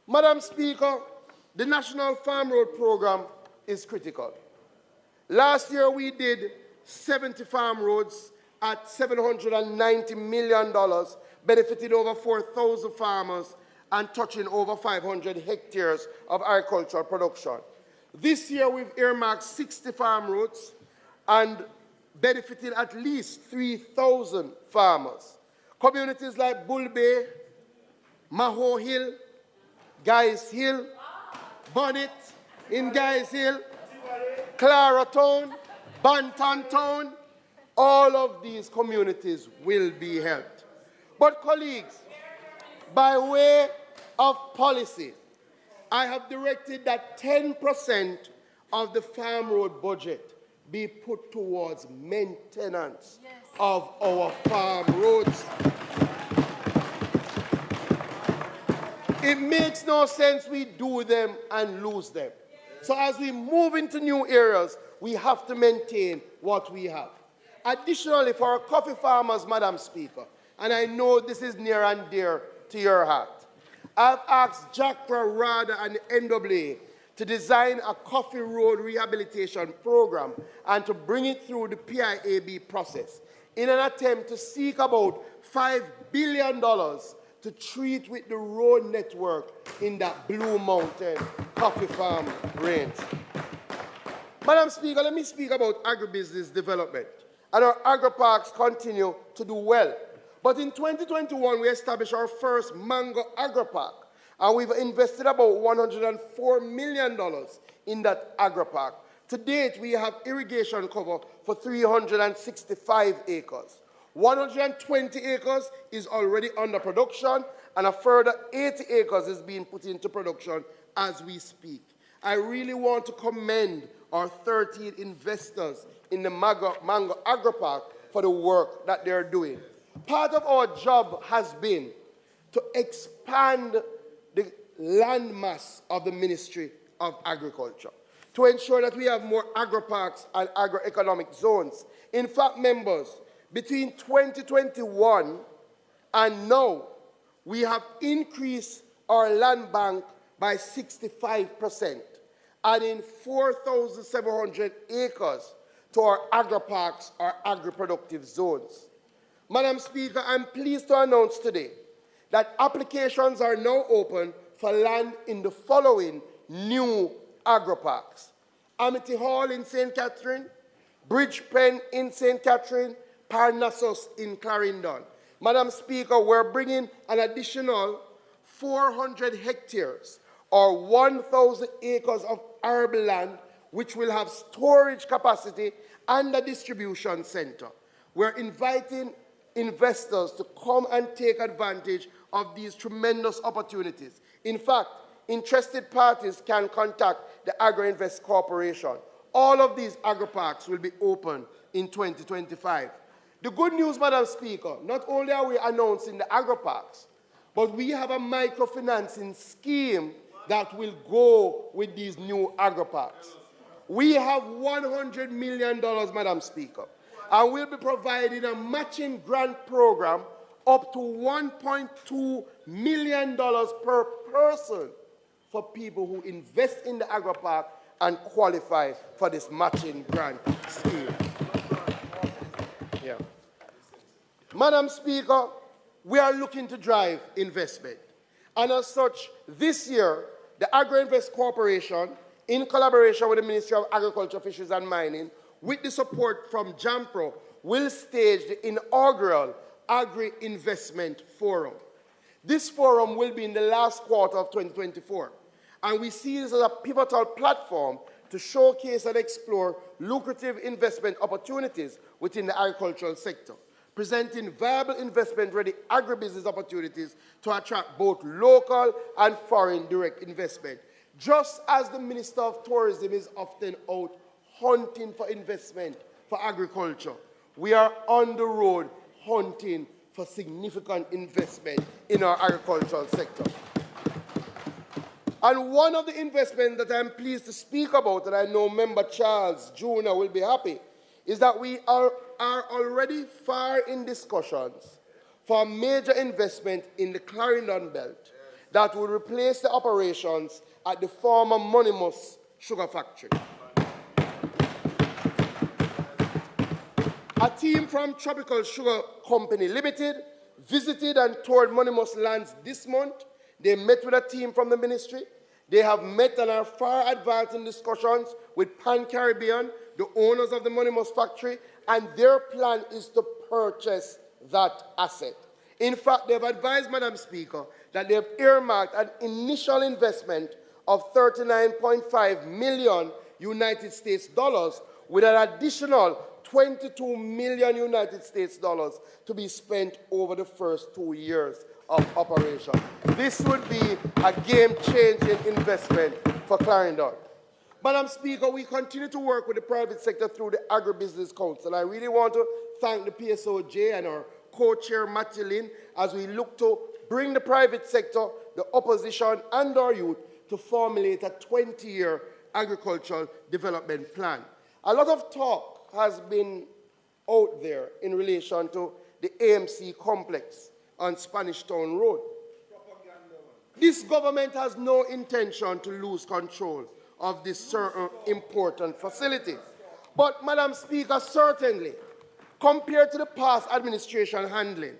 Madam Speaker, the National Farm Road Program is critical. Last year we did 70 farm roads at $790 million, benefiting over 4,000 farmers and touching over 500 hectares of agricultural production. This year we've earmarked 60 farm roads and benefiting at least 3,000 farmers. Communities like Bull Bay, Maho Hill, Guys Hill, Bonnet in Guys Hill, Clara Town, Banton Town, all of these communities will be helped. But colleagues, by way of policy, I have directed that 10% of the farm road budget be put towards maintenance of our farm roads. It makes no sense we do them and lose them. So as we move into new areas, we have to maintain what we have. Additionally, for our coffee farmers, Madam Speaker, and I know this is near and dear to your heart, I've asked JACRA, RADA, and the NAA to design a coffee road rehabilitation program and to bring it through the PIAB process in an attempt to seek about $5 billion to treat with the road network in that Blue Mountain coffee farm range. Madam Speaker, let me speak about agribusiness development. And our agri-parks continue to do well. But in 2021, we established our first mango agri-park, and we've invested about $104 million in that agri-park. To date, we have irrigation cover for 365 acres. 120 acres is already under production, and a further 80 acres is being put into production as we speak. I really want to commend our 13 investors in the Mango Agri-Park for the work that they're doing. Part of our job has been to expand the landmass of the Ministry of Agriculture, to ensure that we have more agri-parks and agro-economic zones. In fact, members, between 2021 and now, we have increased our land bank by 65%, adding 4,700 acres to our agri-parks, our agri-productive zones. Madam Speaker, I'm pleased to announce today that applications are now open for land in the following new agri-parks: Amity Hall in St. Catherine, Bridgepen in St. Catherine, Parnassus in Clarendon. Madam Speaker, we're bringing an additional 400 hectares or 1,000 acres of arable land, which will have storage capacity and a distribution center. We're inviting investors to come and take advantage of these tremendous opportunities. In fact, interested parties can contact the Agri-Invest Corporation. All of these agri-parks will be open in 2025. The good news, Madam Speaker, not only are we announcing the agri-parks, but we have a microfinancing scheme that will go with these new agri-parks. We have $100 million, Madam Speaker, and we'll be providing a matching grant program up to $1.2 million per person for people who invest in the agri-park and qualify for this matching grant scheme. Yeah. Madam Speaker, we are looking to drive investment. And as such, this year, the Agri-Invest Corporation, in collaboration with the Ministry of Agriculture, Fisheries and Mining, with the support from JAMPRO, will stage the inaugural Agri-Investment Forum. This forum will be in the last quarter of 2024, and we see this as a pivotal platform to showcase and explore lucrative investment opportunities within the agricultural sector, presenting viable investment-ready agribusiness opportunities to attract both local and foreign direct investment. Just as the Minister of Tourism is often out hunting for investment for agriculture, we are on the road hunting for significant investment in our agricultural sector. And one of the investments that I'm pleased to speak about, and I know Member Charles Jr. will be happy, is that we are already far in discussions for a major investment in the Clarendon Belt, that would replace the operations at the former Monimus sugar factory. A team from Tropical Sugar Company Limited visited and toured Monimus lands this month. They met with a team from the ministry. They have met and are far advanced in discussions with Pan Caribbean, the owners of the Monimus factory, and their plan is to purchase that asset. In fact, they've advised, Madam Speaker, that they've earmarked an initial investment of $39.5 million United States dollars with an additional $22 million United States dollars to be spent over the first 2 years of operation. This would be a game-changing investment for Clarendon. Madam Speaker, we continue to work with the private sector through the Agribusiness Council. I really want to thank the PSOJ and our co-chair, Matthew Lynn, as we look to bring the private sector, the opposition, and our youth to formulate a 20-year agricultural development plan. A lot of talk has been out there in relation to the AMC complex on Spanish Town Road. This government has no intention to lose control of this certain important facility. But, Madam Speaker, certainly, compared to the past administration handling,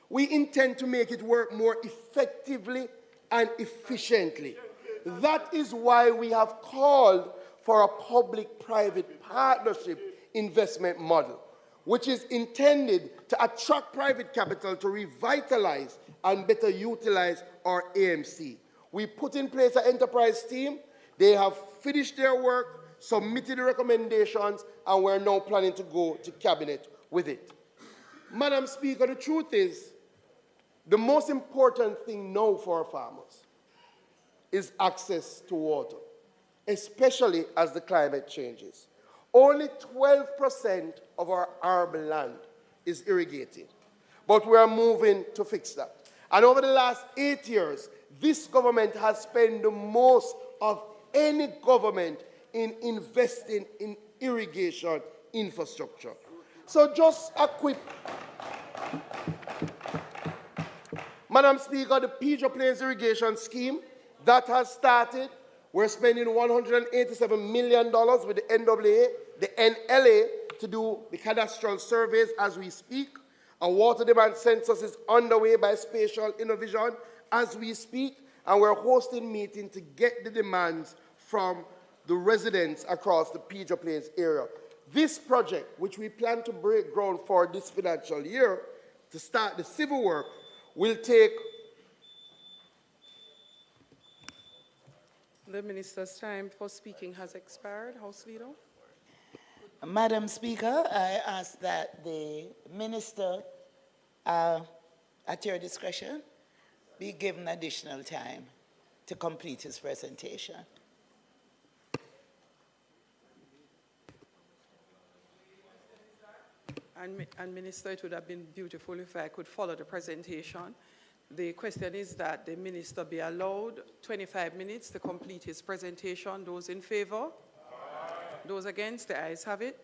we intend to make it work more effectively and efficiently. That is why we have called for a public-private partnership investment model, which is intended to attract private capital to revitalize and better utilize our AMC. We put in place an enterprise team. They have finished their work, submitted the recommendations, and we're now planning to go to cabinet with it. Madam Speaker, the truth is, the most important thing now for our farmers is access to water, especially as the climate changes. Only 12% of our arable land is irrigated, but we are moving to fix that. And over the last 8 years, this government has spent the most of any government in investing in irrigation infrastructure. So just a quick, Madam Speaker, the Pedro Plains Irrigation Scheme that has started. We're spending $187 million with the NAA, the NLA, to do the cadastral surveys as we speak. A water demand census is underway by Spatial Innovision as we speak, and we're hosting meetings to get the demands from the residents across the Pedro Plains area. This project, which we plan to break ground for this financial year to start the civil work, will take. The Minister's time for speaking has expired. House Leader. Madam Speaker, I ask that the Minister, at your discretion, be given additional time to complete his presentation. And Minister, it would have been beautiful if I could follow the presentation. The question is that the Minister be allowed 25 minutes to complete his presentation. Those in favor? Aye. Those against? The ayes have it.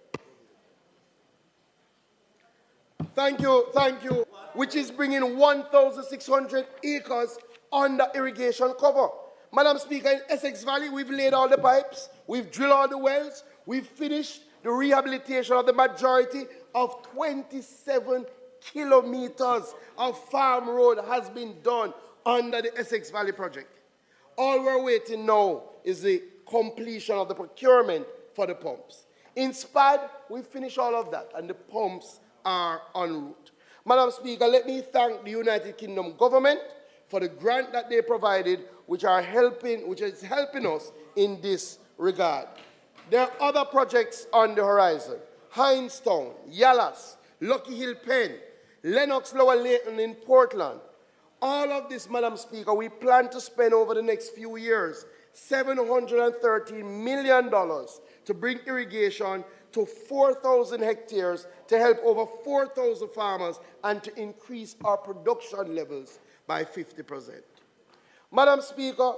Thank you, which is bringing 1,600 acres under irrigation cover. Madam Speaker, in Essex Valley, we've laid all the pipes, we've drilled all the wells, we've finished the rehabilitation of the majority of 27 kilometers of farm road has been done under the Essex Valley project. All we're waiting now is the completion of the procurement for the pumps. In SPAD, we finished all of that, and the pumps are en route. Madam Speaker, let me thank the United Kingdom government for the grant that they provided, which is helping us in this regard. There are other projects on the horizon. Hindstown, Yallas, Lucky Hill Pen, Lennox Lower Leighton in Portland. All of this, Madam Speaker, we plan to spend over the next few years $713 million to bring irrigation to 4,000 hectares to help over 4,000 farmers and to increase our production levels by 50%. Madam Speaker,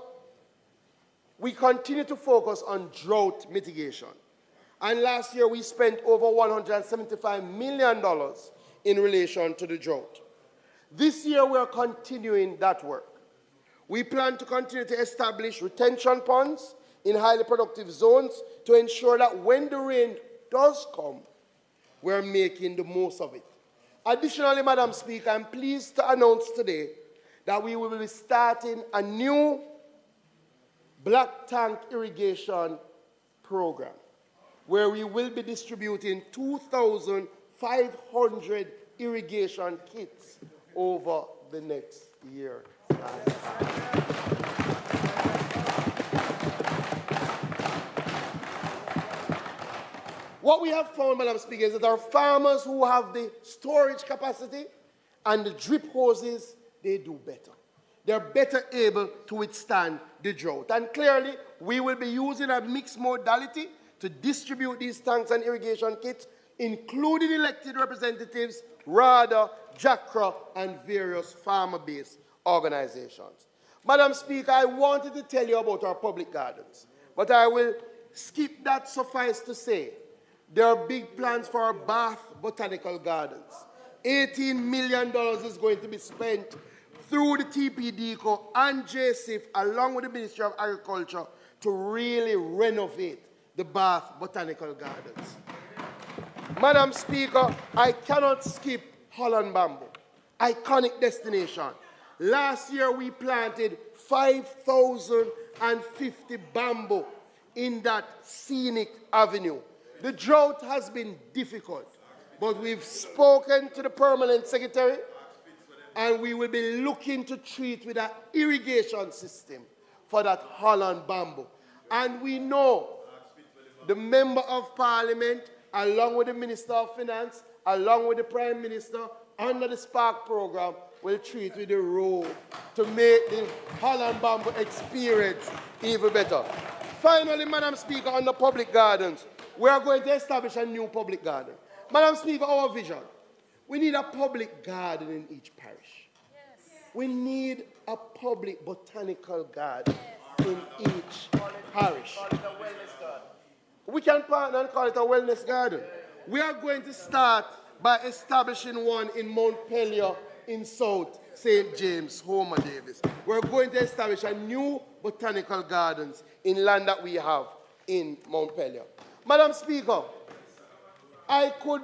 we continue to focus on drought mitigation. And last year we spent over $175 million in relation to the drought. This year we are continuing that work. We plan to continue to establish retention ponds in highly productive zones to ensure that when the rain does come, we're making the most of it. Additionally, Madam Speaker, I'm pleased to announce today that we will be starting a new black tank irrigation program where we will be distributing 2,500 irrigation kits over the next year. What we have found, Madam Speaker, is that our farmers who have the storage capacity and the drip hoses, they do better. They're better able to withstand the drought. And clearly, we will be using a mixed modality to distribute these tanks and irrigation kits, including elected representatives, RADA, JACRA, and various farmer-based organizations. Madam Speaker, I wanted to tell you about our public gardens, but I will skip that. Suffice to say, there are big plans for our Bath Botanical Gardens. $18 million is going to be spent through the TPDCO and JISTV, along with the Ministry of Agriculture, to really renovate the Bath Botanical Gardens. Madam Speaker, I cannot skip Holland Bamboo, iconic destination. Last year, we planted 5,050 bamboo in that scenic avenue. The drought has been difficult, but we've spoken to the permanent secretary, and we will be looking to treat with an irrigation system for that Holland bamboo. And we know the Member of Parliament, along with the Minister of Finance, along with the Prime Minister, under the Spark program, will treat with the road to make the Holland bamboo experience even better. Finally, Madam Speaker, on the public gardens, we are going to establish a new public garden. Madam Speaker, our vision, we need a public garden in each parish. Yes. We need a public botanical garden in each parish. We can partner and call it a wellness garden. We are going to start by establishing one in Montpelier in South St. James, Homer Davis. We're going to establish a new botanical gardens in land that we have in Montpelier. Madam Speaker, I could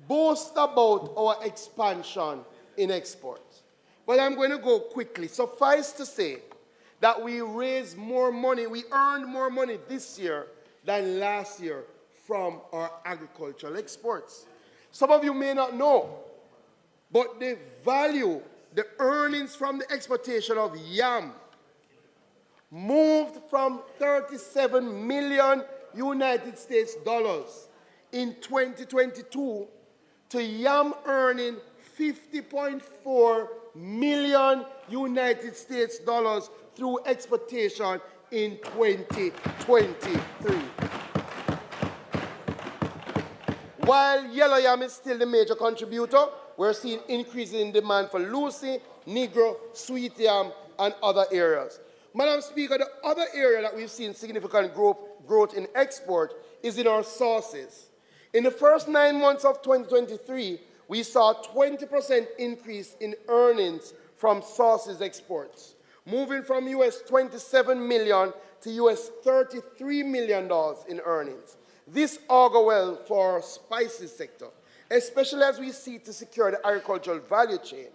boast about our expansion in exports, but I'm going to go quickly. Suffice to say that we raised more money, we earned more money this year than last year from our agricultural exports. Some of you may not know, but the value, the earnings from the exportation of yam moved from 37 million United States dollars in 2022 to yam earning 50.4 million United States dollars through exportation in 2023. While yellow yam is still the major contributor, we're seeing increases in demand for Lucy, Negro, sweet yam, and other areas. Madam Speaker, the other area that we've seen significant growth in export is in our sauces. In the first 9 months of 2023, we saw a 20% increase in earnings from sauces exports, moving from US $27 million to US $33 million in earnings. This augurs well for our spices sector, especially as we seek to secure the agricultural value chain.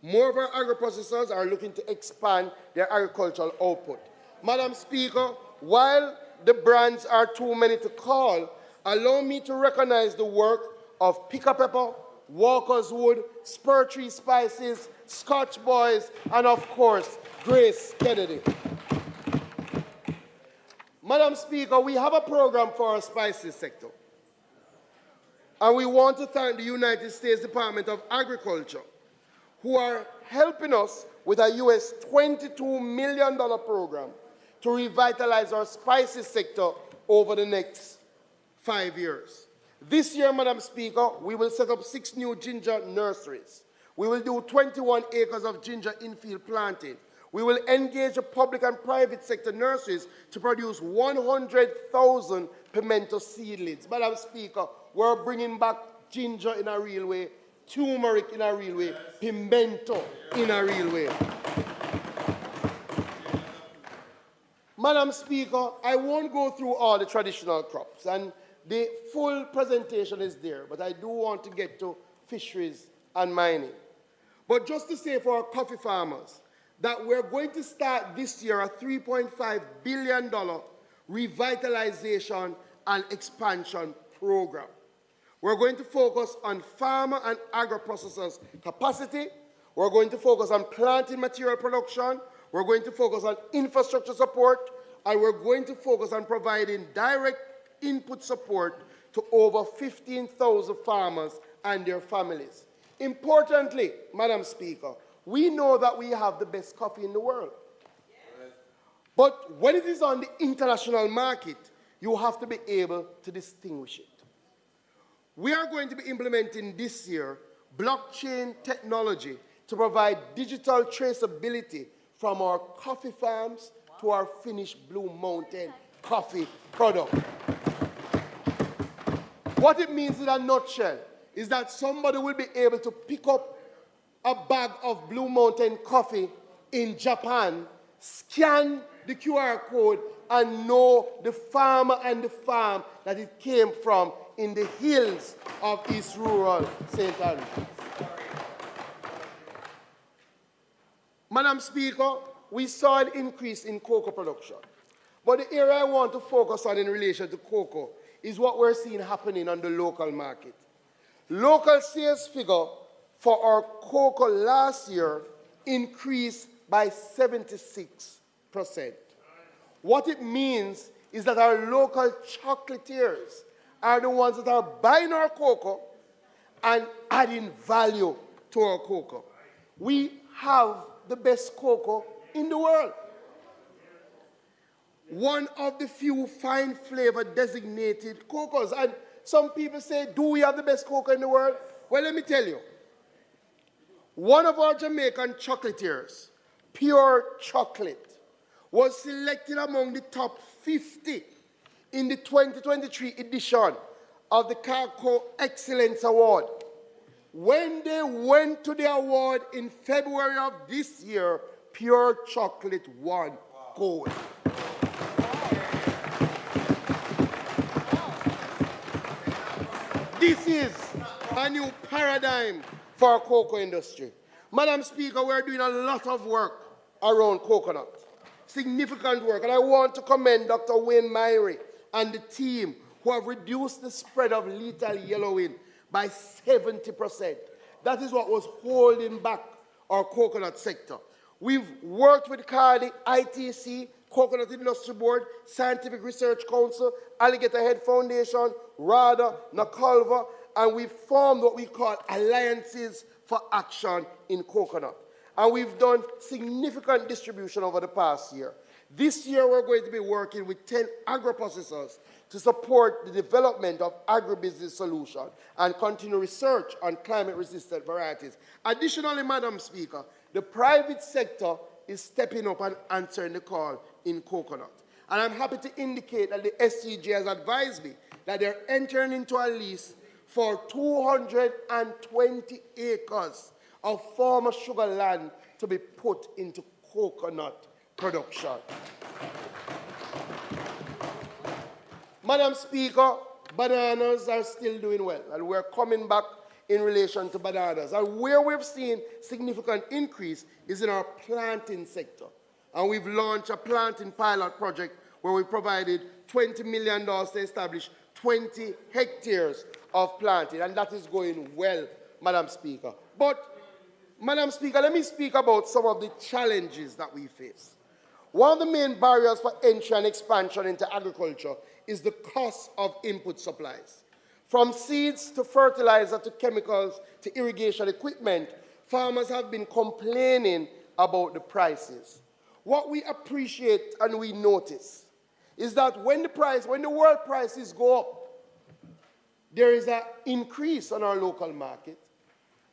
More of our agro-processors are looking to expand their agricultural output. Madam Speaker, while the brands are too many to call, allow me to recognize the work of Picker Pepper, Walker's Wood, Spur Tree Spices, Scotch Boys, and of course, Grace Kennedy. Madam Speaker, we have a program for our spices sector. And we want to thank the United States Department of Agriculture, who are helping us with a US $22 million program to revitalize our spices sector over the next 5 years. This year, Madam Speaker, we will set up 6 new ginger nurseries. We will do 21 acres of ginger infield planting. We will engage the public and private sector nurseries to produce 100,000 pimento seedlings. Madam Speaker, we're bringing back ginger in a real way, turmeric in a real way, pimento in a real way. Madam Speaker, I won't go through all the traditional crops, and the full presentation is there, but I do want to get to fisheries and mining. But just to say for our coffee farmers that we're going to start this year a $3.5 billion revitalization and expansion program. We're going to focus on farmer and agro-processors capacity. We're going to focus on planting material production. We're going to focus on infrastructure support. And we're going to focus on providing direct input support to over 15,000 farmers and their families. Importantly, Madam Speaker, we know that we have the best coffee in the world. But when it is on the international market, you have to be able to distinguish it. We are going to be implementing this year blockchain technology to provide digital traceability from our coffee farms to our finished Blue Mountain coffee product. What it means in a nutshell is that somebody will be able to pick up a bag of Blue Mountain coffee in Japan, scan the QR code, and know the farmer and the farm that it came from in the hills of East Rural St. Andrews. Madam Speaker, we saw an increase in cocoa production. But the area I want to focus on in relation to cocoa is what we're seeing happening on the local market. Local sales figure for our cocoa last year increased by 76%. What it means is that our local chocolatiers are the ones that are buying our cocoa and adding value to our cocoa. We have the best cocoa in the world. One of the few fine flavor designated cocoas. And some people say, do we have the best cocoa in the world? Well, let me tell you. One of our Jamaican chocolatiers, Pure Chocolate, was selected among the top 50 in the 2023 edition of the Cocoa Excellence Award. When they went to the award in February of this year, Pure Chocolate won gold. This is a new paradigm for our cocoa industry. Madam Speaker, we're doing a lot of work around coconut. Significant work. And I want to commend Dr. Wayne Myrie and the team who have reduced the spread of lethal yellowing by 70%. That is what was holding back our coconut sector. We've worked with CARDI, ITC, Coconut Industry Board, Scientific Research Council, Alligator Head Foundation, RADA, NACALVA, and we've formed what we call Alliances for Action in Coconut. And we've done significant distribution over the past year. This year, we're going to be working with 10 agro-processors to support the development of agribusiness solutions and continue research on climate-resistant varieties. Additionally, Madam Speaker, the private sector is stepping up and answering the call in coconut. And I'm happy to indicate that the SCG has advised me that they're entering into a lease for 220 acres of former sugar land to be put into coconut production. Madam Speaker, bananas are still doing well, and we're coming back in relation to bananas. And where we've seen significant increase is in our planting sector. And we've launched a planting pilot project where we provided $20 million to establish 20 hectares of planting, and that is going well, Madam Speaker. But, Madam Speaker, let me speak about some of the challenges that we face. One of the main barriers for entry and expansion into agriculture is the cost of input supplies. From seeds to fertilizer to chemicals to irrigation equipment, farmers have been complaining about the prices. What we appreciate and we notice is that when the world prices go up, there is an increase on our local market.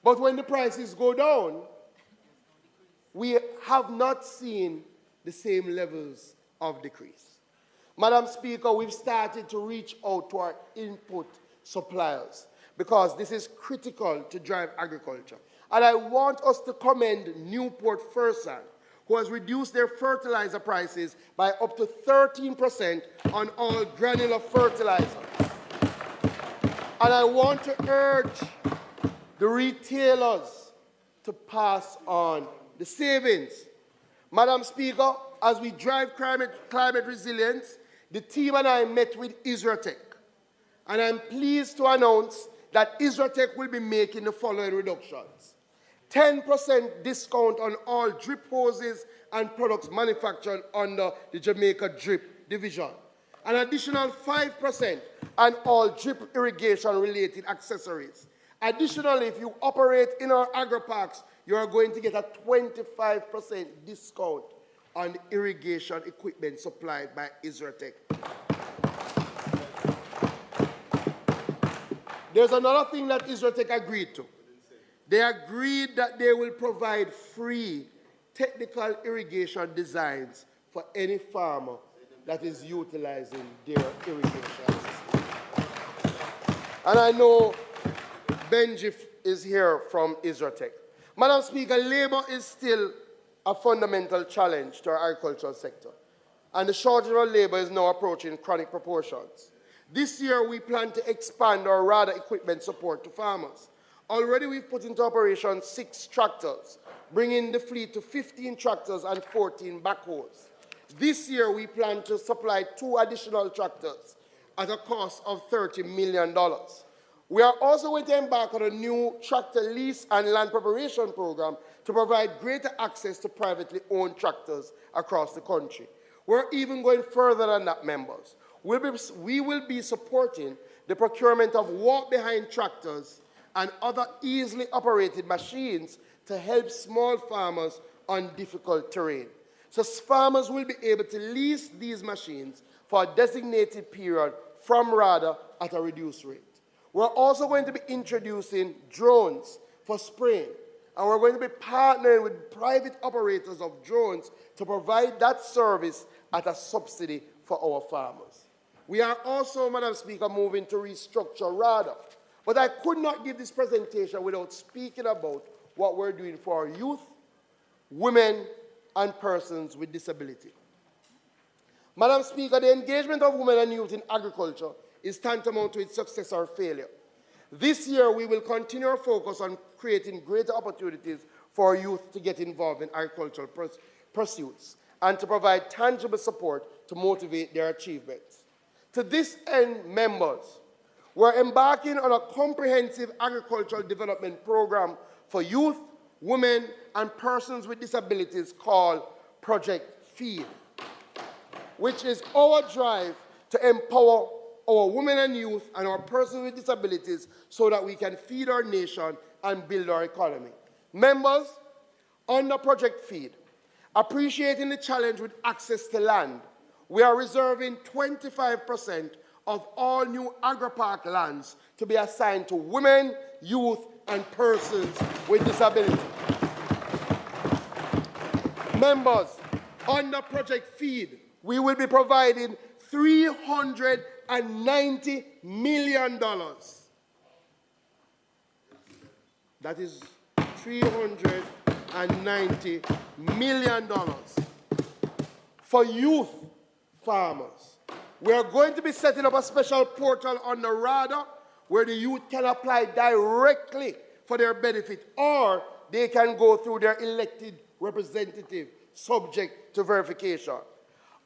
But when the prices go down, we have not seen the same levels of decrease. Madam Speaker, we've started to reach out to our input suppliers because this is critical to drive agriculture. And I want us to commend Newport Fersan, who has reduced their fertilizer prices by up to 13% on all granular fertilizer. And I want to urge the retailers to pass on the savings. Madam Speaker, as we drive climate resilience, the team and I met with Isratech. And I'm pleased to announce that Isratech will be making the following reductions. 10% discount on all drip hoses and products manufactured under the Jamaica Drip Division. An additional 5% on all drip irrigation-related accessories. Additionally, if you operate in our agri-parks, you are going to get a 25% discount on irrigation equipment supplied by Isratech. There's another thing that Isratech agreed to. They agreed that they will provide free technical irrigation designs for any farmer that is utilizing their irrigation system. And I know Benji is here from Isratech. Madam Speaker, labor is still a fundamental challenge to our agricultural sector, and the shortage of labor is now approaching chronic proportions. This year, we plan to expand our RADA equipment support to farmers. Already, we've put into operation 6 tractors, bringing the fleet to 15 tractors and 14 backhoes. This year, we plan to supply 2 additional tractors at a cost of $30 million. We are also going to embark on a new tractor lease and land preparation program to provide greater access to privately owned tractors across the country. We're even going further than that, members. We will be supporting the procurement of walk-behind tractors and other easily operated machines to help small farmers on difficult terrain. So farmers will be able to lease these machines for a designated period from RADA at a reduced rate. We're also going to be introducing drones for spraying, and we're going to be partnering with private operators of drones to provide that service at a subsidy for our farmers. We are also, Madam Speaker, moving to restructure RADA, but I could not give this presentation without speaking about what we're doing for our youth, women, and persons with disability. Madam Speaker, the engagement of women and youth in agriculture is tantamount to its success or failure. This year, we will continue our focus on creating greater opportunities for our youth to get involved in agricultural pursuits and to provide tangible support to motivate their achievements. To this end, members, we're embarking on a comprehensive agricultural development program for youth, women, and persons with disabilities called Project Feed, which is our drive to empower our women and youth and our persons with disabilities so that we can feed our nation and build our economy. Members, under Project Feed, appreciating the challenge with access to land, we are reserving 25% of all new agri-park lands to be assigned to women, youth, and persons with disability. Members, under Project Feed, we will be providing $390 million. That is $390 million for youth farmers. We are going to be setting up a special portal on the RADA where the youth can apply directly for their benefit, or they can go through their elected representative subject to verification.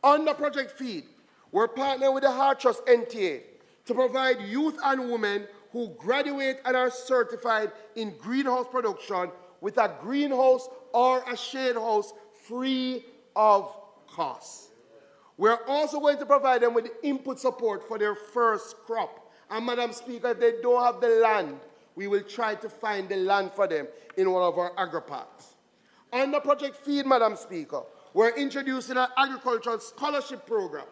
Under Project Feed, we're partnering with the Heart Trust NTA to provide youth and women who graduate and are certified in greenhouse production with a greenhouse or a shade house free of cost. We're also going to provide them with input support for their first crop. And Madam Speaker, if they don't have the land, we will try to find the land for them in one of our agri-parks. Under Project Feed, Madam Speaker, we're introducing an agricultural scholarship program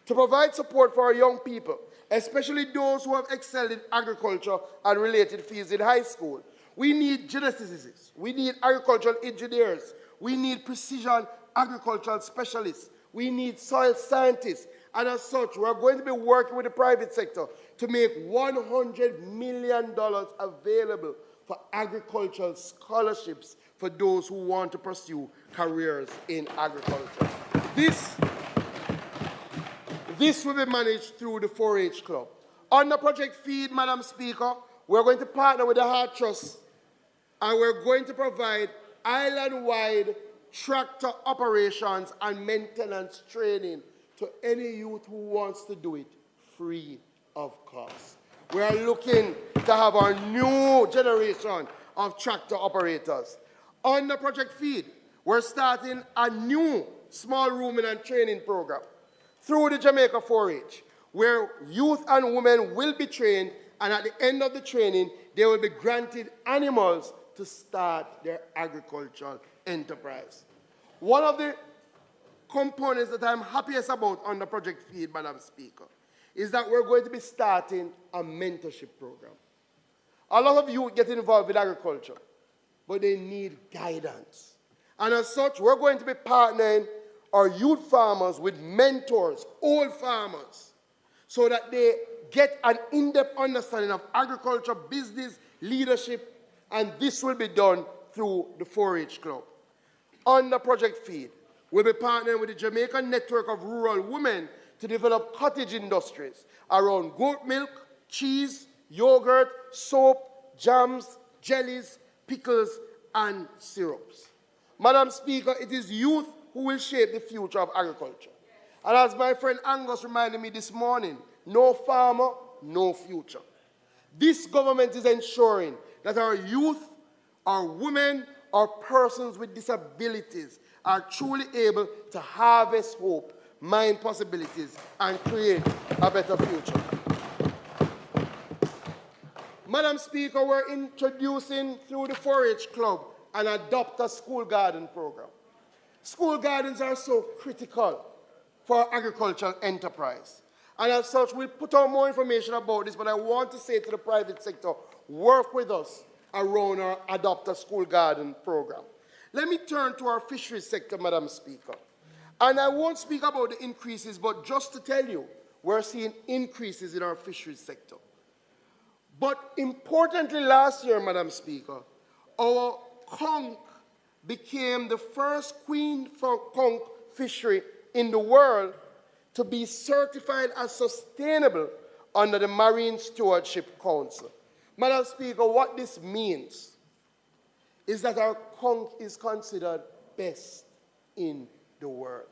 to provide support for our young people, especially those who have excelled in agriculture and related fields in high school. We need geneticists, we need agricultural engineers, we need precision agricultural specialists, we need soil scientists, and as such, we're going to be working with the private sector to make $100 million available for agricultural scholarships for those who want to pursue careers in agriculture. This will be managed through the 4-H Club. Under Project Feed, Madam Speaker, we're going to partner with the Heart Trust, and we're going to provide island-wide tractor operations and maintenance training to any youth who wants to do it free of cost. We are looking to have our new generation of tractor operators. Under Project Feed, we're starting a new small rooming and training program through the Jamaica 4-H, where youth and women will be trained, and at the end of the training, they will be granted animals to start their agricultural enterprise. One of the components that I'm happiest about under Project Feed, Madam Speaker, is that we're going to be starting a mentorship program. A lot of youth get involved with agriculture, but they need guidance. And as such, we're going to be partnering our youth farmers with mentors, old farmers, so that they get an in-depth understanding of agriculture, business, leadership, and this will be done through the 4-H Club. Under Project Feed, we'll be partnering with the Jamaican Network of Rural Women to develop cottage industries around goat milk, cheese, yogurt, soap, jams, jellies, pickles, and syrups. Madam Speaker, it is youth who will shape the future of agriculture. And as my friend Angus reminded me this morning, no farmer, no future. This government is ensuring that our youth, our women, our persons with disabilities are truly able to harvest hope, mine possibilities, and create a better future. Madam Speaker, we're introducing through the 4-H Club an Adopt a School Garden program. School gardens are so critical for agricultural enterprise. And as such, we'll put out more information about this, but I want to say to the private sector, work with us around our Adopt a School Garden program. Let me turn to our fisheries sector, Madam Speaker. And I won't speak about the increases, but just to tell you, we're seeing increases in our fisheries sector. But importantly, last year, Madam Speaker, our conch became the first queen conch fishery in the world to be certified as sustainable under the Marine Stewardship Council. Madam Speaker, what this means is that our conch is considered best in the world.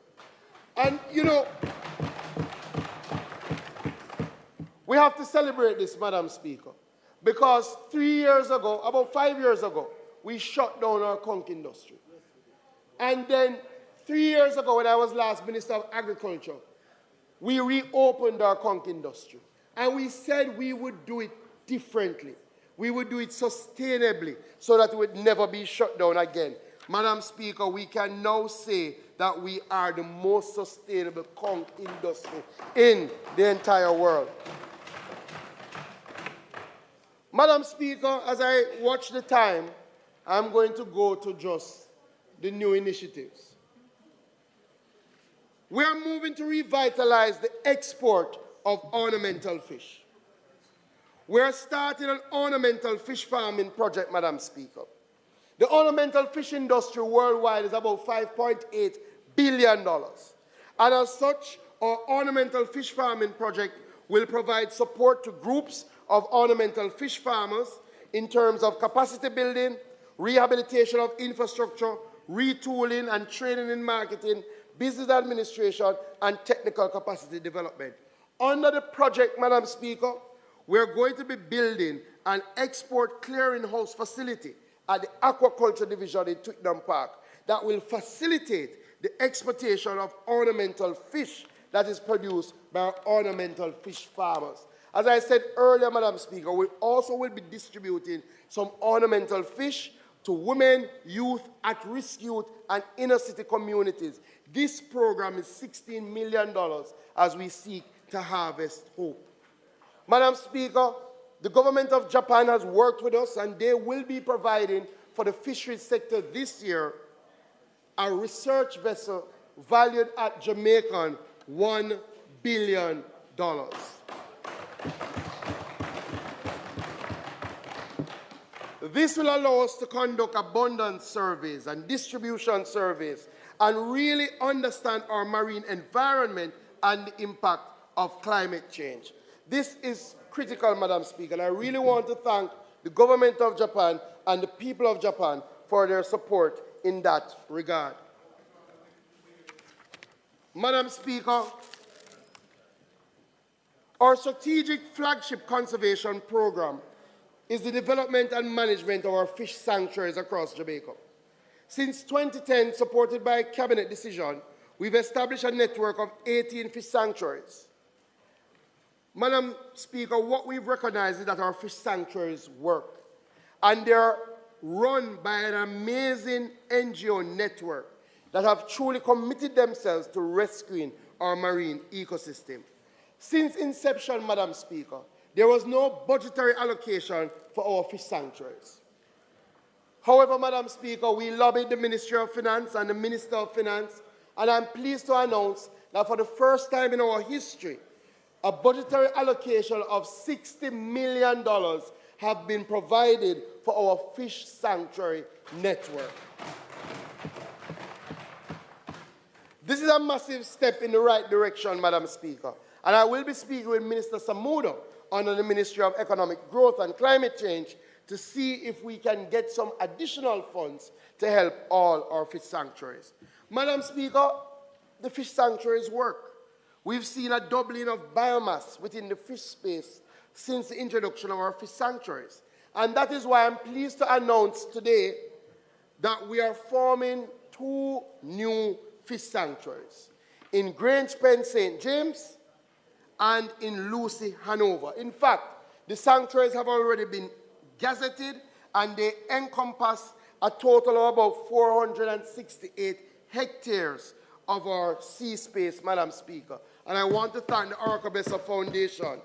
And, you know, we have to celebrate this, Madam Speaker, because 3 years ago, about 5 years ago, we shut down our conch industry. And then 3 years ago, when I was last Minister of Agriculture, we reopened our conch industry. And we said we would do it differently. We would do it sustainably so that it would never be shut down again. Madam Speaker, we can now say that we are the most sustainable conch industry in the entire world. Madam Speaker, as I watch the time, I'm going to go to just the new initiatives. We are moving to revitalize the export of ornamental fish. We are starting an ornamental fish farming project, Madam Speaker. The ornamental fish industry worldwide is about $5.8 billion. And as such, our ornamental fish farming project will provide support to groups of ornamental fish farmers in terms of capacity building, rehabilitation of infrastructure, retooling and training in marketing, business administration, and technical capacity development. Under the project, Madam Speaker, we're going to be building an export clearinghouse facility at the Aquaculture Division in Twickenham Park that will facilitate the exportation of ornamental fish that is produced by our ornamental fish farmers. As I said earlier, Madam Speaker, we also will be distributing some ornamental fish to women, youth, at-risk youth, and inner-city communities. This program is $16 million as we seek to harvest hope. Madam Speaker, the government of Japan has worked with us, and they will be providing for the fisheries sector this year a research vessel valued at Jamaican $1 billion. This will allow us to conduct abundance surveys and distribution surveys and really understand our marine environment and the impact of climate change. This is critical, Madam Speaker, and I really want to thank the government of Japan and the people of Japan for their support in that regard. Madam Speaker, our strategic flagship conservation program is the development and management of our fish sanctuaries across Jamaica. Since 2010, supported by a cabinet decision, we've established a network of 18 fish sanctuaries. Madam Speaker, what we've recognized is that our fish sanctuaries work, and they're run by an amazing NGO network that have truly committed themselves to rescuing our marine ecosystem. Since inception, Madam Speaker, there was no budgetary allocation for our fish sanctuaries. However, Madam Speaker, we lobbied the Ministry of Finance and the Minister of Finance, and I'm pleased to announce that for the first time in our history, a budgetary allocation of $60 million have been provided for our fish sanctuary network. This is a massive step in the right direction, Madam Speaker, and I will be speaking with Minister Samudo under the Ministry of Economic Growth and Climate Change to see if we can get some additional funds to help all our fish sanctuaries. Madam Speaker, the fish sanctuaries work. We've seen a doubling of biomass within the fish space since the introduction of our fish sanctuaries. And that is why I'm pleased to announce today that we are forming 2 new fish sanctuaries in Grange Pen, St. James, and in Lucy, Hanover. In fact, the sanctuaries have already been gazetted, and they encompass a total of about 468 hectares of our sea space, Madam Speaker. And I want to thank the Arcabessa Foundation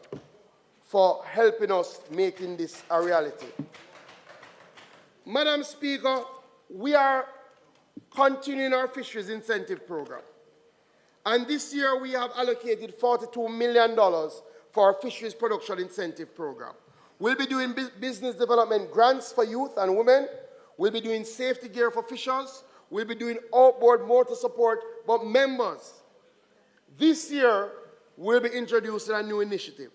for helping us making this a reality. Madam Speaker, we are continuing our fisheries incentive program. And this year we have allocated $42 million for our fisheries production incentive program. We'll be doing business development grants for youth and women. We'll be doing safety gear for fishers. We'll be doing outboard motor support. But members, this year we'll be introducing a new initiative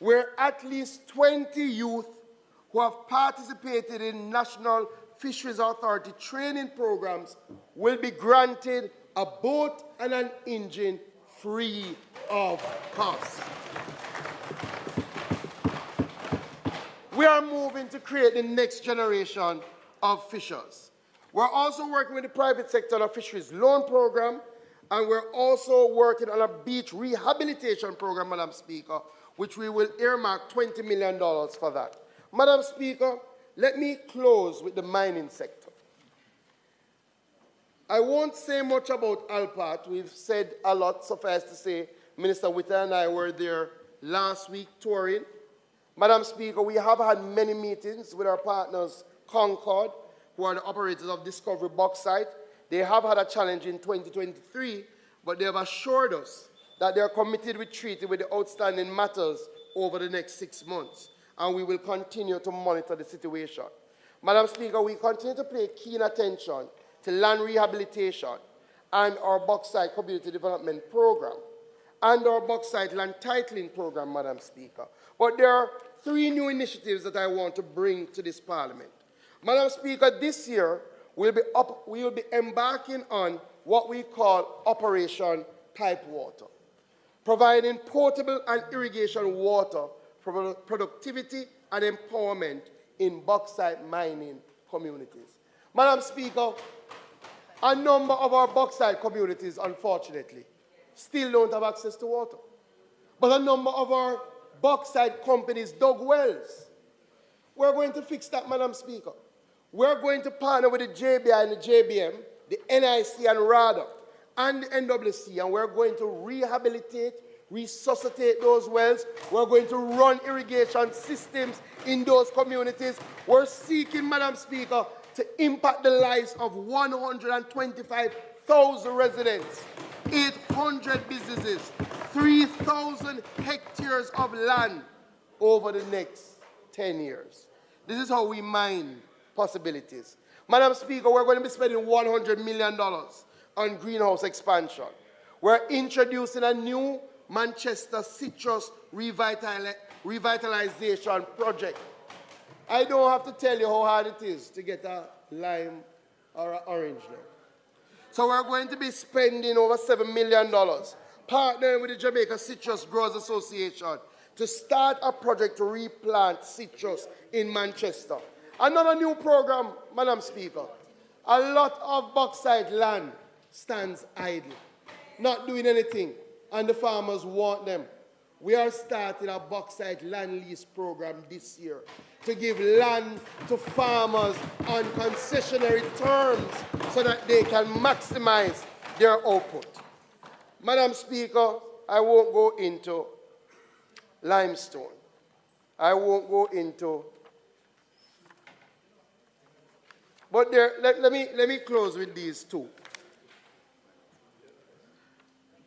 where at least 20 youth who have participated in National Fisheries Authority training programs will be granted a boat and an engine free of cost. We are moving to create the next generation of fishers. We're also working with the private sector on a fisheries loan program, and we're also working on a beach rehabilitation program, Madam Speaker, which we will earmark $20 million for that. Madam Speaker, let me close with the mining sector. I won't say much about Alpat. We've said a lot, suffice to say, Minister Witter and I were there last week touring. Madam Speaker, we have had many meetings with our partners, Concord, who are the operators of Discovery Bauxite. They have had a challenge in 2023, but they have assured us that they are committed with treaty with the outstanding matters over the next 6 months, and we will continue to monitor the situation. Madam Speaker, we continue to pay keen attention to land rehabilitation and our bauxite community development program and our bauxite land titling program, Madam Speaker. But there are 3 new initiatives that I want to bring to this Parliament. Madam Speaker, this year we will be embarking on what we call Operation Pipe Water, providing potable and irrigation water for productivity and empowerment in bauxite mining communities. Madam Speaker, a number of our bauxite communities, unfortunately, still don't have access to water. But a number of our bauxite companies dug wells. We're going to fix that, Madam Speaker. We're going to partner with the JBI and the JBM, the NIC and RADA, and the NWC, and we're going to rehabilitate, resuscitate those wells. We're going to run irrigation systems in those communities. We're seeking, Madam Speaker, to impact the lives of 125,000 residents, 800 businesses, 3,000 hectares of land over the next 10 years. This is how we mine possibilities. Madam Speaker, we're going to be spending $100 million on greenhouse expansion. We're introducing a new Manchester citrus revitalization project. I don't have to tell you how hard it is to get a lime or an orange now. So we're going to be spending over $7 million, partnering with the Jamaica Citrus Growers Association to start a project to replant citrus in Manchester. Another new program, Madam Speaker. A lot of bauxite land stands idle, not doing anything, and the farmers want them. We are starting a bauxite land lease program this year to give land to farmers on concessionary terms so that they can maximize their output. Madam Speaker, I won't go into limestone. I won't go into... But let me close with these two.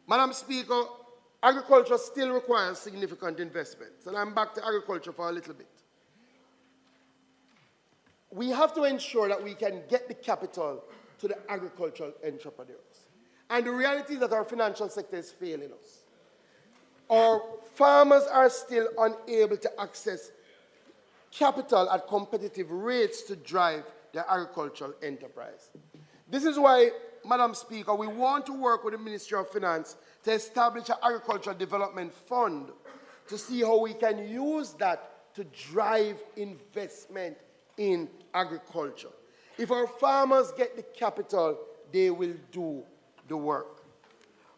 Madam Speaker, agriculture still requires significant investments, and I'm back to agriculture for a little bit. We have to ensure that we can get the capital to the agricultural entrepreneurs. And the reality is that our financial sector is failing us. Our farmers are still unable to access capital at competitive rates to drive their agricultural enterprise. This is why, Madam Speaker, we want to work with the Ministry of Finance to establish an agricultural development fund to see how we can use that to drive investment in agriculture. If our farmers get the capital, they will do the work.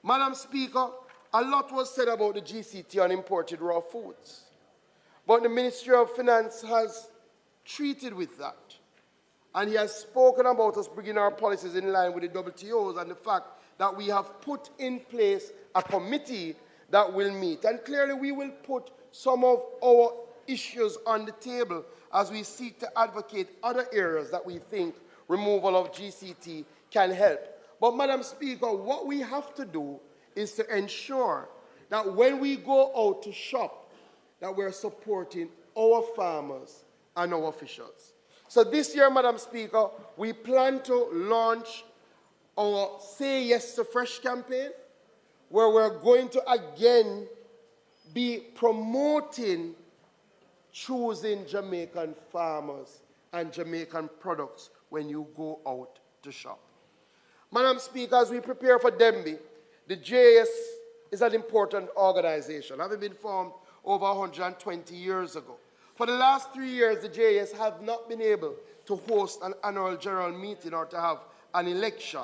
Madam Speaker, a lot was said about the GCT on imported raw foods, but the Ministry of Finance has treated with that. And he has spoken about us bringing our policies in line with the WTOs and the fact that we have put in place a committee that will meet. And clearly we will put some of our issues on the table as we seek to advocate other areas that we think removal of GCT can help. But Madam Speaker, what we have to do is to ensure that when we go out to shop, that we're supporting our farmers and our officials. So this year, Madam Speaker, we plan to launch our Say Yes to Fresh campaign, where we're going to again be promoting choosing Jamaican farmers and Jamaican products when you go out to shop. Madam Speaker, as we prepare for Dembi, the JIS is an important organization, having been formed over 120 years ago. For the last 3 years, the JIS have not been able to host an annual general meeting or to have an election.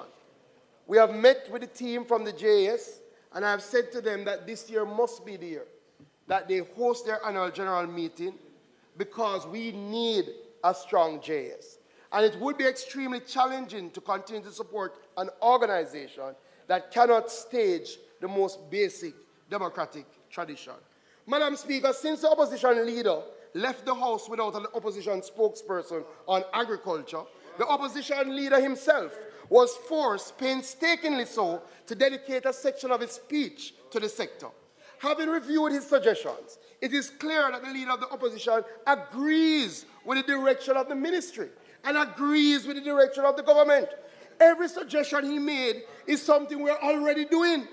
We have met with the team from the JIS, and I have said to them that this year must be the year that they host their annual general meeting because we need a strong JIS. And it would be extremely challenging to continue to support an organization that cannot stage the most basic democratic tradition. Madam Speaker, since the opposition leader left the House without an opposition spokesperson on agriculture, the opposition leader himself was forced, painstakingly so, to dedicate a section of his speech to the sector. Having reviewed his suggestions, it is clear that the leader of the opposition agrees with the direction of the ministry and agrees with the direction of the government. Every suggestion he made is something we're already doing.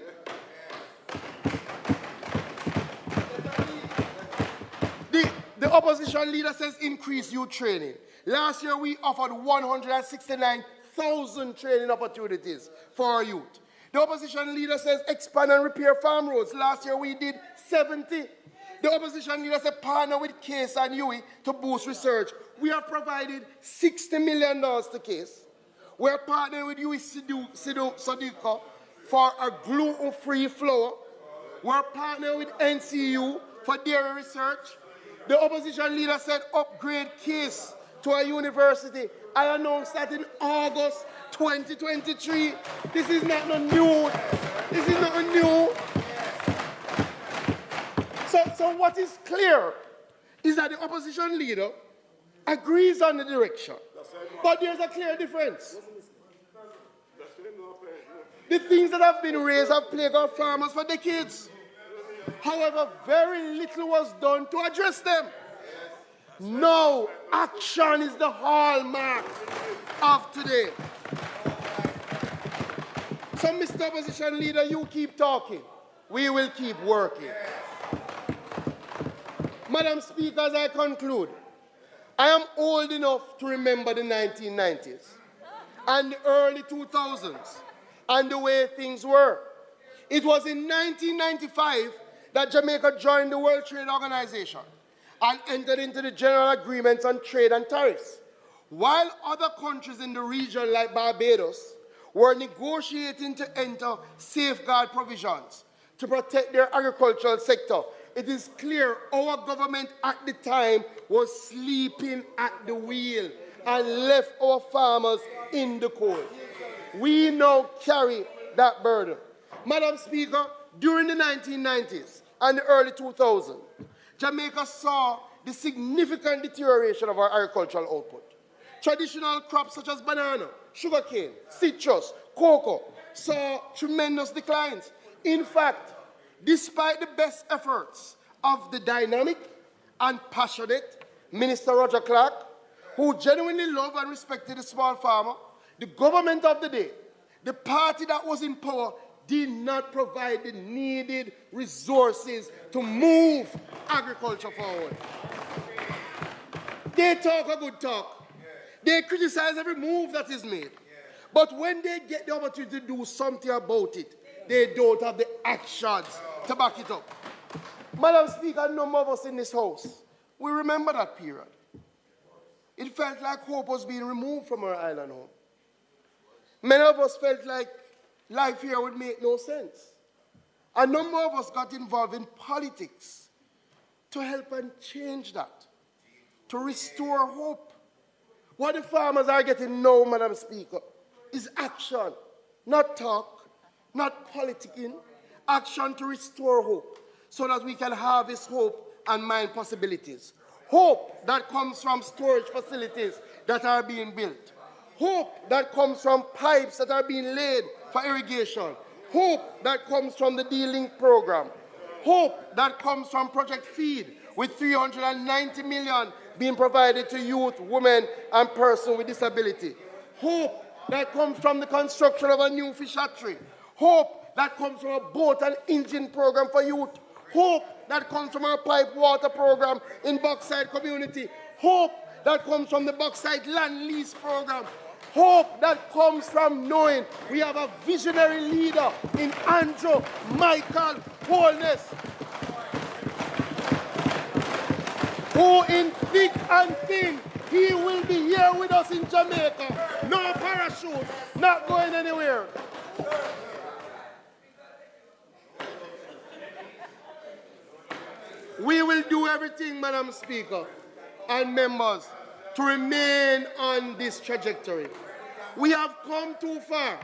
The opposition leader says increase youth training. Last year we offered 169,000 training opportunities for our youth. The opposition leader says expand and repair farm roads. Last year we did 70. The opposition leader said partner with Case and UWI to boost research. We have provided $60 million to Case. We're partnering with UWI Sadiqa for a gluten-free flour. We're partnering with NCU for dairy research. The opposition leader said upgrade Case to a university. I announced that in August 2023. This is not new. This is not new. So what is clear is that the opposition leader agrees on the direction. But there's a clear difference. The things that have been raised have plagued our farmers for decades. However, very little was done to address them. No, action is the hallmark of today. So, Mr. Opposition Leader, you keep talking. We will keep working. Madam Speaker, as I conclude, I am old enough to remember the 1990s and the early 2000s and the way things were. It was in 1995 that Jamaica joined the World Trade Organization and entered into the General Agreements on Trade and Tariffs, while other countries in the region like Barbados were negotiating to enter safeguard provisions to protect their agricultural sector. It is clear our government at the time was sleeping at the wheel and left our farmers in the cold. We now carry that burden. Madam Speaker, during the 1990s and the early 2000s, Jamaica saw the significant deterioration of our agricultural output. Traditional crops such as banana, sugarcane, citrus, cocoa saw tremendous declines. In fact, despite the best efforts of the dynamic and passionate Minister Roger Clark, who genuinely loved and respected the small farmer, the government of the day, the party that was in power, did not provide the needed resources to move agriculture forward. They talk a good talk. They criticize every move that is made. But when they get the opportunity to do something about it, they don't have the actions to back it up. Madam Speaker, a number of us in this House, we remember that period. It felt like hope was being removed from our island home. Many of us felt like life here would make no sense. A number of us got involved in politics to help and change that, to restore hope. What the farmers are getting now, Madam Speaker, is action, not talk, not politicking, action to restore hope so that we can harvest hope and mine possibilities. Hope that comes from storage facilities that are being built. Hope that comes from pipes that are being laid for irrigation. Hope that comes from the D-Link program. Hope that comes from Project Feed, with 390 million being provided to youth, women, and persons with disability. Hope that comes from the construction of a new fish hatchery. Hope that comes from a boat and engine program for youth. Hope that comes from our pipe water program in Buckside community. Hope that comes from the Buckside land lease program. Hope that comes from knowing we have a visionary leader in Andrew Michael Holness, who in thick and thin, he will be here with us in Jamaica. No parachute, not going anywhere. We will do everything, Madam Speaker and members, to remain on this trajectory. We have come too far.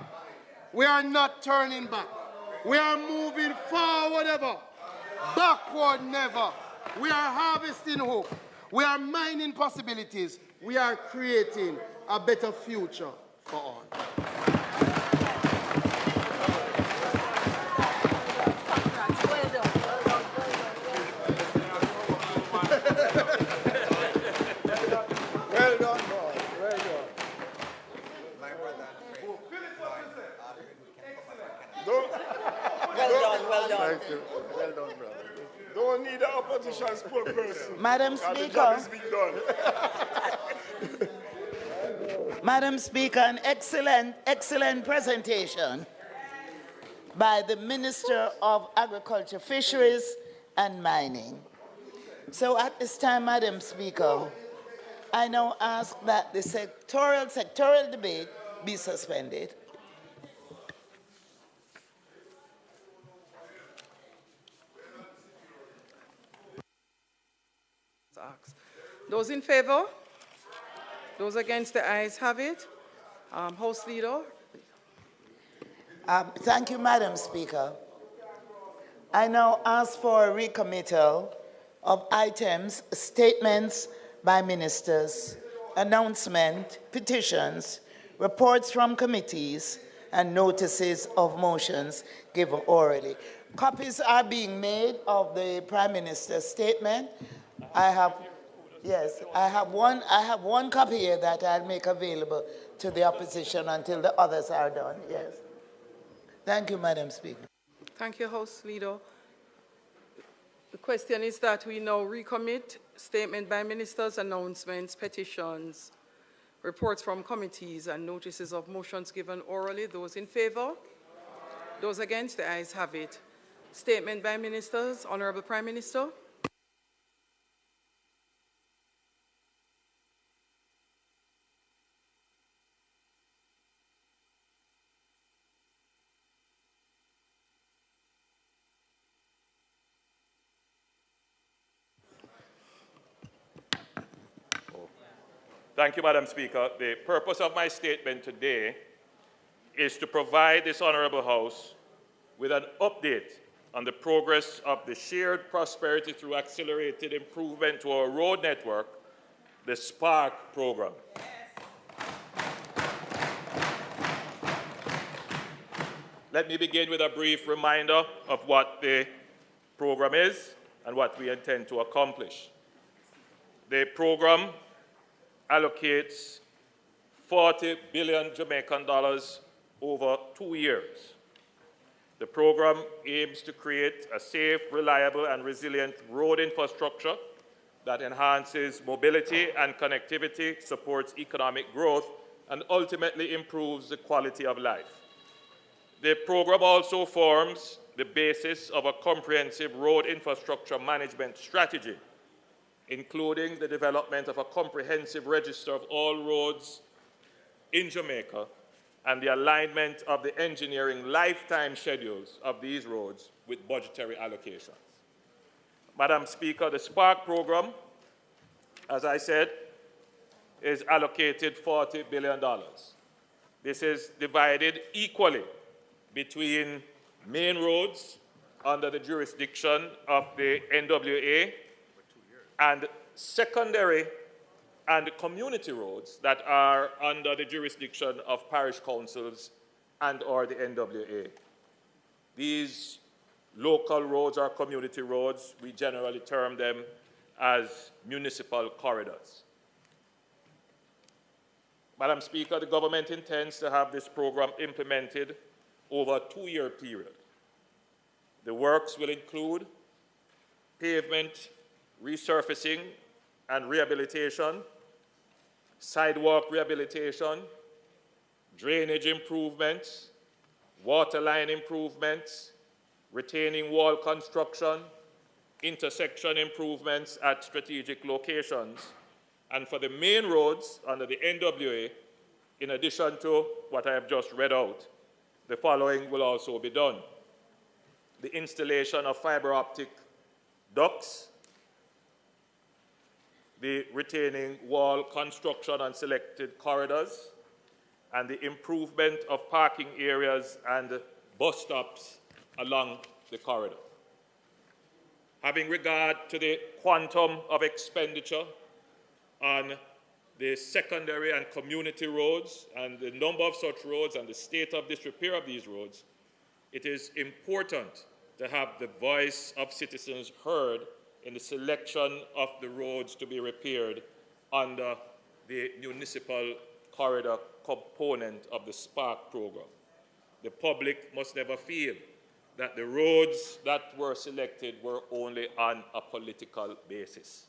We are not turning back. We are moving forward ever, backward never. We are harvesting hope. We are mining possibilities. We are creating a better future for all. Well done. Thank you. Well done, brother. Don't need an opposition spokesperson. Madam Speaker. Madam Speaker, an excellent presentation by the Minister of Agriculture, Fisheries and Mining. So at this time, Madam Speaker, I now ask that the sectoral debate be suspended. Those in favor? Those against, the ayes have it. House Leader. Thank you, Madam Speaker. I now ask for a recommittal of items, statements by ministers, announcement, petitions, reports from committees, and notices of motions given orally. Copies are being made of the Prime Minister's statement. I have Yes, I have one copy here that I'll make available to the opposition until the others are done, yes. Thank you, Madam Speaker. Thank you, House Leader. The question is that we now recommit statement by ministers, announcements, petitions, reports from committees, and notices of motions given orally. Those in favor? Those against? The ayes have it. Statement by ministers. Honorable Prime Minister. Thank you, Madam Speaker. The purpose of my statement today is to provide this Honourable House with an update on the progress of the Shared Prosperity through Accelerated Improvement to our Road Network, the SPARK program. Let me begin with a brief reminder of what the program is and what we intend to accomplish. The program allocates 40 billion Jamaican dollars over 2 years. The program aims to create a safe, reliable, and resilient road infrastructure that enhances mobility and connectivity, supports economic growth, and ultimately improves the quality of life. The program also forms the basis of a comprehensive road infrastructure management strategy, including the development of a comprehensive register of all roads in Jamaica and the alignment of the engineering lifetime schedules of these roads with budgetary allocations. Madam Speaker, the SPARK program, as I said, is allocated $40 billion. This is divided equally between main roads under the jurisdiction of the NWA and secondary and community roads that are under the jurisdiction of parish councils and or the NWA. These local roads or community roads, we generally term them as municipal corridors. Madam Speaker, the government intends to have this program implemented over a 2-year period. The works will include pavement resurfacing and rehabilitation, sidewalk rehabilitation, drainage improvements, water line improvements, retaining wall construction, intersection improvements at strategic locations, and for the main roads under the NWA, in addition to what I have just read out, the following will also be done: the installation of fiber optic ducts, the retaining wall construction on selected corridors, and the improvement of parking areas and bus stops along the corridor. Having regard to the quantum of expenditure on the secondary and community roads and the number of such roads and the state of disrepair of these roads, it is important to have the voice of citizens heard in the selection of the roads to be repaired under the municipal corridor component of the SPARK program. The public must never feel that the roads that were selected were only on a political basis.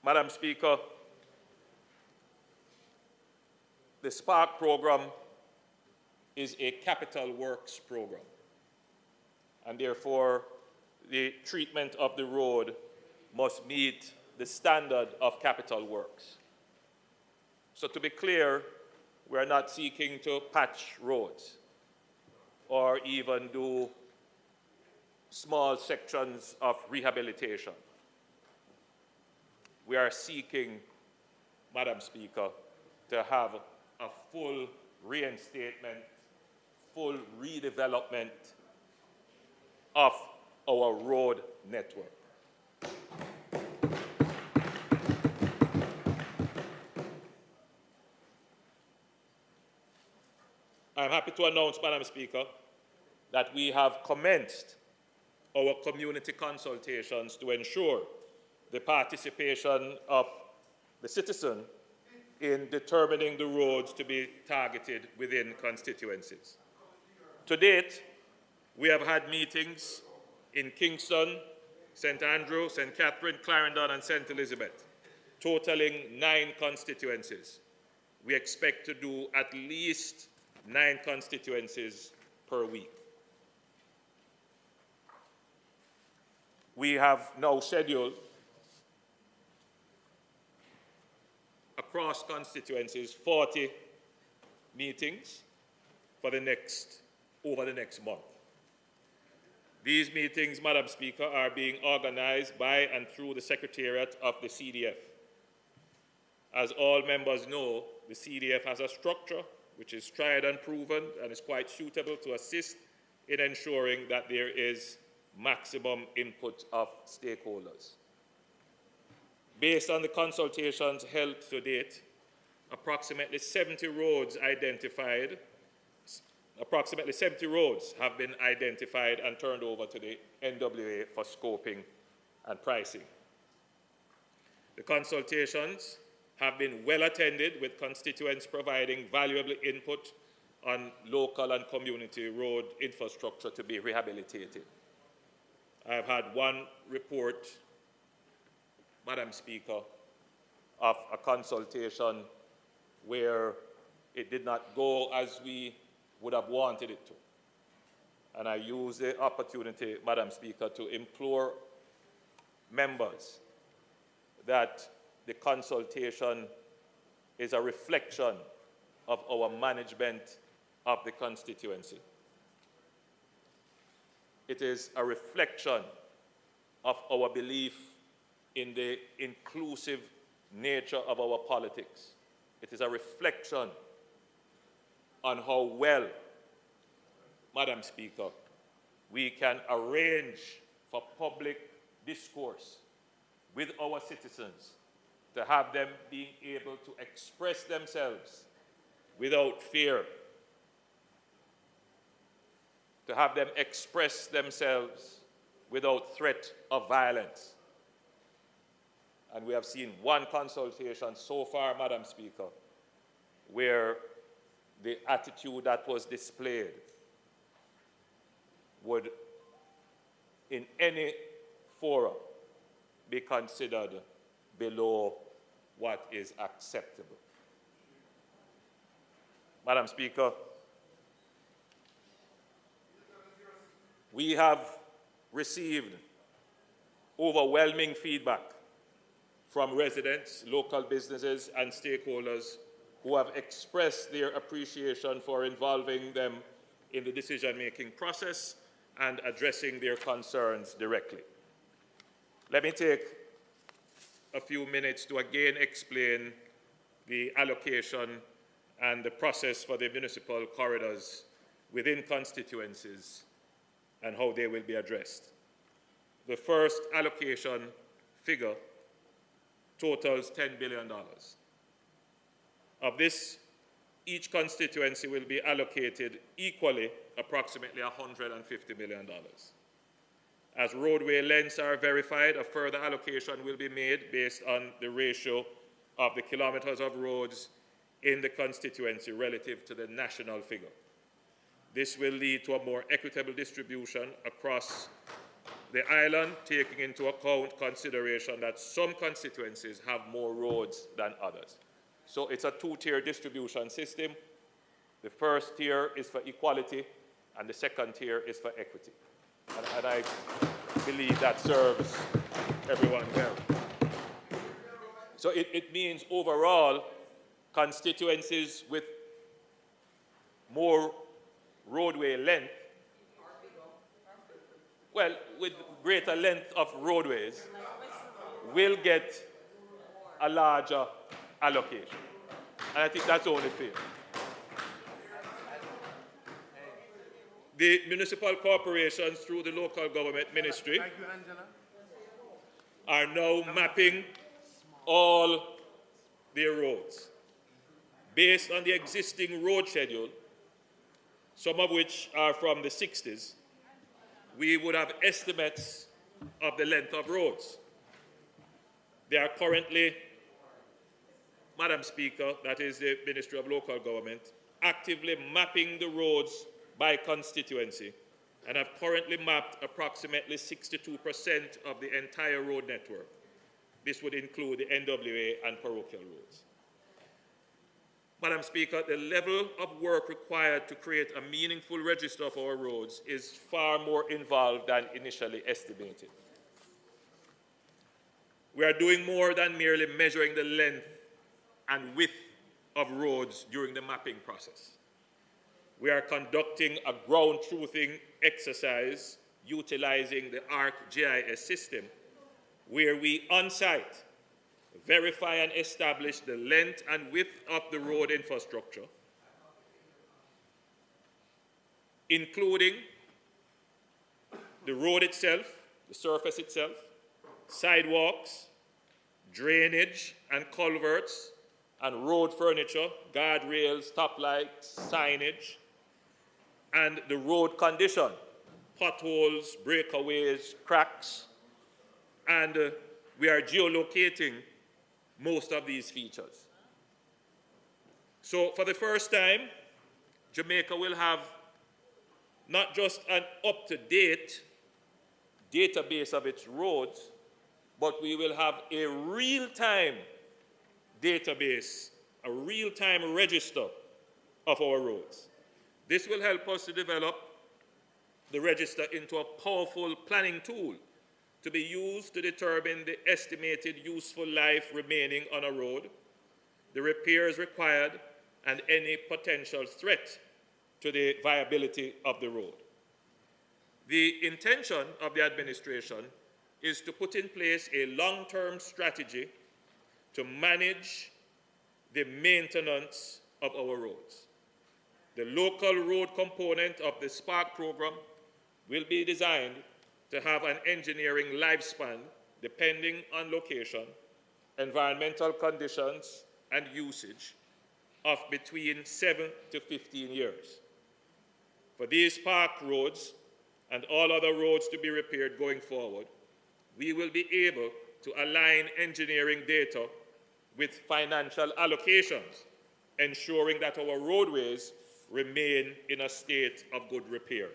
Madam Speaker, the SPARK program is a capital works program, and therefore the treatment of the road must meet the standard of capital works. So to be clear, we are not seeking to patch roads or even do small sections of rehabilitation. We are seeking, Madam Speaker, to have a full reinstatement, full redevelopment of our road network. I'm happy to announce, Madam Speaker, that we have commenced our community consultations to ensure the participation of the citizen in determining the roads to be targeted within constituencies. To date, we have had meetings in Kingston, St. Andrew, St. Catherine, Clarendon, and St. Elizabeth, totaling 9 constituencies. We expect to do at least 9 constituencies per week. We have now scheduled across constituencies 40 meetings for over the next month. These meetings, Madam Speaker, are being organized by and through the Secretariat of the CDF. As all members know, the CDF has a structure which is tried and proven and is quite suitable to assist in ensuring that there is maximum input of stakeholders. Based on the consultations held to date, approximately 70 roads have been identified and turned over to the NWA for scoping and pricing. The consultations have been well attended, with constituents providing valuable input on local and community road infrastructure to be rehabilitated. I have had one report, Madam Speaker, of a consultation where it did not go as we would have wanted it to. And I use the opportunity, Madam Speaker, to implore members that the consultation is a reflection of our management of the constituency. It is a reflection of our belief in the inclusive nature of our politics. It is a reflection on how well, Madam Speaker, we can arrange for public discourse with our citizens, to have them being able to express themselves without fear, to have them express themselves without threat of violence. And we have seen one consultation so far, Madam Speaker, where the attitude that was displayed would, in any forum, be considered below what is acceptable. Madam Speaker, we have received overwhelming feedback from residents, local businesses, and stakeholders who have expressed their appreciation for involving them in the decision-making process and addressing their concerns directly. Let me take a few minutes to again explain the allocation and the process for the municipal corridors within constituencies and how they will be addressed. The first allocation figure totals $10 billion. Of this, each constituency will be allocated equally approximately $150 million. As roadway lengths are verified, a further allocation will be made based on the ratio of the kilometers of roads in the constituency relative to the national figure. This will lead to a more equitable distribution across the island, taking into account consideration that some constituencies have more roads than others. So it's a two-tier distribution system. The first tier is for equality, and the second tier is for equity. And I believe that serves everyone well. So it means overall, constituencies with more roadway length, well, with greater length of roadways, will get a larger allocation. And I think that's only fair. The municipal corporations, through the local government ministry, are now mapping all their roads based on the existing road schedule, some of which are from the 60s. we would have estimates of the length of roads. They are currently, Madam Speaker, that is the Ministry of Local Government, actively mapping the roads by constituency and have currently mapped approximately 62% of the entire road network. This would include the NWA and parochial roads. Madam Speaker, the level of work required to create a meaningful register of our roads is far more involved than initially estimated. We are doing more than merely measuring the length and width of roads during the mapping process. We are conducting a ground truthing exercise utilizing the ArcGIS system, where we on-site verify and establish the length and width of the road infrastructure, including the road itself, the surface itself, sidewalks, drainage and culverts, and road furniture, guardrails, stoplights, signage, and the road condition, potholes, breakaways, cracks, and we are geolocating most of these features. So for the first time, Jamaica will have not just an up-to-date database of its roads, but we will have a real-time database, a real-time register of our roads. This will help us to develop the register into a powerful planning tool to be used to determine the estimated useful life remaining on a road, the repairs required, and any potential threat to the viability of the road. The intention of the administration is to put in place a long-term strategy to manage the maintenance of our roads. The local road component of the SPARK program will be designed to have an engineering lifespan depending on location, environmental conditions, and usage of between 7 to 15 years. For these park roads and all other roads to be repaired going forward, we will be able to align engineering data with financial allocations, ensuring that our roadways remain in a state of good repair.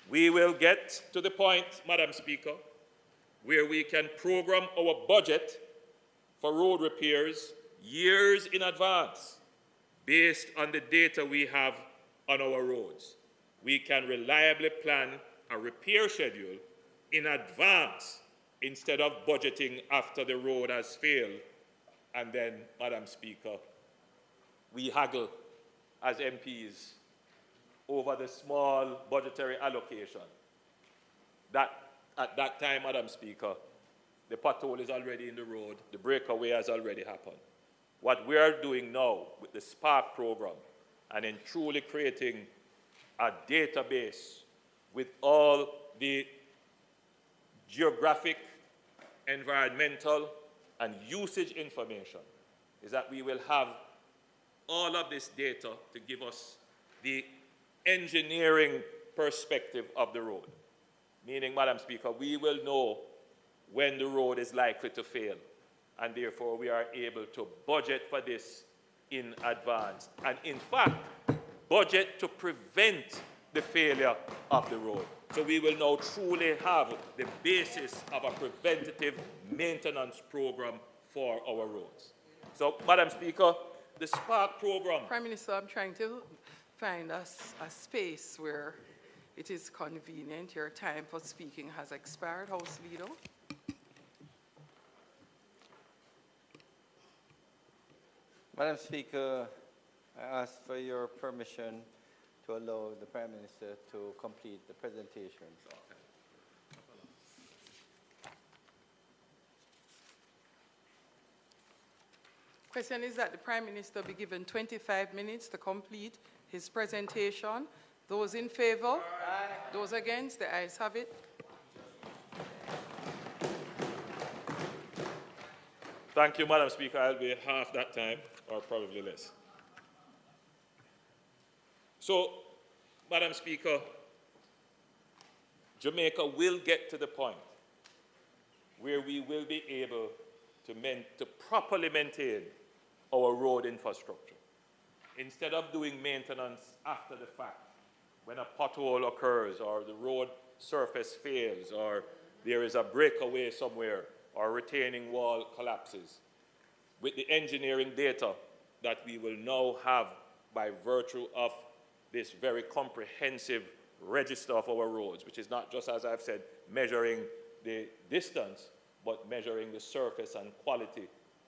We will get to the point, Madam Speaker, where we can program our budget for road repairs years in advance based on the data we have on our roads. We can reliably plan a repair schedule in advance instead of budgeting after the road has failed. And then, Madam Speaker, we haggle as MPs over the small budgetary allocation. That, at that time, Madam Speaker, the pothole is already in the road, the breakaway has already happened. What we are doing now with the SPARK program and in truly creating a database with all the geographic, environmental, and usage information is that we will have all of this data to give us the engineering perspective of the road. Meaning, Madam Speaker, we will know when the road is likely to fail, and therefore we are able to budget for this in advance. And in fact, budget to prevent the failure of the road. So we will now truly have the basis of a preventative maintenance program for our roads. So, Madam Speaker, the SPARK program. Prime Minister, I'm trying to find a space where it is convenient. Your time for speaking has expired. House Leader. Madam Speaker, I ask for your permission to allow the Prime Minister to complete the presentation. Question is that the Prime Minister be given 25 minutes to complete his presentation. Those in favor? Aye. Those against? The ayes have it. Thank you, Madam Speaker. I'll be half that time, or probably less. So, Madam Speaker, Jamaica will get to the point where we will be able to properly maintain our road infrastructure. Instead of doing maintenance after the fact, when a pothole occurs or the road surface fails or there is a breakaway somewhere or retaining wall collapses, with the engineering data that we will now have by virtue of this very comprehensive register of our roads, which is not just, as I've said, measuring the distance, but measuring the surface and quality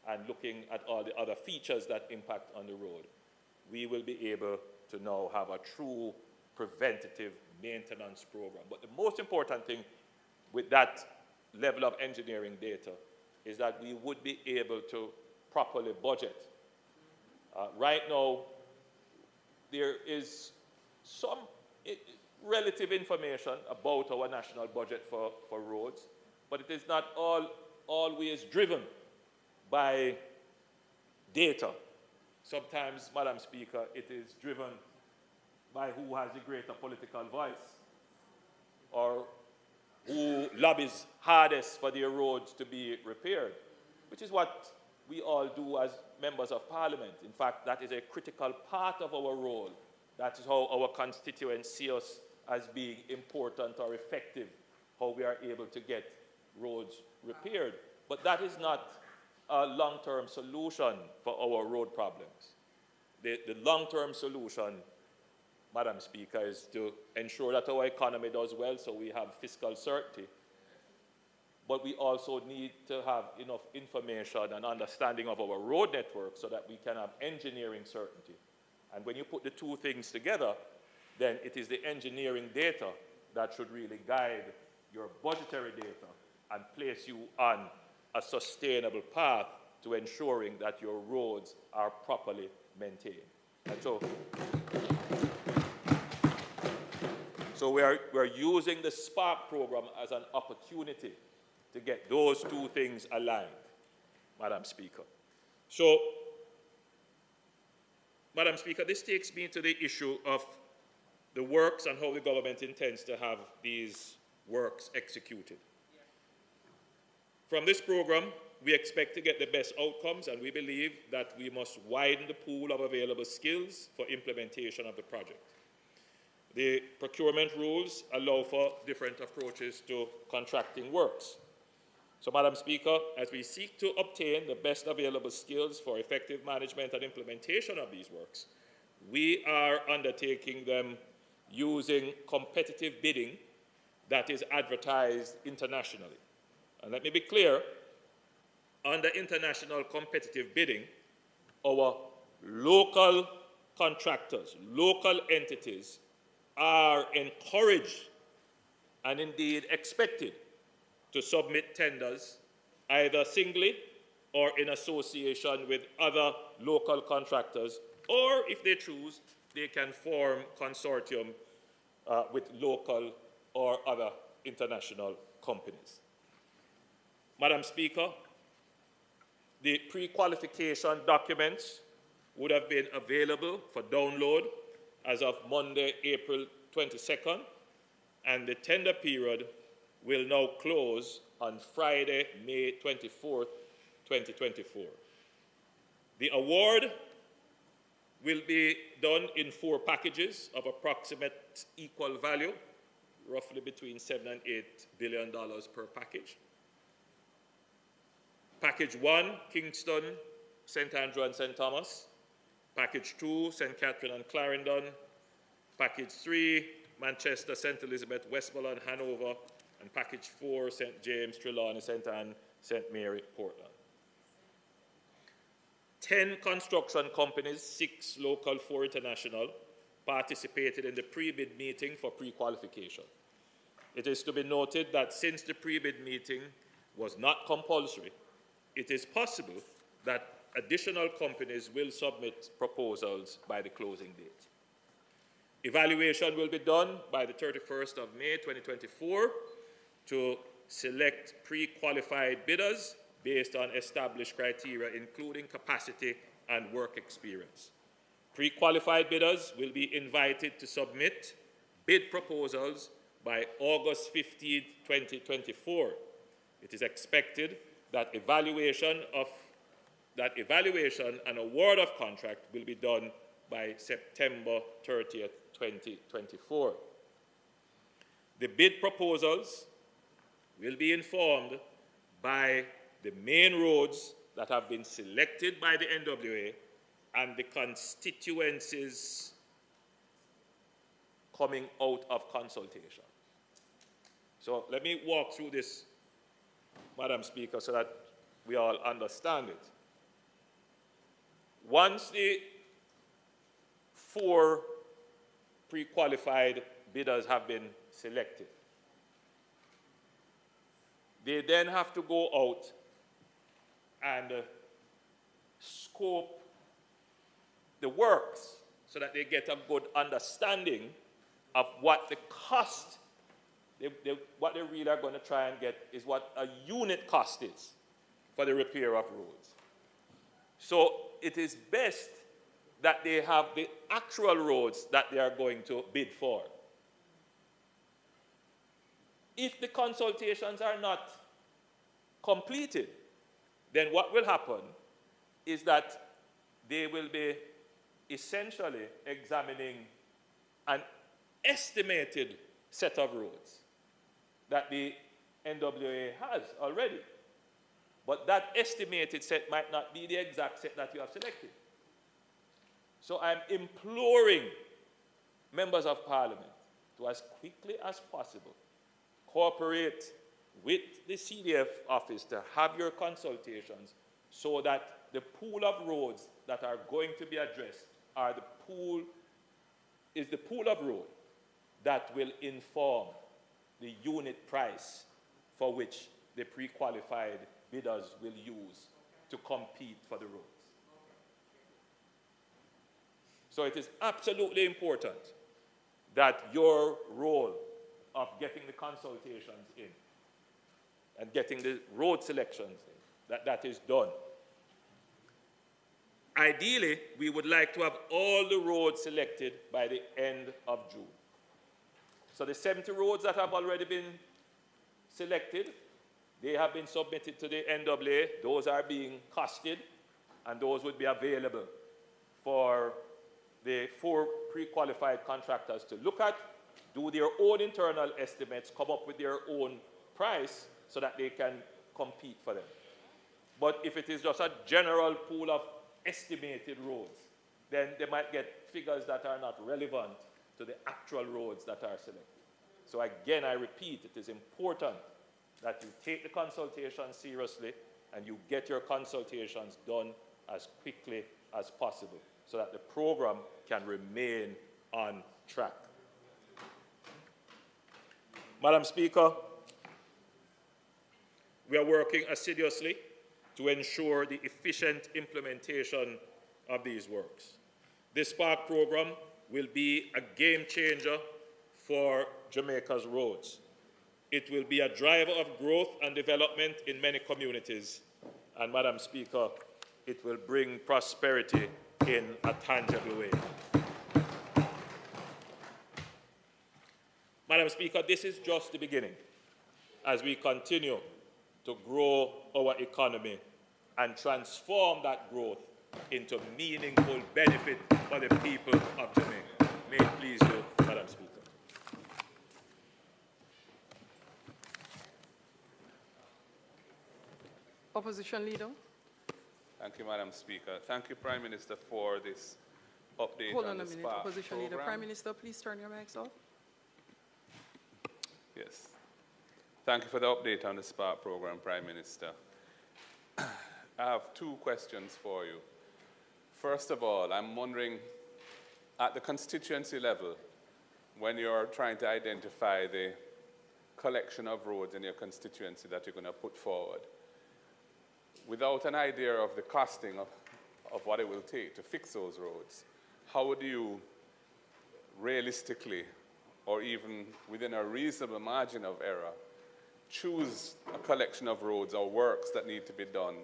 and looking at all the other features that impact on the road, we will be able to now have a true preventative maintenance program. But the most important thing with that level of engineering data is that we would be able to properly budget. Right now, there is some relative information about our national budget for roads, but it is not always driven by data. Sometimes, Madam Speaker, it is driven by who has the greater political voice or who lobbies hardest for their roads to be repaired, which is what we all do as members of parliament. In fact, that is a critical part of our role. That is how our constituents see us as being important or effective, how we are able to get roads repaired. But that is not a long-term solution for our road problems. The long-term solution, Madam Speaker, is to ensure that our economy does well so we have fiscal certainty. But we also need to have enough information and understanding of our road network so that we can have engineering certainty. And when you put the two things together, then it is the engineering data that should really guide your budgetary data and place you on a sustainable path to ensuring that your roads are properly maintained. And so we're using the SPARK program as an opportunity to get those two things aligned, Madam Speaker. So, Madam Speaker, this takes me to the issue of the works and how the government intends to have these works executed. From this program, we expect to get the best outcomes, and we believe that we must widen the pool of available skills for implementation of the project. The procurement rules allow for different approaches to contracting works. So, Madam Speaker, as we seek to obtain the best available skills for effective management and implementation of these works, we are undertaking them using competitive bidding that is advertised internationally. And let me be clear, under international competitive bidding, our local contractors, local entities are encouraged and indeed expected to submit tenders either singly or in association with other local contractors, or if they choose, they can form consortium with local or other international companies. Madam Speaker, the pre-qualification documents would have been available for download as of Monday, April 22nd, and the tender period will now close on Friday, May 24th, 2024. The award will be done in 4 packages of approximate equal value, roughly between $7 and $8 billion per package. Package 1, Kingston, St. Andrew and St. Thomas. Package 2, St. Catherine and Clarendon. Package 3, Manchester, St. Elizabeth, Westmoreland, Hanover. And Package 4, St. James, Trelawney, St. Anne, St. Mary, Portland. 10 construction companies, 6 local, 4 international, participated in the pre-bid meeting for pre-qualification. It is to be noted that since the pre-bid meeting was not compulsory, it is possible that additional companies will submit proposals by the closing date. Evaluation will be done by the 31st of May 2024 to select pre-qualified bidders based on established criteria, including capacity and work experience. Pre-qualified bidders will be invited to submit bid proposals by August 15, 2024. It is expected that evaluation and award of contract will be done by September 30th, 2024. The bid proposals will be informed by the main roads that have been selected by the NWA and the constituencies coming out of consultation. So let me walk through this, Madam Speaker, so that we all understand it. Once the 4 pre-qualified bidders have been selected, they then have to go out and scope the works so that they get a good understanding of what the cost, what they really are going to try and get is what a unit cost is for the repair of roads. So it is best that they have the actual roads that they are going to bid for. If the consultations are not completed, then what will happen is that they will be essentially examining an estimated set of roads that the NWA has already. But that estimated set might not be the exact set that you have selected. So I'm imploring members of Parliament to, as quickly as possible, cooperate with the CDF office to have your consultations so that the pool of roads that are going to be addressed is the pool of road that will inform the unit price for which the pre-qualified bidders will use to compete for the roads. So it is absolutely important that your role of getting the consultations in and getting the road selections in, that is done. Ideally, we would like to have all the roads selected by the end of June. So the 70 roads that have already been selected, they have been submitted to the NWA. Those are being costed, and those would be available for the 4 pre-qualified contractors to look at, do their own internal estimates, come up with their own price so that they can compete for them. But if it is just a general pool of estimated roads, then they might get figures that are not relevant to the actual roads that are selected. So again, I repeat, it is important that you take the consultation seriously and you get your consultations done as quickly as possible so that the program can remain on track. Madam Speaker, we are working assiduously to ensure the efficient implementation of these works. This Spark program will be a game changer for Jamaica's roads. It will be a driver of growth and development in many communities. And Madam Speaker, it will bring prosperity in a tangible way. Madam Speaker, this is just the beginning as we continue to grow our economy and transform that growth into meaningful benefit for the people of Jamaica. May it please you, Madam Speaker. Opposition Leader. Thank you, Madam Speaker. Thank you, Prime Minister, for this update. Hold on the a minute, Spark Opposition program. Leader. Prime Minister, please turn your mics off. Yes. Thank you for the update on the Spark program, Prime Minister. I have 2 questions for you. First of all, I'm wondering, at the constituency level, when you're trying to identify the collection of roads in your constituency that you're going to put forward, without an idea of the costing of what it will take to fix those roads, how would you realistically, or even within a reasonable margin of error, choose a collection of roads or works that need to be done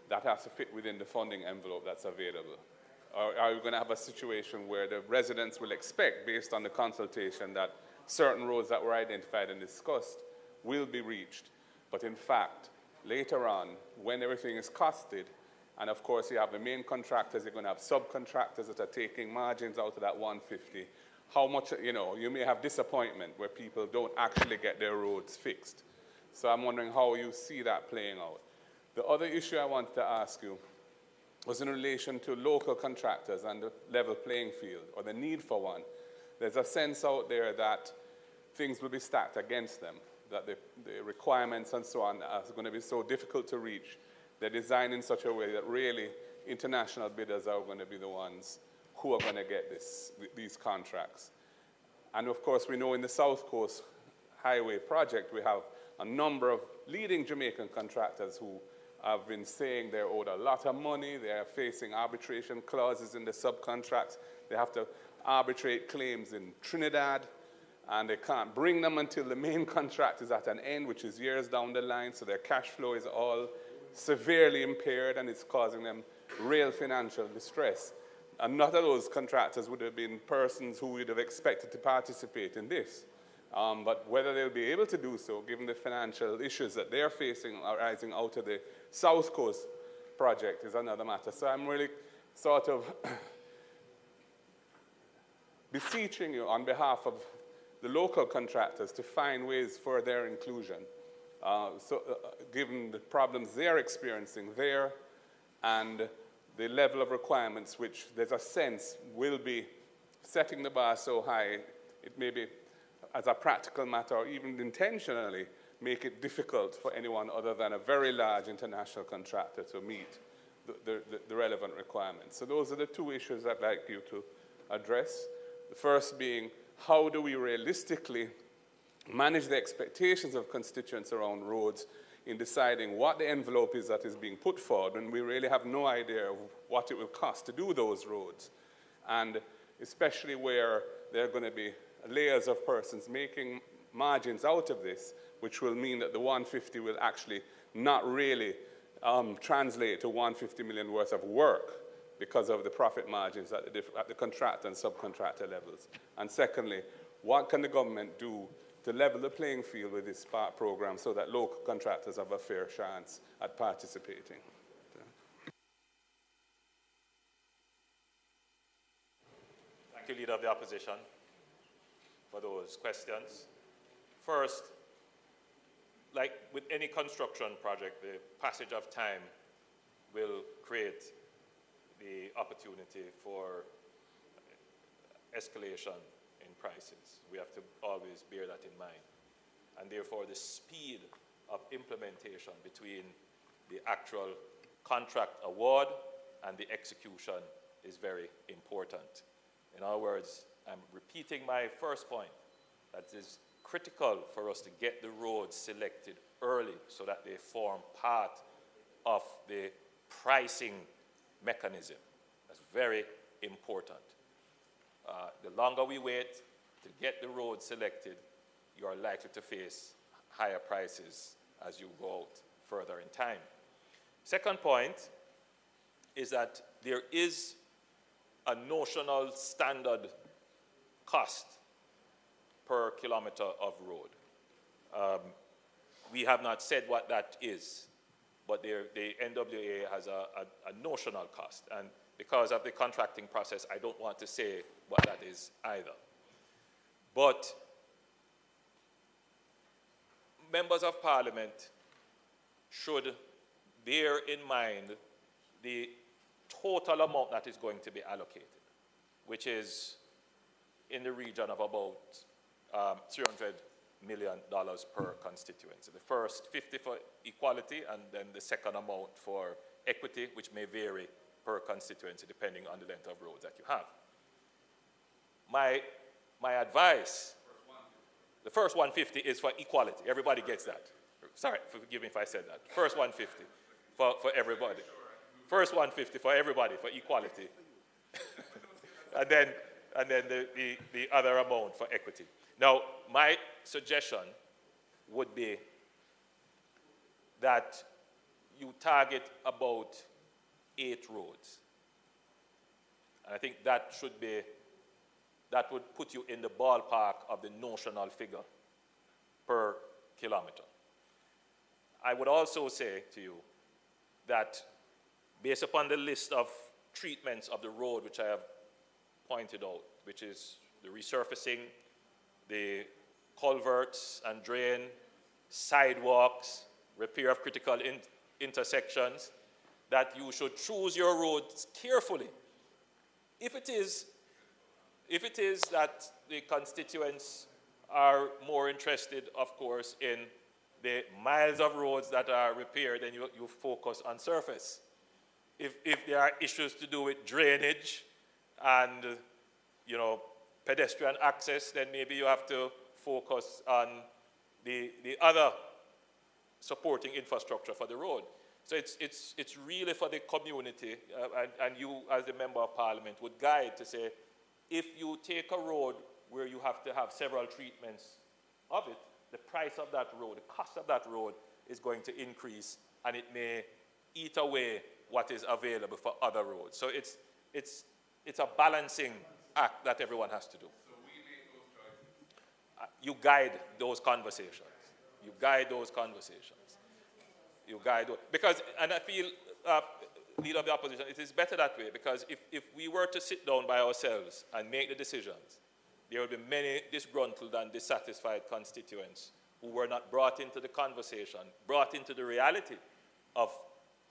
that has to fit within the funding envelope that's available? Or are you going to have a situation where the residents will expect, based on the consultation, that certain roads that were identified and discussed will be reached. But in fact, later on, when everything is costed, and of course you have the main contractors, you're going to have subcontractors that are taking margins out of that 150, how much, you may have disappointment where people don't actually get their roads fixed. So I'm wondering how you see that playing out. The other issue I wanted to ask you was in relation to local contractors and the level playing field, or the need for one. There's a sense out there that things will be stacked against them, that the requirements and so on are going to be so difficult to reach. They're designed in such a way that really international bidders are going to be the ones who are going to get these contracts. And of course, we know in the South Coast Highway project, we have a number of leading Jamaican contractors who have been saying they're owed a lot of money, they are facing arbitration clauses in the subcontracts, they have to arbitrate claims in Trinidad, and they can't bring them until the main contract is at an end, which is years down the line, so their cash flow is all severely impaired, and it's causing them real financial distress. And none of those contractors would have been persons who would have expected to participate in this. But whether they'll be able to do so, given the financial issues that they're facing arising out of the South Coast project, is another matter. So I'm really sort of beseeching you on behalf of the local contractors to find ways for their inclusion, given the problems they're experiencing there and the level of requirements, which there's a sense will be setting the bar so high, it may be as a practical matter or even intentionally make it difficult for anyone other than a very large international contractor to meet the relevant requirements. So those are the two issues I'd like you to address. The first being, how do we realistically manage the expectations of constituents around roads in deciding what the envelope is that is being put forward when we really have no idea of what it will cost to do those roads, and especially where there are going to be layers of persons making margins out of this, which will mean that the 150 will actually not really translate to 150 million worth of work because of the profit margins at the contractor and subcontractor levels. And secondly, what can the government do to level the playing field with this SPARK program so that local contractors have a fair chance at participating? Thank you, Leader of the Opposition, for those questions. First, like with any construction project, the passage of time will create the opportunity for escalation in prices. We have to always bear that in mind. And therefore, the speed of implementation between the actual contract award and the execution is very important. In other words, I'm repeating my first point, that it is critical for us to get the roads selected early so that they form part of the pricing mechanism. That's very important. The longer we wait to get the road selected, you are likely to face higher prices as you go out further in time. Second point is that there is a notional standard cost per kilometer of road. We have not said what that is, but the NWA has a notional cost. And because of the contracting process, I don't want to say what that is either. But members of Parliament should bear in mind the total amount that is going to be allocated, which is in the region of about $300 million per constituency. The first 50 for equality, and then the second amount for equity, which may vary per constituency depending on the length of roads that you have. My advice, the first 150 is for equality. Everybody gets that. Sorry, forgive me if I said that. First 150 for everybody. First 150 for everybody, for equality. and then the other amount for equity. Now, my suggestion would be that you target about 8 roads. And I think that should be that would put you in the ballpark of the notional figure per kilometer. I would also say to you that based upon the list of treatments of the road which I have pointed out, which is the resurfacing, the culverts and drain, sidewalks, repair of critical intersections, that you should choose your roads carefully. If it is that the constituents are more interested, of course, in the miles of roads that are repaired, then you focus on surface. If there are issues to do with drainage and pedestrian access, then maybe you have to focus on the other supporting infrastructure for the road. So it's really for the community, and you as the Member of Parliament would guide to say, if you take a road where you have to have several treatments of it, the price of that road, the cost of that road is going to increase, and it may eat away what is available for other roads. So it's a balancing act that everyone has to do. So we make those choices. You guide those conversations. You guide those conversations. You guide those. Because, and I feel, leader of the opposition, it is better that way, because if we were to sit down by ourselves and make the decisions, there will be many disgruntled and dissatisfied constituents who were not brought into the conversation, brought into the reality of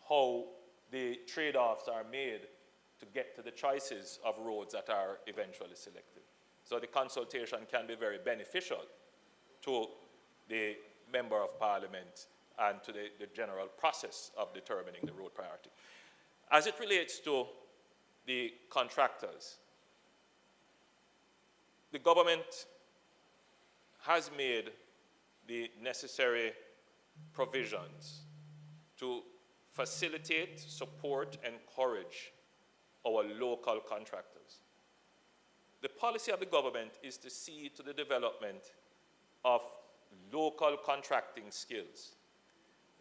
how the trade-offs are made to get to the choices of roads that are eventually selected. So the consultation can be very beneficial to the Member of Parliament and to the general process of determining the road priority. As it relates to the contractors, the government has made the necessary provisions to facilitate, support, encourage our local contractors. The policy of the government is to see to the development of local contracting skills.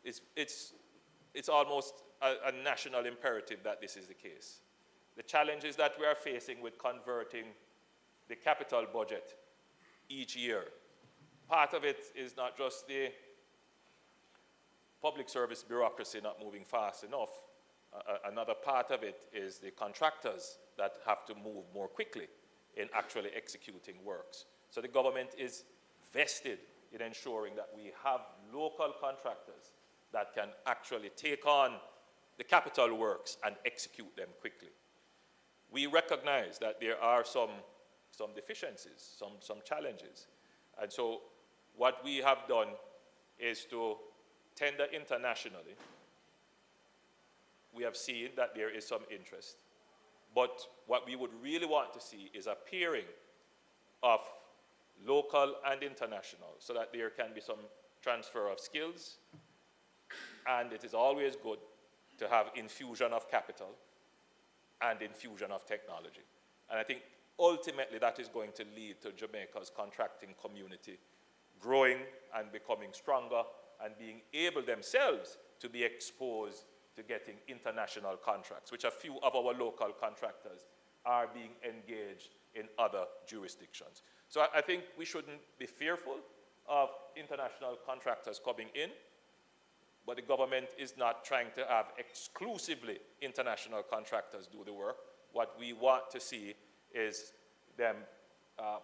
It's almost a national imperative that this is the case. The challenges that we are facing with converting the capital budget each year, part of it is not just the public service bureaucracy not moving fast enough. Another part of it is the contractors that have to move more quickly in actually executing works. So the government is vested in ensuring that we have local contractors that can actually take on the capital works and execute them quickly. We recognize that there are some deficiencies, some challenges. And so what we have done is to tender internationally. We have seen that there is some interest. But what we would really want to see is a pairing of local and international so that there can be some transfer of skills. And it is always good to have infusion of capital and infusion of technology. And I think ultimately that is going to lead to Jamaica's contracting community growing and becoming stronger and being able themselves to be exposed to getting international contracts, which a few of our local contractors are being engaged in other jurisdictions. So I think we shouldn't be fearful of international contractors coming in, but the government is not trying to have exclusively international contractors do the work. What we want to see is them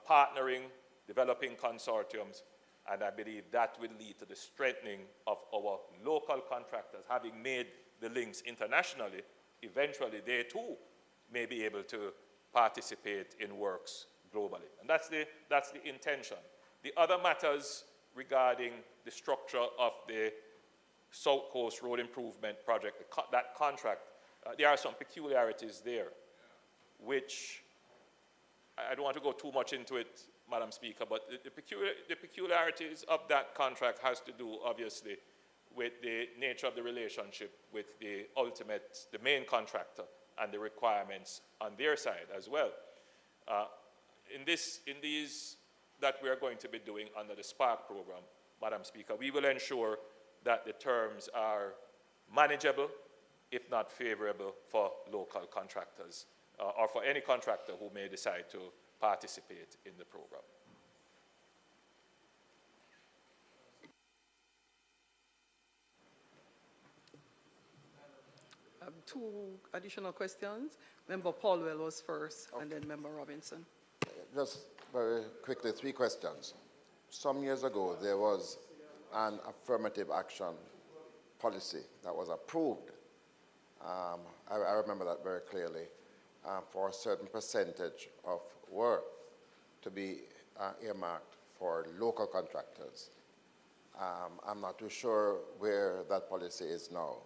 partnering, developing consortiums, and I believe that will lead to the strengthening of our local contractors. Having made the links internationally, eventually they too may be able to participate in works globally. And that's the intention. The other matters regarding the structure of the South Coast Road Improvement Project, that contract, there are some peculiarities there, which I don't want to go too much into it, Madam Speaker, but the peculiarities of that contract has to do, obviously, with the nature of the relationship with the main contractor and the requirements on their side as well. In these that we are going to be doing under the SPARK program, Madam Speaker, we will ensure that the terms are manageable, if not favorable, for local contractors or for any contractor who may decide to participate in the program. Two additional questions. Member Paulwell was first, and then Member Robinson. Just very quickly, 3 questions. Some years ago, there was an affirmative action policy that was approved. I remember that very clearly, for a certain percentage of work to be earmarked for local contractors. I'm not too sure where that policy is now,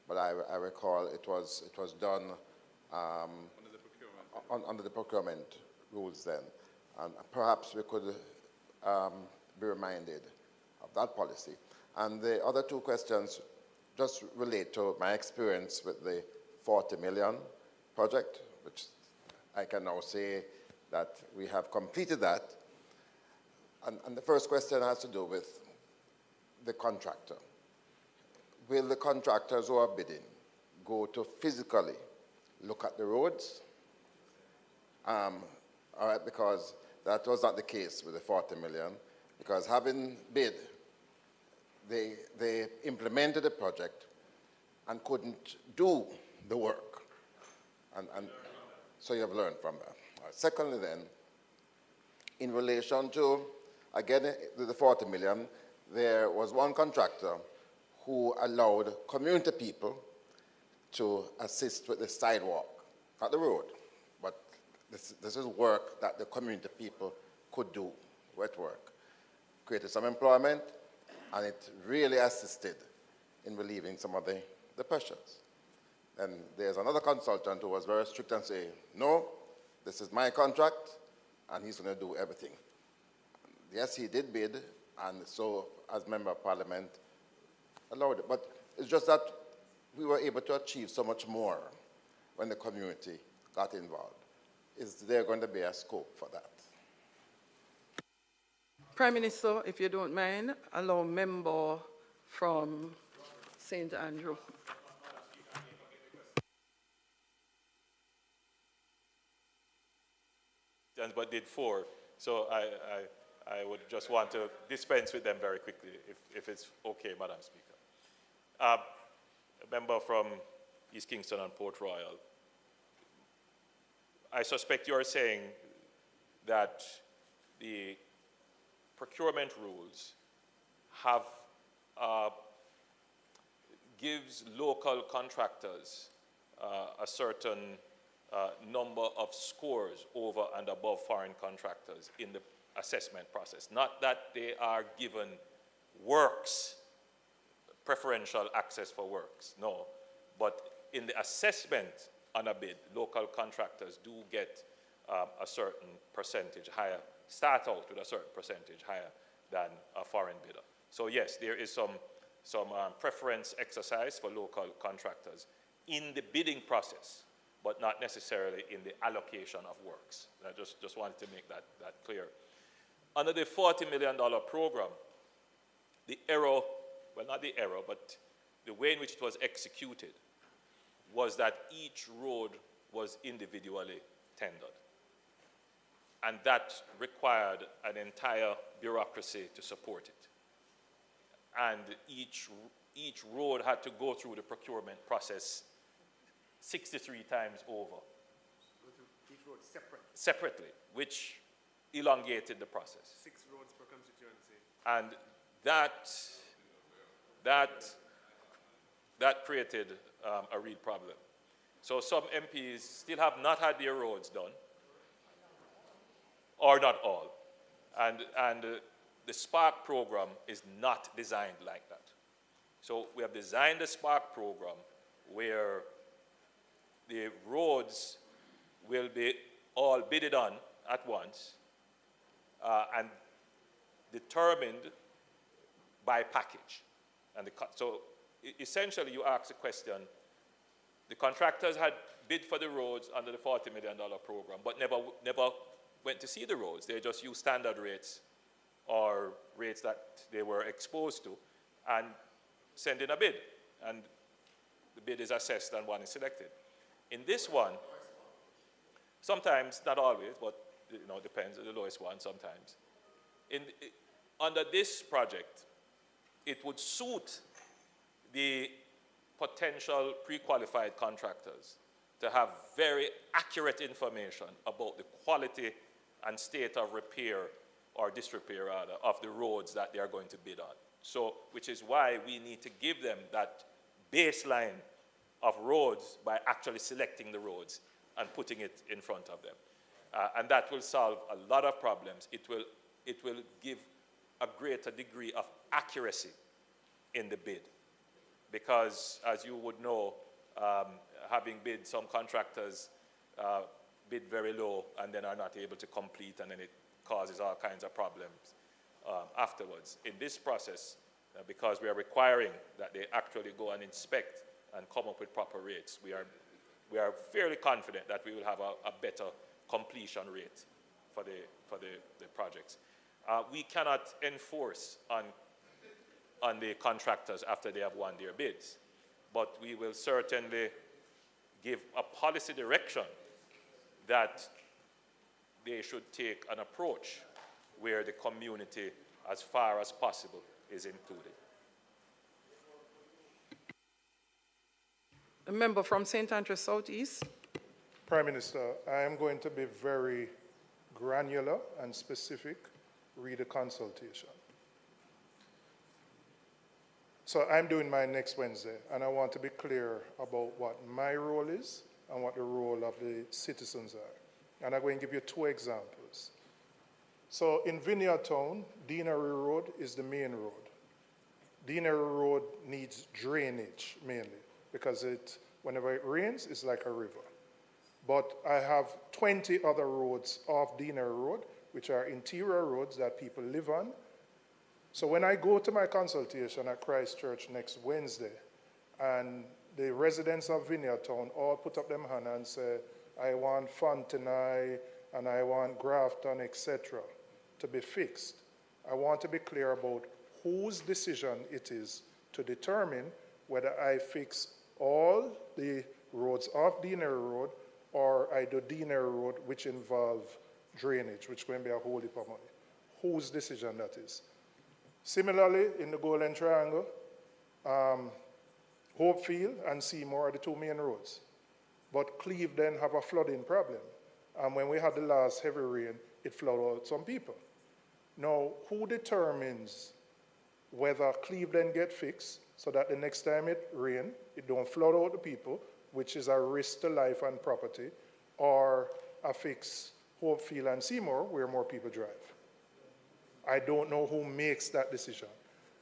but I recall it was done under the procurement rules then. And perhaps we could be reminded of that policy. And the other 2 questions just relate to my experience with the 40 million project, which I can now say that we have completed that. And the first question has to do with the contractor. Will the contractors who are bidding go to physically look at the roads? All right, because that was not the case with the 40 million, because having bid, they implemented the project and couldn't do the work. And so you have learned from that. Right. Secondly then, in relation to, again, the 40 million, there was one contractor who allowed community people to assist with the sidewalk, not the road, but this is work that the community people could do, wet work. Created some employment, and it really assisted in relieving some of the pressures. And there's another consultant who was very strict and say, no, this is my contract, and he's going to do everything. Yes, he did bid, and so as Member of Parliament allowed it. But it's just that we were able to achieve so much more when the community got involved. Is there going to be a scope for that? Prime Minister, if you don't mind, allow member from St. Andrew. But did 4. So I would just want to dispense with them very quickly, if it's okay, Madam Speaker. A member from East Kingston and Port Royal, I suspect you're saying that the procurement rules have gives local contractors a certain number of scores over and above foreign contractors in the assessment process. Not that they are given works, preferential access for works, no. But in the assessment on a bid, local contractors do get a certain percentage higher, start out with a certain percentage higher than a foreign bidder. So yes, there is some preference exercise for local contractors in the bidding process, but not necessarily in the allocation of works. I just wanted to make that clear. Under the $40 million program, the error, well, not the error, but the way in which it was executed was that each road was individually tendered. And that required an entire bureaucracy to support it. And each road had to go through the procurement process 63 times over. Each road separately, which elongated the process. 6 roads per constituency. And that created a real problem. So some MPs still have not had their roads done, or not all. And the Spark program is not designed like that. So we have designed the Spark program where the roads will be all bidded on at once and determined by package. And so essentially you ask the question, the contractors had bid for the roads under the $40 million program, but never went to see the roads. They just used standard rates or rates that they were exposed to and send in a bid. And the bid is assessed and one is selected. In this one, sometimes, not always, but depends on the lowest one sometimes. Under this project, it would suit the potential pre-qualified contractors to have very accurate information about the quality and state of repair or disrepair rather of the roads that they are going to bid on. So, which is why we need to give them that baseline of roads by actually selecting the roads and putting it in front of them. And that will solve a lot of problems. It will give a greater degree of accuracy in the bid. Because, as you would know, having bid, some contractors bid very low and then are not able to complete, and then it causes all kinds of problems afterwards. In this process, because we are requiring that they actually go and inspect and come up with proper rates, we are fairly confident that we will have a better completion rate for the projects. We cannot enforce on the contractors after they have won their bids, but we will certainly give a policy direction that they should take an approach where the community, as far as possible, is included. A member from St. Andrews Southeast. Prime Minister, I am going to be very granular and specific. Read the consultation. So I'm doing mine next Wednesday, and I want to be clear about what my role is and what the role of the citizens are. And I'm going to give you 2 examples. So in Vineyard Town, Deanery Road is the main road. Deanery Road needs drainage mainly because whenever it rains, it's like a river. But I have 20 other roads off Deanery Road, which are interior roads that people live on. So when I go to my consultation at Christchurch next Wednesday, and the residents of Vineyard Town all put up their hand and say, I want Fontenay and I want Grafton, etc., to be fixed, I want to be clear about whose decision it is to determine whether I fix all the roads off Deanery Road or I do Deanery Road, which involve drainage, which is going to be a whole heap of money. Whose decision that is. Similarly, in the Golden Triangle, Hopefield and Seymour are the 2 main roads. But Cleveland have a flooding problem. And when we had the last heavy rain, it flooded out some people. Now, who determines whether Cleveland get fixed so that the next time it rains, it don't flood out the people, which is a risk to life and property, or a fix Hopefield and Seymour where more people drive? I don't know who makes that decision.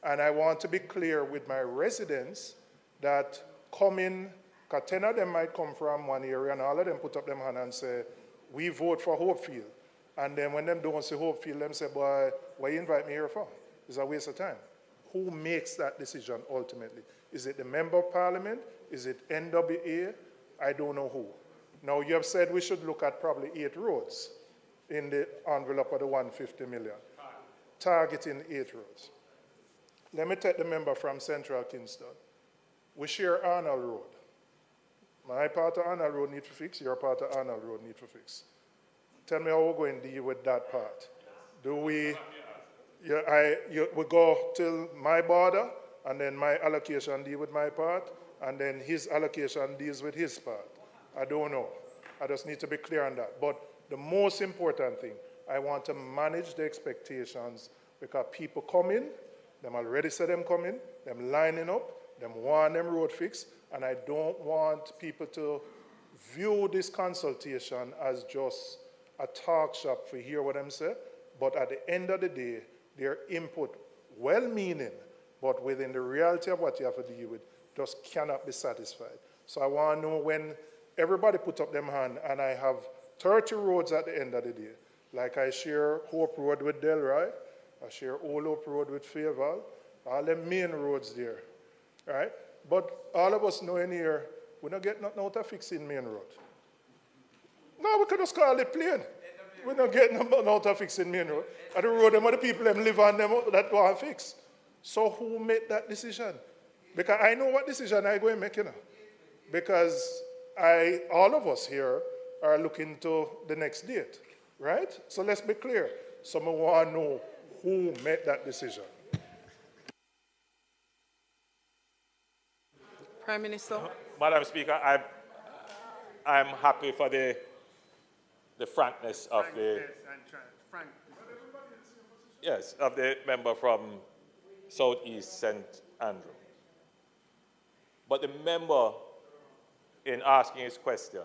And I want to be clear with my residents that coming, because 10 of them might come from one area and all of them put up their hand and say, we vote for Hopefield. And then when them don't say Hopefield, them say, boy, why you invite me here for? It's a waste of time. Who makes that decision ultimately? Is it the Member of Parliament? Is it NWA? I don't know who. Now, you have said we should look at probably 8 roads in the envelope of the 150 million. Targeting 8 roads. Let me take the member from Central Kingston. We share Arnold Road. My part of Arnold Road need to fix, your part of Arnold Road need to fix. Tell me how we're going to deal with that part. Do we, we go till my border, and then my allocation deal with my part, and then his allocation deals with his part? I don't know. I just need to be clear on that. But the most important thing, I want to manage the expectations because people come in, them already said them coming, them lining up, them want them road fix, and I don't want people to view this consultation as just a talk shop for hear what them say, but at the end of the day, their input, well-meaning, but within the reality of what you have to deal with, just cannot be satisfied. So I want to know when everybody put up them hand, and I have 30 roads at the end of the day. Like I share Hope Road with Delroy, I share Old Hope Road with Fayeval, all the main roads there, right? But all of us know in here, we don't get nothing out of fixing main road. No, we can just call it plain. We don't get nothing out of fixing main road. And the road, them are the people them live on them that want to fix. So who made that decision? Because I know what decision I'm going to make, you know. Because all of us here are looking to the next date. right? So let's be clear. Someone want to know who made that decision. Prime Minister. Madam Speaker, I'm happy for the frankness of of the member from Southeast St. Andrew. But the member, in asking his question,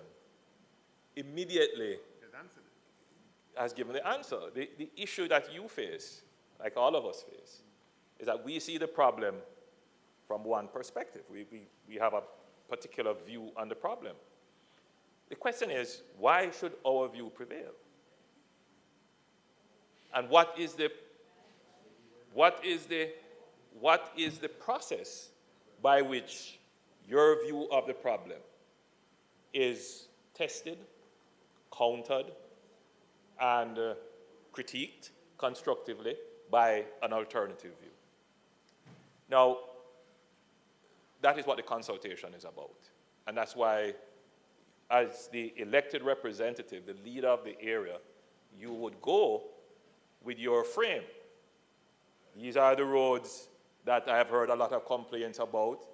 immediately has given the answer. The issue that you face, like all of us face, is that we see the problem from one perspective. We have a particular view on the problem. The question is, why should our view prevail? And what is the process by which your view of the problem is tested, countered, and critiqued constructively by an alternative view? Now, that is what the consultation is about. And that's why, as the elected representative, the leader of the area, you would go with your frame. These are the roads that I have heard a lot of complaints about.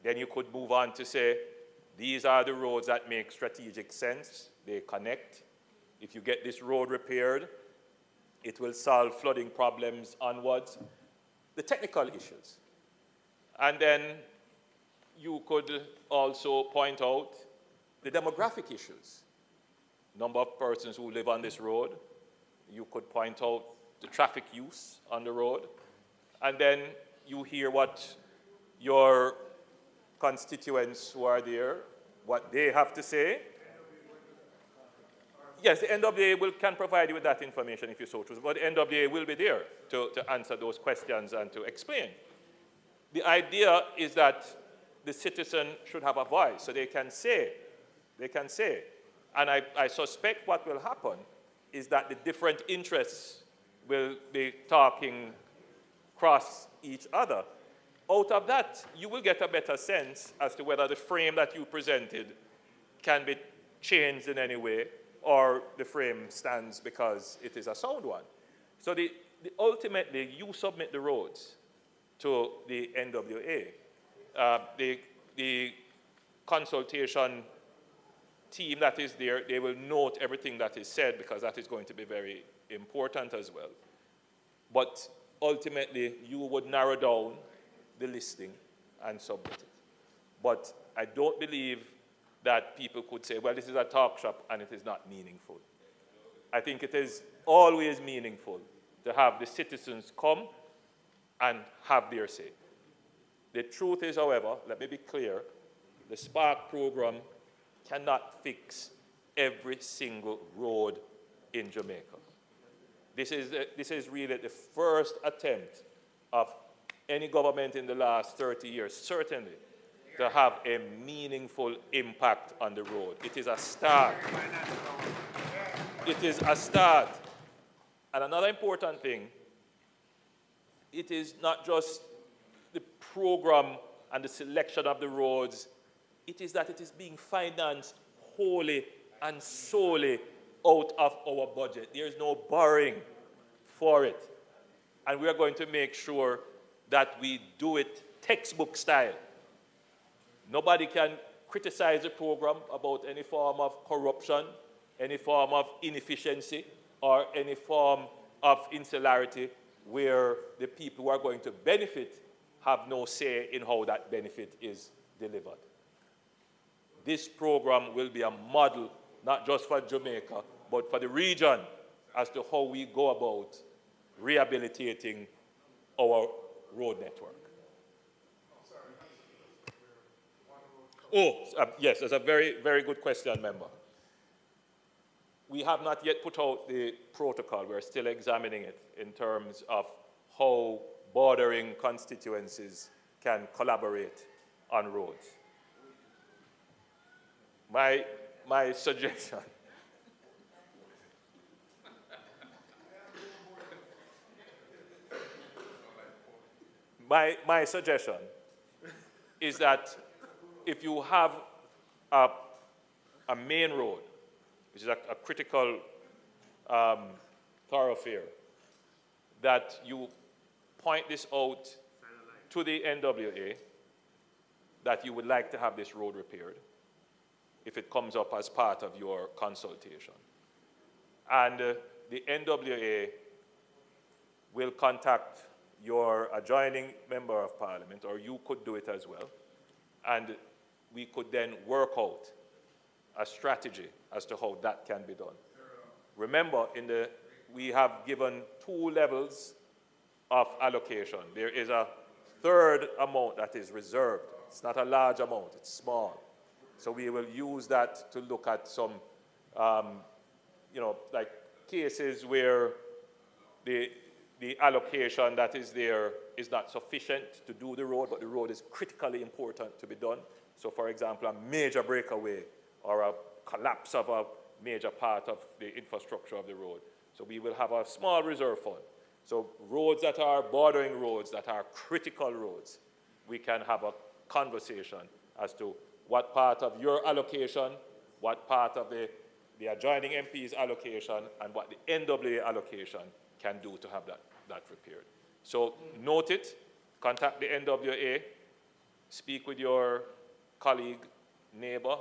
Then you could move on to say, these are the roads that make strategic sense. They connect. If you get this road repaired, it will solve flooding problems onwards. The technical issues. And then you could also point out the demographic issues. Number of persons who live on this road. You could point out the traffic use on the road. And then you hear what your constituents who are there, what they have to say. Yes, the NWA can provide you with that information if you so choose, but the NWA will be there to answer those questions and to explain. The idea is that the citizen should have a voice, so they can say. And I suspect what will happen is that the different interests will be talking cross each other. Out of that, you will get a better sense as to whether the frame that you presented can be changed in any way, or the frame stands because it is a sound one. So ultimately, you submit the roads to the NWA. The consultation team that is there, they will note everything that is said because that is going to be very important as well. But ultimately, you would narrow down the listing and submit it. But I don't believe that people could say, well, this is a talk shop and it is not meaningful. I think it is always meaningful to have the citizens come and have their say. The truth is, however, let me be clear, the Spark program cannot fix every single road in Jamaica. This is really the first attempt of any government in the last 30 years, certainly, to have a meaningful impact on the road. It is a start. It is a start. And another important thing, it is not just the program and the selection of the roads, it is that it is being financed wholly and solely out of our budget. There is no borrowing for it. And we are going to make sure that we do it textbook style. Nobody can criticize the program about any form of corruption, any form of inefficiency, or any form of insularity where the people who are going to benefit have no say in how that benefit is delivered. This program will be a model, not just for Jamaica, but for the region as to how we go about rehabilitating our road network. Yes, that's a very, very good question, member. We have not yet put out the protocol. We're still examining it in terms of how bordering constituencies can collaborate on roads. My suggestion my suggestion is that if you have a main road, which is a critical thoroughfare, that you point this out to the NWA that you would like to have this road repaired if it comes up as part of your consultation. And the NWA will contact your adjoining member of parliament, or you could do it as well, and we could then work out a strategy as to how that can be done. Remember, we have given 2 levels of allocation. There is a third amount that is reserved. It's not a large amount, it's small. So we will use that to look at some, like cases where the allocation that is there is not sufficient to do the road, but the road is critically important to be done. So for example, a major breakaway or a collapse of a major part of the infrastructure of the road. So we will have a small reserve fund. So roads that are bordering roads, that are critical roads, we can have a conversation as to what part of your allocation, what part of the adjoining MP's allocation, and what the NWA allocation can do to have that repaired. So note it, contact the NWA, speak with your colleague, neighbor,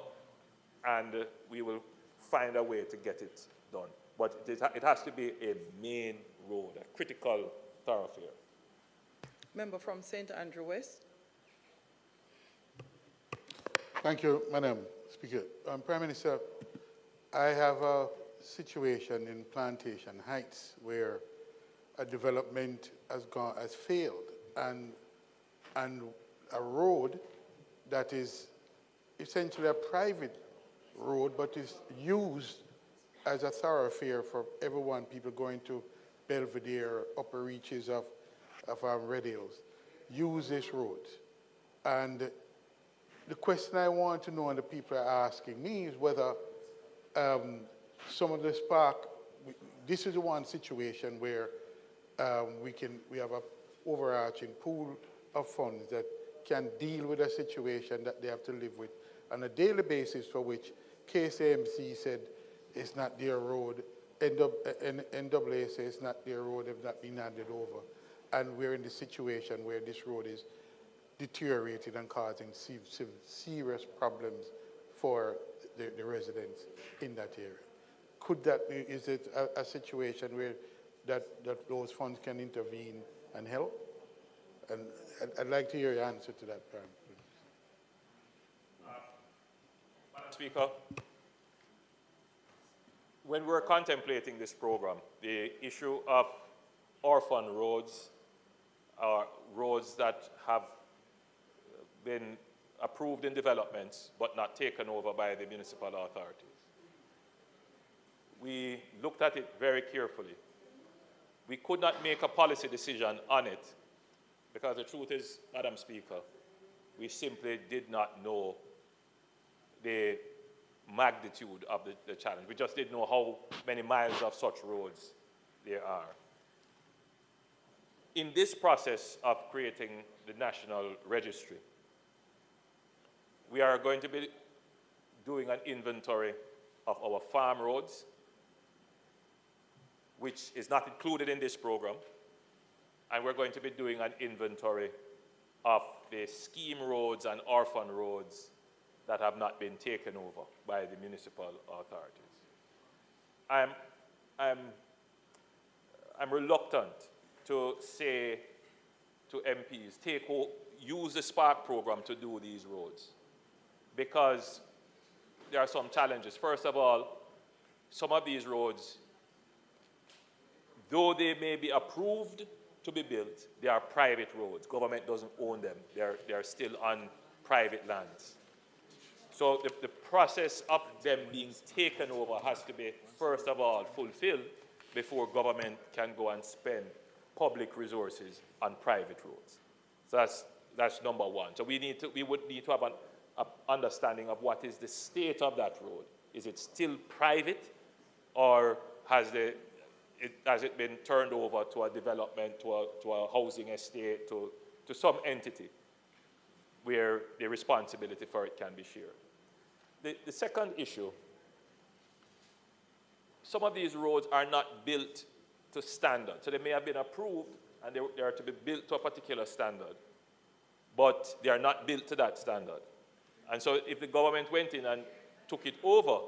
and we will find a way to get it done. But it has to be a main road, a critical thoroughfare. Member from St. Andrew West. Thank you, Madam Speaker. Prime Minister, I have a situation in Plantation Heights where a development has failed, and a road that is essentially a private road but is used as a thoroughfare for everyone, people going to Belvedere, upper reaches of Red Hills, use this road. And the question I want to know, and the people are asking me, is whether some of the spark, this is one situation where we have an overarching pool of funds that can deal with a situation that they have to live with on a daily basis, for which KCMC said it's not their road, NWA says it's not their road, they've not been handed over. And we're in the situation where this road is deteriorating and causing serious problems for the residents in that area. Could that be, is it a situation where that those funds can intervene and help? And I'd like to hear your answer to that, Prime Minister. Madam Speaker, when we're contemplating this program, the issue of orphan roads, roads that have been approved in developments but not taken over by the municipal authorities. We looked at it very carefully. We could not make a policy decision on it because the truth is, Madam Speaker, we simply did not know the magnitude of the challenge. We just didn't know how many miles of such roads there are. In this process of creating the national registry, we are going to be doing an inventory of our farm roads, which is not included in this program, and we're going to be doing an inventory of the scheme roads and orphan roads that have not been taken over by the municipal authorities. I'm reluctant to say to MPs, use the Spark program to do these roads, because there are some challenges. First of all, some of these roads, though they may be approved to be built, they are private roads. Government doesn't own them. They're still on private lands. So the process of them being taken over has to be, first of all, fulfilled before government can go and spend public resources on private roads. So that's number one. So we would need to have an understanding of what is the state of that road. Is it still private, or has it been turned over to a development, to a housing estate, to some entity where the responsibility for it can be shared? The second issue, some of these roads are not built to standard. So they may have been approved and they are to be built to a particular standard, but they are not built to that standard. And so if the government went in and took it over,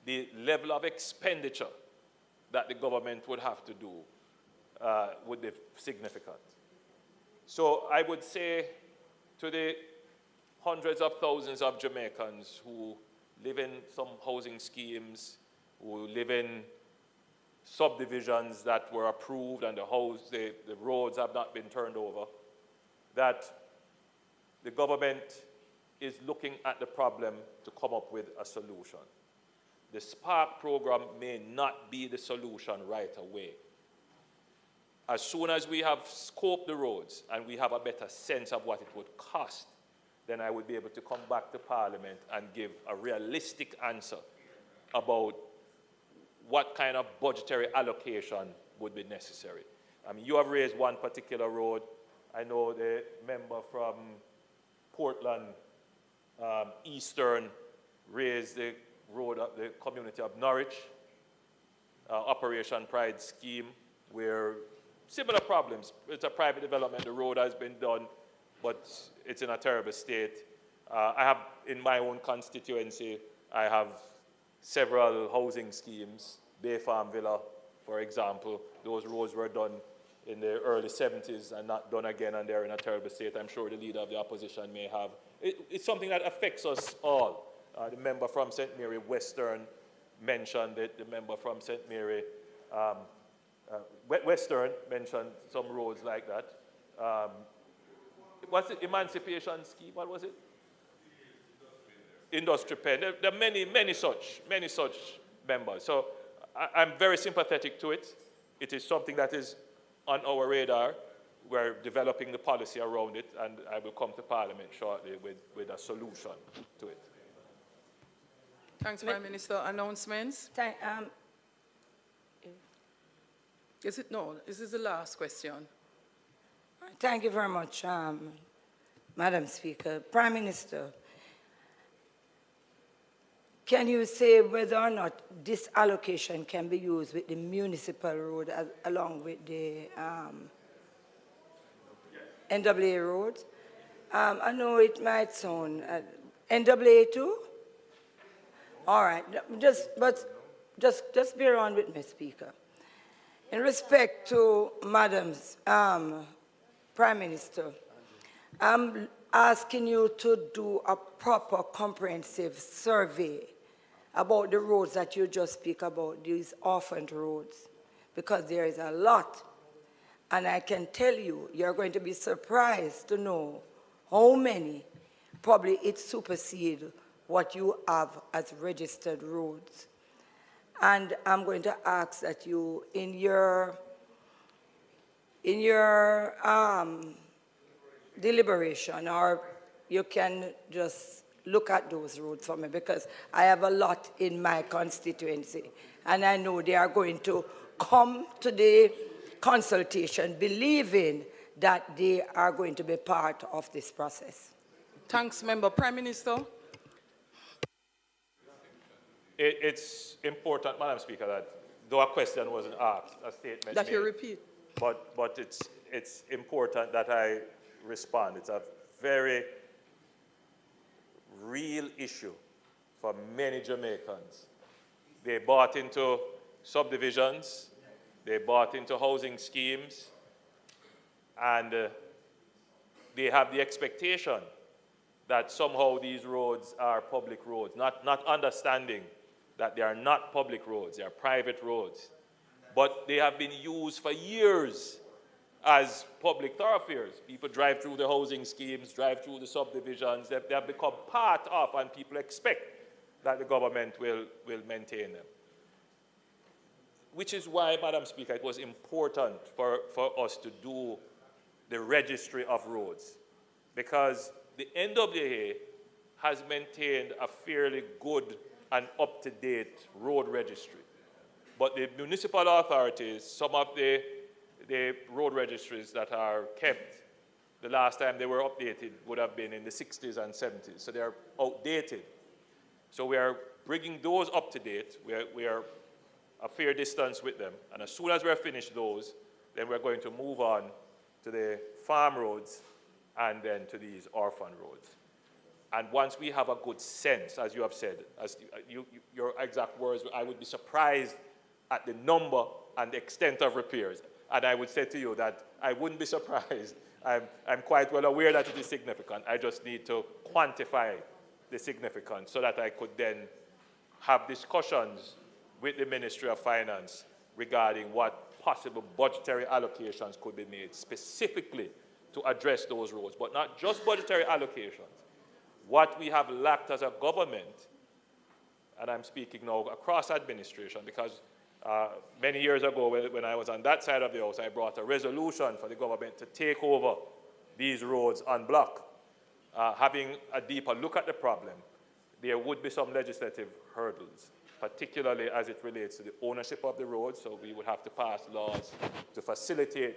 the level of expenditure that the government would have to do would be significant. So I would say to the hundreds of thousands of Jamaicans who live in some housing schemes, who live in subdivisions that were approved and the roads have not been turned over, that the government is looking at the problem to come up with a solution. The Spark program may not be the solution right away. As soon as we have scoped the roads and we have a better sense of what it would cost, then I would be able to come back to Parliament and give a realistic answer about what kind of budgetary allocation would be necessary. I mean, you have raised one particular road. I know the member from Portland Eastern raised the road of the community of Norwich, Operation Pride scheme, where similar problems. It's a private development, the road has been done, but it's in a terrible state. I have, in my own constituency, I have several housing schemes, Bay Farm Villa, for example. Those roads were done in the early 70s and not done again, and they're in a terrible state. I'm sure the leader of the opposition may have. It's something that affects us all. The member from St. Mary Western mentioned it. The member from St. Mary Western mentioned some roads like that. What's the Emancipation Scheme? What was it? Industry Pen. There are many such members. So I'm very sympathetic to it. It is something that is on our radar. We're developing the policy around it, and I will come to Parliament shortly with a solution to it. Thanks, Prime Minister. Announcements? Is it? No, this is the last question. Thank you very much, Madam Speaker. Prime Minister, can you say whether or not this allocation can be used with the municipal road along with the NWA road? I know it might sound NWA too. All right, just bear on with me, Speaker. In respect to Madam's Prime Minister, I'm asking you to do a proper comprehensive survey about the roads that you just speak about, these orphaned roads, because there is a lot. And I can tell you, you're going to be surprised to know how many probably it supersedes what you have as registered roads. And I'm going to ask that you, in your deliberation, or you can just look at those roads for me, because I have a lot in my constituency, and I know they are going to come to the consultation believing that they are going to be part of this process. Thanks, Member. Prime Minister. It's important, Madam Speaker, that though a question wasn't asked, a statement that made, you repeat. But it's important that I respond. It's a very real issue for many Jamaicans. They bought into subdivisions, they bought into housing schemes, and they have the expectation that somehow these roads are public roads, not understanding that they are not public roads, they are private roads. But they have been used for years as public thoroughfares. People drive through the housing schemes, drive through the subdivisions. They have become part of, and people expect that the government will maintain them. Which is why, Madam Speaker, it was important for us to do the registry of roads, because the NWA has maintained a fairly good and up-to-date road registry. But the municipal authorities, some of the road registries that are kept, the last time they were updated would have been in the 60s and 70s, so they're outdated. So we are bringing those up to date. We are a fair distance with them. And as soon as we're finished those, then we're going to move on to the farm roads and then to these orphan roads. And once we have a good sense, as you have said, as your exact words, I would be surprised at the number and the extent of repairs. And I would say to you that I wouldn't be surprised. I'm quite well aware that it is significant. I just need to quantify the significance so that I could then have discussions with the Ministry of Finance regarding what possible budgetary allocations could be made specifically to address those roads, but not just budgetary allocations. What we have lacked as a government, and I'm speaking now across administration, because many years ago when I was on that side of the house, I brought a resolution for the government to take over these roads en bloc. Having a deeper look at the problem, there would be some legislative hurdles, particularly as it relates to the ownership of the roads, so we would have to pass laws to facilitate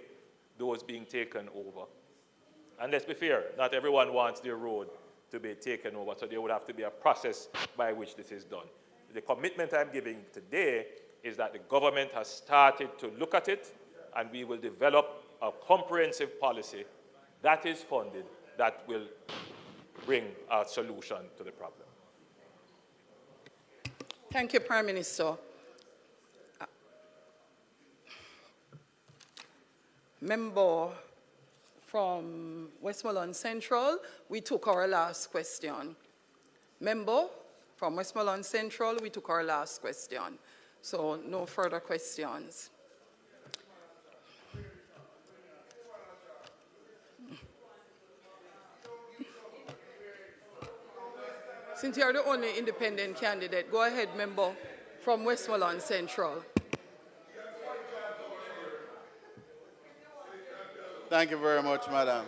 those being taken over. And let's be fair, not everyone wants their road to be taken over, so there would have to be a process by which this is done. The commitment I'm giving today is that the government has started to look at it, and we will develop a comprehensive policy that is funded that will bring a solution to the problem. Thank you, Prime Minister. Member from Westmoreland Central, we took our last question. Member from Westmoreland Central, we took our last question. So no further questions. Since you're the only independent candidate, go ahead, member from Westmoreland Central. Thank you very much, Madam.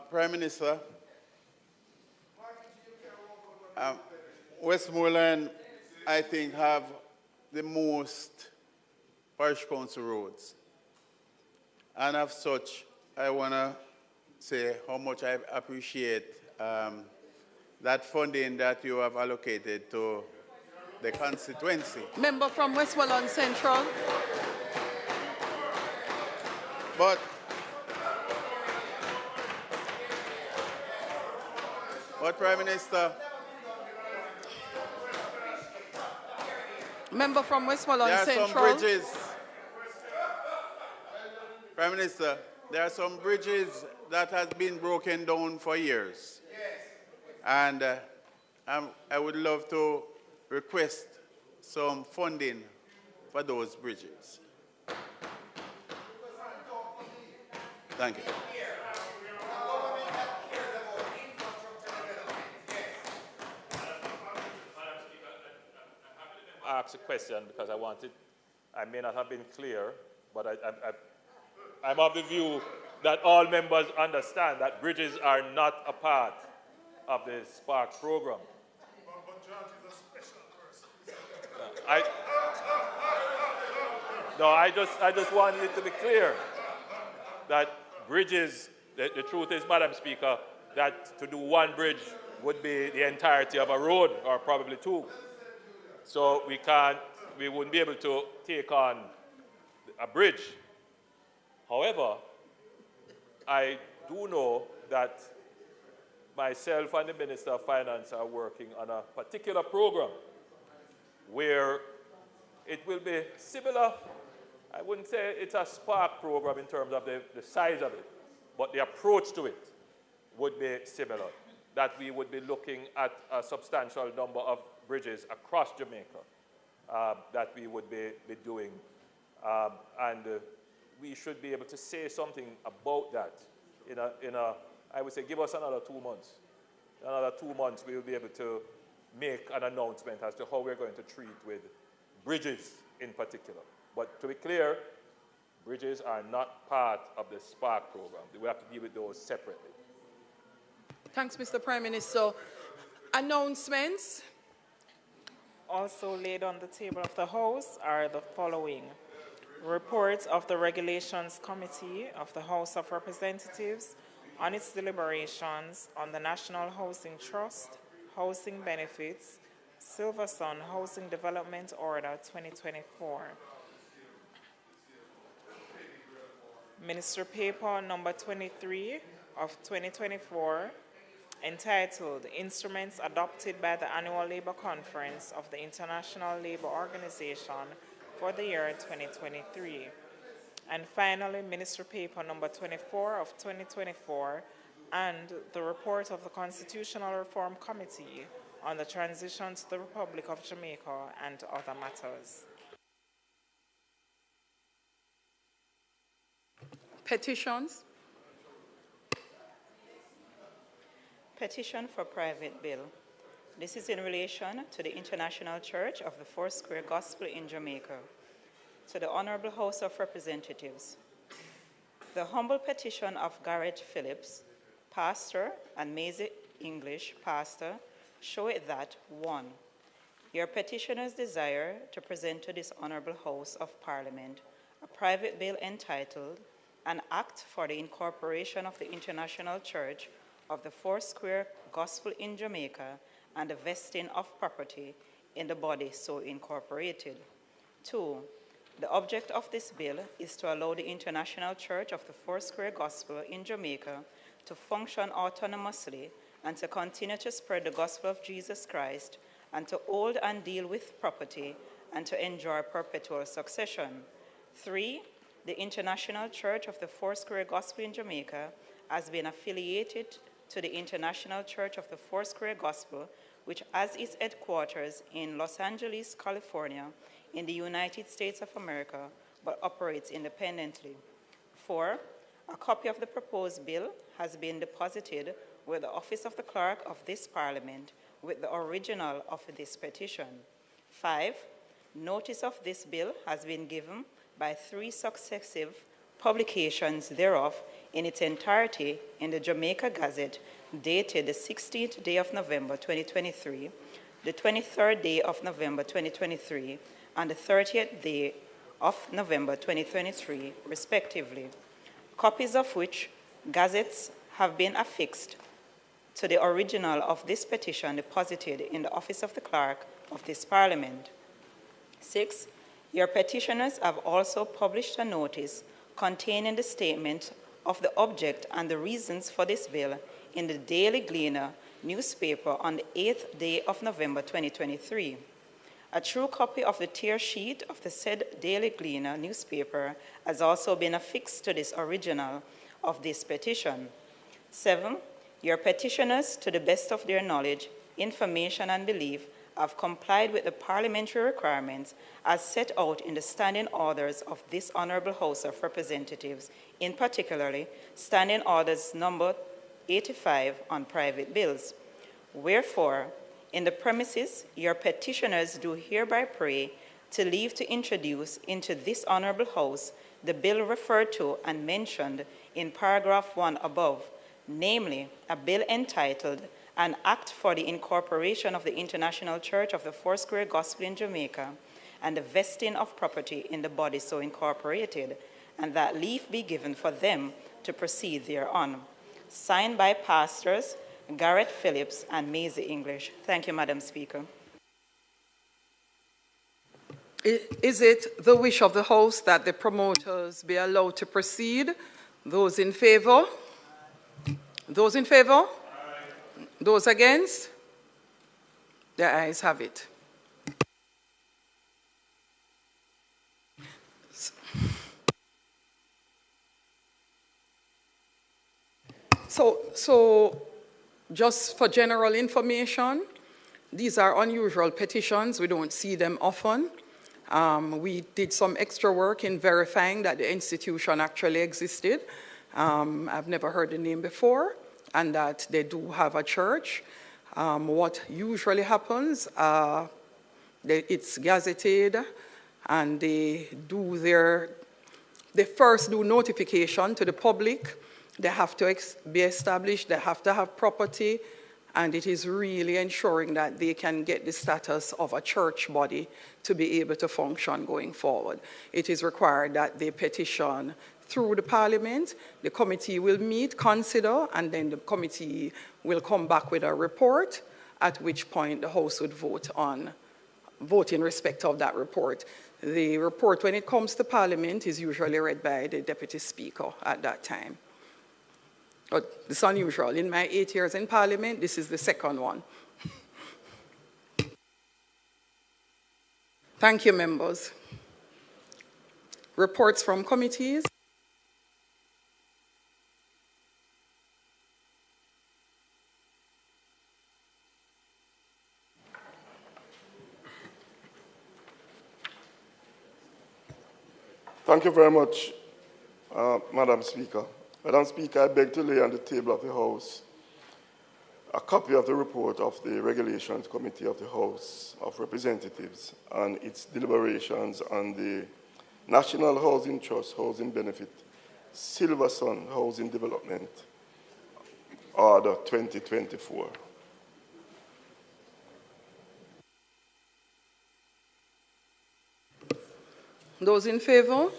Prime Minister, Westmoreland, I think, have the most parish council roads. And as such, I want to say how much I appreciate that funding that you have allocated to the constituency. Member from Westmoreland Central. But Prime Minister, member from Westmoreland Central. There are some bridges. Prime Minister, there are some bridges that have been broken down for years. And I would love to request some funding for those bridges. Thank you. I asked a question because I may not have been clear, but I'm of the view that all members understand that bridges are not a part of the Spark program. I just wanted it to be clear that bridges, the truth is, Madam Speaker, that to do one bridge would be the entirety of a road, or probably two. So we wouldn't be able to take on a bridge. However, I do know that myself and the Minister of Finance are working on a particular program where it will be similar. I wouldn't say it's a Spark program in terms of the size of it, but the approach to it would be similar, that we would be looking at a substantial number of bridges across Jamaica that we would be doing. And we should be able to say something about that I would say give us another 2 months. Another 2 months we will be able to make an announcement as to how we're going to treat with bridges in particular. But to be clear, bridges are not part of the Spark program. We have to deal with those separately. Thanks, Mr. Prime Minister. Announcements. Also laid on the table of the House are the following. Reports of the Regulations Committee of the House of Representatives on its deliberations on the National Housing Trust, housing benefits, Silverson Housing Development Order 2024. Minister Paper number 23 of 2024, entitled Instruments Adopted by the Annual Labour Conference of the International Labour Organization for the year 2023. And finally, Minister Paper number 24 of 2024, and the report of the Constitutional Reform Committee on the transition to the Republic of Jamaica and other matters. Petitions. Petition for private bill. This is in relation to the International Church of the Foursquare Gospel in Jamaica. To the Honorable House of Representatives, the humble petition of Garrett Phillips, pastor, and Maisie English, pastor, show it that, 1, your petitioners desire to present to this Honorable House of Parliament a private bill entitled An Act for the Incorporation of the International Church of the Foursquare Gospel in Jamaica and the vesting of property in the body so incorporated. 2, the object of this bill is to allow the International Church of the Foursquare Gospel in Jamaica to function autonomously and to continue to spread the gospel of Jesus Christ and to hold and deal with property and to enjoy perpetual succession. 3, the International Church of the Foursquare Gospel in Jamaica has been affiliated to the International Church of the Foursquare Gospel, which has its headquarters in Los Angeles, California, in the United States of America, but operates independently. 4, a copy of the proposed bill has been deposited with the office of the clerk of this Parliament with the original of this petition. 5, notice of this bill has been given by 3 successive publications thereof in its entirety in the Jamaica Gazette, dated the 16th day of November 2023, the 23rd day of November 2023, and the 30th day of November 2023, respectively. Copies of which gazettes have been affixed to the original of this petition deposited in the office of the clerk of this Parliament. 6, your petitioners have also published a notice containing the statement of the object and the reasons for this bill in the Daily Gleaner newspaper on the 8th day of November 2023. A true copy of the tear sheet of the said Daily Gleaner newspaper has also been affixed to this original of this petition. 7, your petitioners, to the best of their knowledge, information, and belief, have complied with the parliamentary requirements as set out in the standing orders of this Honorable House of Representatives, in particularly Standing Orders number 85 on private bills. Wherefore, in the premises, your petitioners do hereby pray to leave to introduce into this Honorable House the bill referred to and mentioned in paragraph 1 above, namely, a bill entitled An Act for the Incorporation of the International Church of the Foursquare Gospel in Jamaica and the vesting of property in the body so incorporated, and that leave be given for them to proceed thereon. Signed by pastors Garrett Phillips and Maisie English. Thank you, Madam Speaker. Is it the wish of the House that the promoters be allowed to proceed? Those in favor? Those in favor? Those against? The ayes have it. So just for general information, these are unusual petitions. We don't see them often. We did some extra work in verifying that the institution actually existed. I've never heard the name before, and that they do have a church. What usually happens, it's gazetted, and they first do notification to the public. They have to be established, they have to have property, and it is really ensuring that they can get the status of a church body to be able to function going forward. It is required that they petition through the Parliament. The committee will meet, consider, and then the committee will come back with a report, at which point the House would vote in respect of that report. The report, when it comes to Parliament, is usually read by the Deputy Speaker at that time. But it's unusual. In my 8 years in Parliament, this is the second one. Thank you, members. Reports from committees. Thank you very much, Madam Speaker. Madam Speaker, I beg to lay on the table of the House a copy of the report of the Regulations Committee of the House of Representatives and its deliberations on the National Housing Trust Housing Benefit Silver Sun Housing Development Order 2024. Those in favor?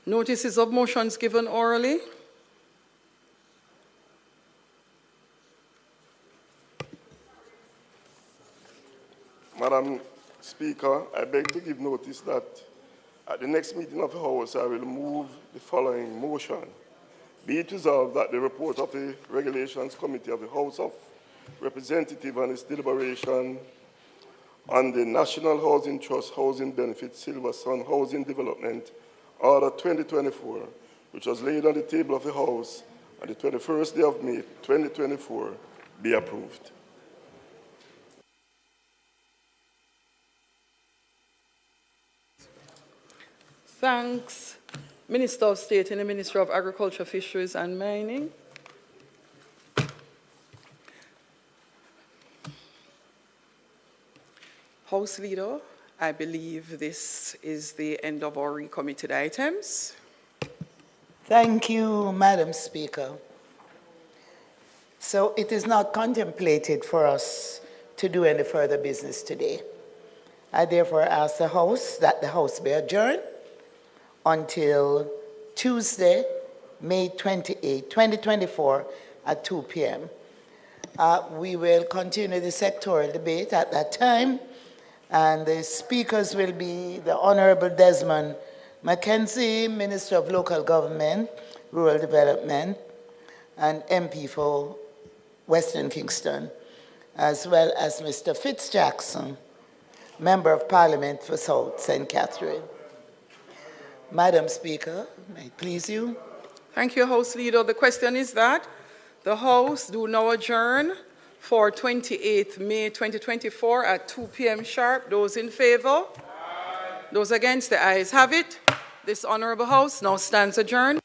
Notices of motions given orally. Madam Speaker, I beg to give notice that at the next meeting of the House, I will move the following motion. Be it resolved that the report of the Regulations Committee of the House of Representatives and its deliberation on the National Housing Trust Housing Benefit Silver Sun Housing Development Order 2024, which was laid on the table of the House on the 21st day of May 2024, be approved. Thanks, Minister of State in the Ministry of Agriculture, Fisheries and Mining. House Leader, I believe this is the end of our recommitted items. Thank you, Madam Speaker. So it is not contemplated for us to do any further business today. I therefore ask the House that the House be adjourned until Tuesday, May 28, 2024 at 2 p.m. We will continue the sectoral debate at that time, and the speakers will be the Honorable Desmond Mackenzie, Minister of Local Government, Rural Development, and MP for Western Kingston, as well as Mr. Fitzjackson, Member of Parliament for South St. Catherine. Madam Speaker, may it please you? Thank you, House Leader. The question is that the House do now adjourn for 28th May 2024 at 2 p.m. sharp. Those in favor? Aye. Those against? The ayes have it. This Honorable House now stands adjourned.